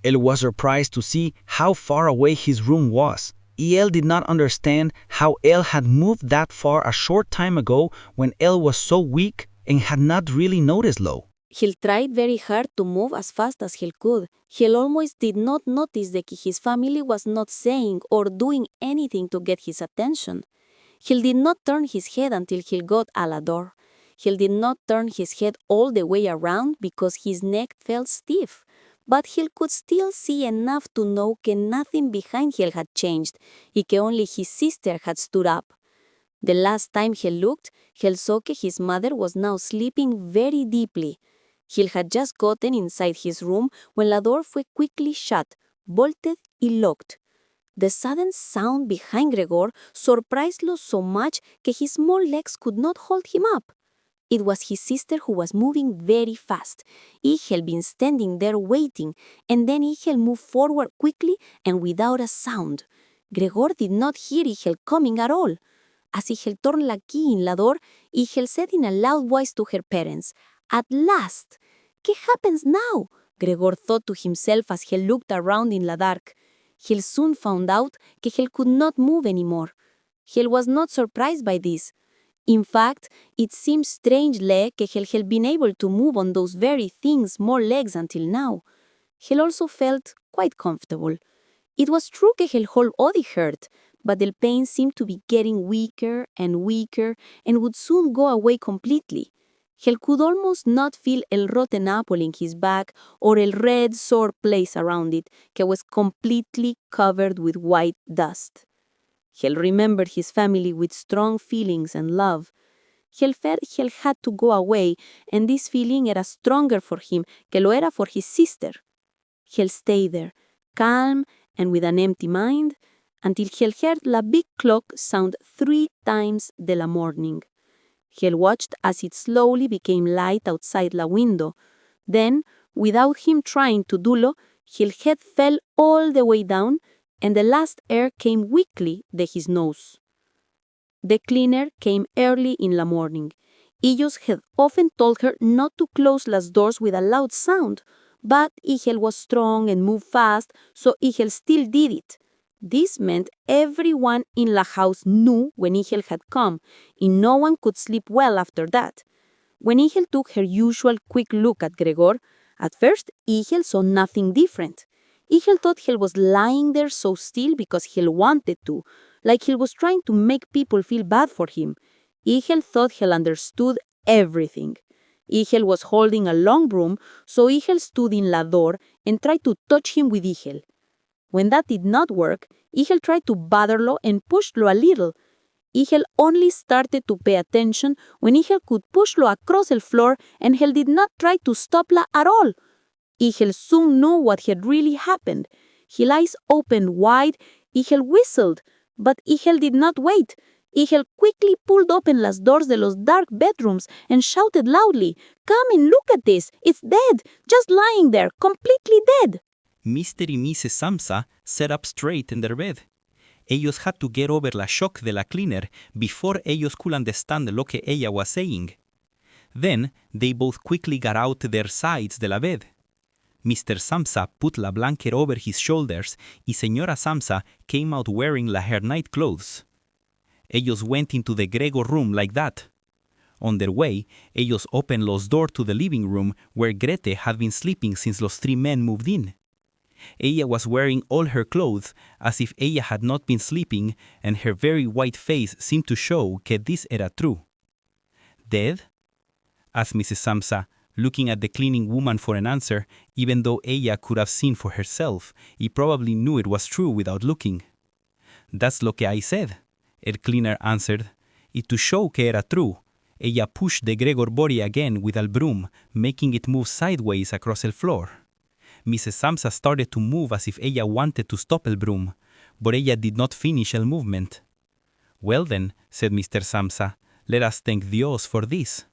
Él was surprised to see how far away his room was, y él did not understand how él had moved that far a short time ago when él was so weak and had not really noticed low. He tried very hard to move as fast as he could. He almost did not notice that his family was not saying or doing anything to get his attention. He did not turn his head until he got a la door. He did not turn his head all the way around because his neck felt stiff, but he could still see enough to know que nothing behind him had changed, y que only his sister had stood up. The last time he looked, he saw que his mother was now sleeping very deeply. He had just gotten inside his room when la door fue quickly shut, bolted y locked. The sudden sound behind Gregor surprised lo so much que his small legs could not hold him up. It was his sister who was moving very fast. He had been standing there waiting, and then he had moved forward quickly and without a sound. Gregor did not hear Igel coming at all. As Igel turned la key in la door, Igel said in a loud voice to her parents, "At last! ¿Qué happens now?" Gregor thought to himself as he looked around in the dark. He soon found out que he could not move anymore. He was not surprised by this. In fact, it seemed strangely que he had been able to move on those very thin small legs until now. He also felt quite comfortable. It was true que his whole body hurt, but the pain seemed to be getting weaker and weaker and would soon go away completely. He could almost not feel el rotten apple in his back or el red sore place around it, que was completely covered with white dust. He remembered his family with strong feelings and love. He felt he had to go away, and this feeling era stronger for him que lo era for his sister. He stayed there, calm and with an empty mind, until he heard la big clock sound 3 times de la morning. He watched as it slowly became light outside la window. Then, without him trying to do lo, his head fell all the way down, and the last air came weakly de his nose. The cleaner came early in la morning. Ellos had often told her not to close las doors with a loud sound, but Igel was strong and moved fast, so Igel still did it. This meant everyone in la house knew when Igel had come, and no one could sleep well after that. When Igel took her usual quick look at Gregor, at first Igel saw nothing different. Igel thought he was lying there so still because he wanted to, like he was trying to make people feel bad for him. Igel thought he understood everything. Igel was holding a long broom, so Igel stood in la door and tried to touch him with Igel. When that did not work, Igel tried to bother lo and push lo a little. Igel only started to pay attention when Igel could push lo across the floor, and he did not try to stop la at all. Igel soon knew what had really happened. His eyes opened wide. Igel whistled, but Igel did not wait. Igel quickly pulled open las doors de los dark bedrooms and shouted loudly, "Come and look at this! It's dead! Just lying there, completely dead!" Mr. y Mrs. Samsa sat up straight in their bed. Ellos had to get over la shock de la cleaner before ellos could understand lo que ella was saying. Then they both quickly got out their sides de la bed. Mr. Samsa put la blanket over his shoulders y Señora Samsa came out wearing her night clothes. Ellos went into the Gregor room like that. On their way, ellos opened los door to the living room where Grete had been sleeping since los 3 men moved in. Ella was wearing all her clothes as if ella had not been sleeping, and her very white face seemed to show que this era true. "Dead?" asked Mrs. Samsa, looking at the cleaning woman for an answer, even though ella could have seen for herself, y probably knew it was true without looking. That's lo que I said, el cleaner answered, y to show que era true, ella pushed the Gregor body again with a broom, making it move sideways across el floor. Mrs. Samsa started to move as if ella wanted to stop el broom, but ella did not finish el movement. Well then, said Mr. Samsa, let us thank Dios for this.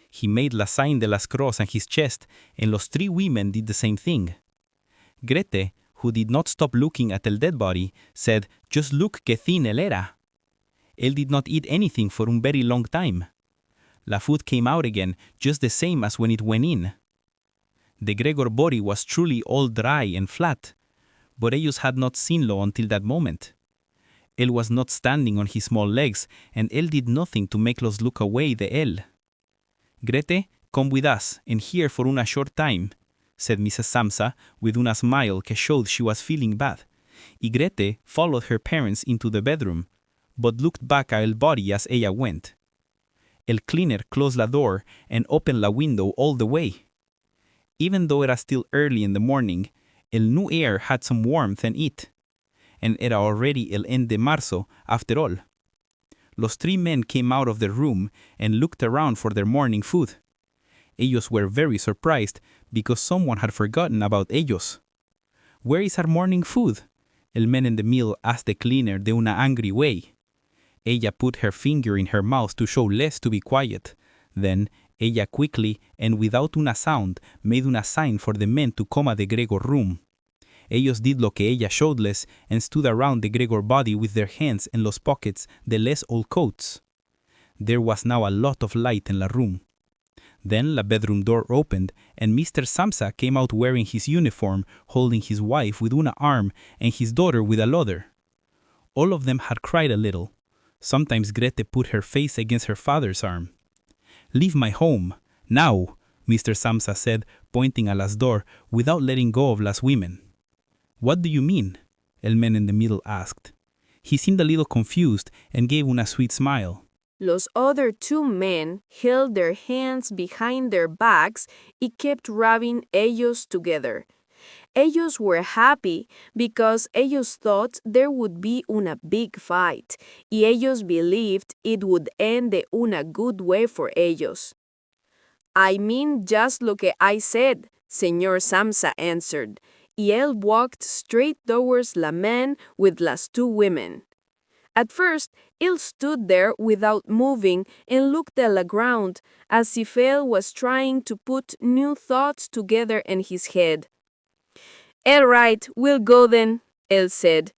He made la sign de las cross on his chest, and los three women did the same thing. Grete, who did not stop looking at el dead body, said, just look que thin él era. Él did not eat anything for un very long time. La food came out again, just the same as when it went in. The Gregor body was truly all dry and flat, but ellos had not seen lo until that moment. Él was not standing on his small legs, and él did nothing to make los look away de él. Grete, come with us, and here for una short time, said Mrs. Samsa, with una smile que showed she was feeling bad. Y Grete followed her parents into the bedroom, but looked back at el body as ella went. El cleaner closed la door and opened la window all the way. Even though era still early in the morning, el new air had some warmth in it, and era already el end de marzo after all. Los three men came out of their room and looked around for their morning food. Ellos were very surprised because someone had forgotten about ellos. Where is our morning food? El man in the mill asked the cleaner de una angry way. Ella put her finger in her mouth to show less to be quiet. Then, ella quickly and without una sound made una sign for the men to come a the Gregor room. Ellos did lo que ella showed les and stood around the Gregor body with their hands en los pockets de les old coats. There was now a lot of light in la room. Then la bedroom door opened and Mr. Samsa came out wearing his uniform, holding his wife with una arm and his daughter with a other. All of them had cried a little. Sometimes Grete put her face against her father's arm. Leave my home, now, Mr. Samsa said, pointing a las door without letting go of las women. What do you mean? El man in the middle asked. He seemed a little confused and gave una sweet smile. Los other two men held their hands behind their backs y kept rubbing ellos together. Ellos were happy because ellos thought there would be una big fight, y ellos believed it would end de una good way for ellos. I mean just lo que I said, Señor Samsa answered, y él walked straight towards la man with las two women. At first, él stood there without moving and looked at the ground, as if él was trying to put new thoughts together in his head. All right, we'll go then, él said.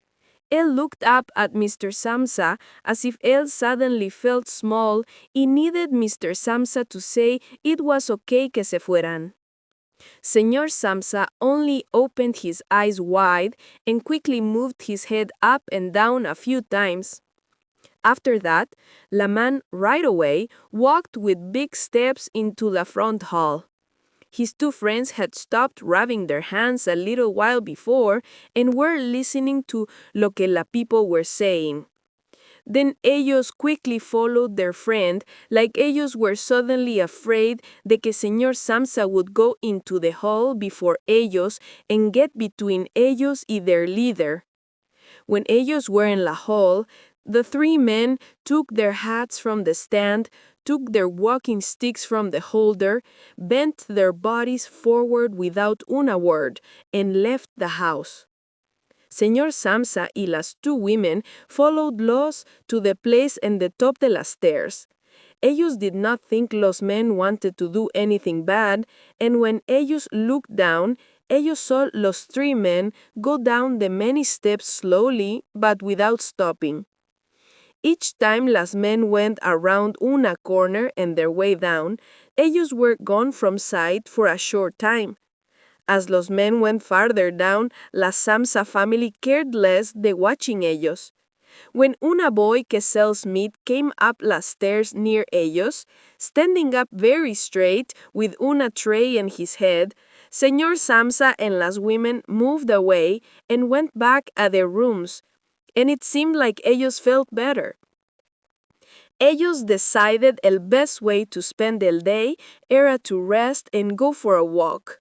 Él looked up at Mr. Samsa as if él suddenly felt small y needed Mr. Samsa to say it was okay que se fueran. Señor Samsa only opened his eyes wide and quickly moved his head up and down a few times. After that, la man right away walked with big steps into the front hall. His two friends had stopped rubbing their hands a little while before and were listening to lo que la people were saying. Then ellos quickly followed their friend, like ellos were suddenly afraid de que Señor Samsa would go into the hall before ellos and get between ellos y their leader. When ellos were in la hall, the three men took their hats from the stand, took their walking sticks from the holder, bent their bodies forward without una word, and left the house. Señor Samsa y las two women followed los to the place en the top de las stairs. Ellos did not think los men wanted to do anything bad, and when ellos looked down, ellos saw los three men go down the many steps slowly but without stopping. Each time las men went around una corner and their way down, ellos were gone from sight for a short time. As los men went farther down, la Samsa family cared less de watching ellos. When una boy que sells meat came up las stairs near ellos, standing up very straight with una tray in his head, Señor Samsa and las women moved away and went back at their rooms, and it seemed like ellos felt better. Ellos decided el best way to spend el day era to rest and go for a walk.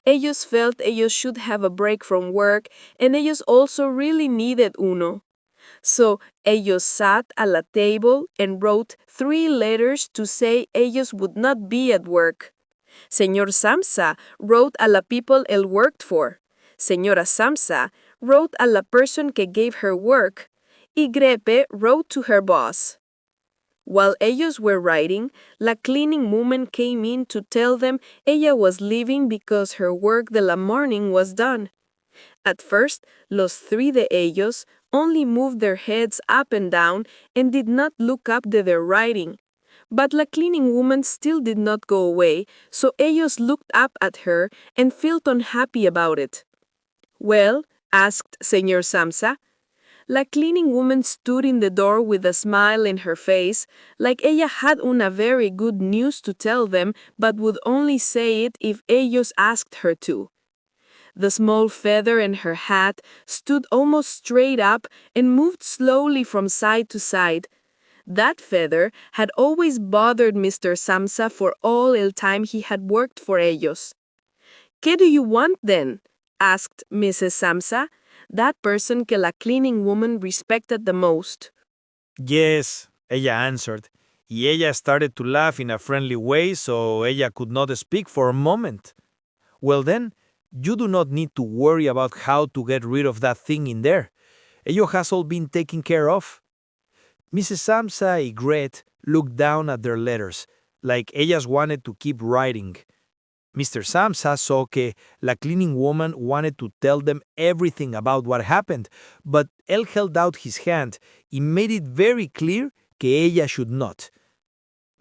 Ellos felt ellos should have a break from work, and ellos also really needed uno. So, ellos sat at la table and wrote 3 letters to say ellos would not be at work. Señor Samsa wrote a la people él worked for. Señora Samsa wrote a la person que gave her work. Y Grepe wrote to her boss. While ellos were writing, la cleaning woman came in to tell them ella was leaving because her work de la morning was done. At first, los 3 de ellos only moved their heads up and down and did not look up de their writing. But la cleaning woman still did not go away, so ellos looked up at her and felt unhappy about it. Well, asked Señor Samsa. La cleaning woman stood in the door with a smile in her face, like ella had una very good news to tell them, but would only say it if ellos asked her to. The small feather in her hat stood almost straight up and moved slowly from side to side. That feather had always bothered Mr. Samsa for all el time he had worked for ellos. ¿Qué do you want then? Asked Mrs. Samsa, that person que la cleaning woman respected the most. Yes, ella answered, y ella started to laugh in a friendly way so ella could not speak for a moment. Well then, you do not need to worry about how to get rid of that thing in there. Ello has all been taken care of. Mrs. Samsa y Gret looked down at their letters, like ellas wanted to keep writing. Mr. Samsa saw que la cleaning woman wanted to tell them everything about what happened, but él held out his hand y made it very clear que ella should not.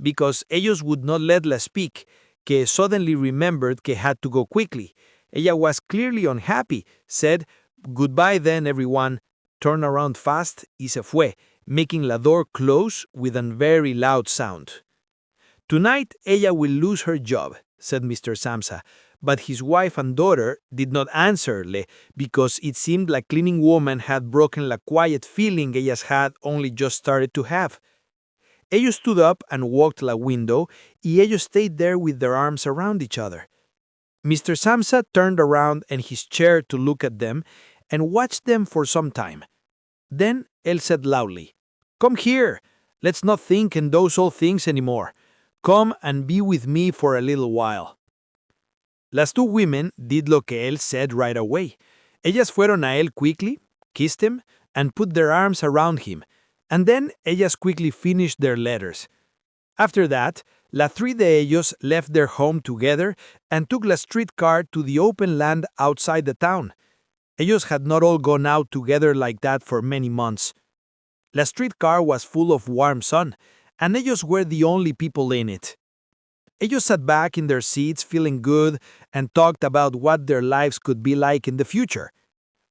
Because ellos would not let la speak, que suddenly remembered que had to go quickly. Ella was clearly unhappy, said, "Goodbye then, everyone," turned around fast y se fue, making la door close with a very loud sound. Tonight, ella will lose her job, said Mr. Samsa, but his wife and daughter did not answerle because it seemed like cleaning woman had broken la quiet feeling ellas had only just started to have. Ellos stood up and walked la window y ellos stayed there with their arms around each other. Mr. Samsa turned around in his chair to look at them and watched them for some time. Then él said loudly, "Come here, let's not think in those old things anymore. Come and be with me for a little while." Las 2 women did lo que él said right away. Ellas fueron a él quickly, kissed him, and put their arms around him, and then ellas quickly finished their letters. After that, la 3 de ellos left their home together and took la streetcar to the open land outside the town. Ellos had not all gone out together like that for many months. La streetcar was full of warm sun, and ellos were the only people in it. Ellos sat back in their seats feeling good and talked about what their lives could be like in the future.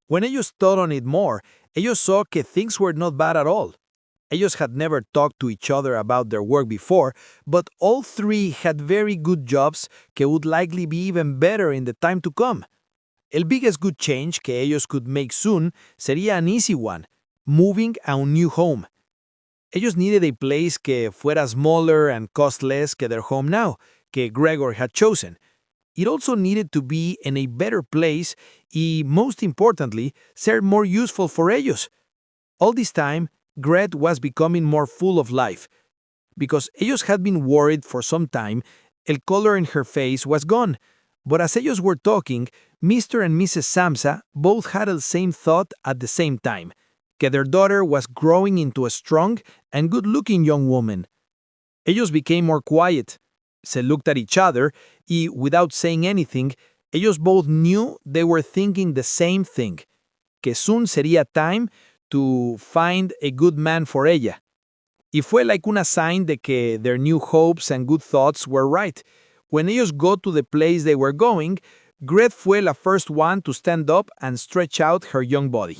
When ellos thought on it more, ellos saw que things were not bad at all. Ellos had never talked to each other about their work before, but all 3 had very good jobs que would likely be even better in the time to come. El biggest good change que ellos could make soon sería an easy one, moving a un new home. Ellos needed a place que fuera smaller and cost less que their home now, que Gregor had chosen. It also needed to be in a better place y, most importantly, ser more useful for ellos. All this time, Gret was becoming more full of life. Because ellos had been worried for some time, el color in her face was gone. But as ellos were talking, Mr. and Mrs. Samsa both had the same thought at the same time, que their daughter was growing into a strong and good-looking young woman. Ellos became more quiet. Se looked at each other y, without saying anything, ellos both knew they were thinking the same thing, que soon sería time to find a good man for ella. Y fue like una sign de que their new hopes and good thoughts were right. When ellos got to the place they were going, Gret fue la first one to stand up and stretch out her young body.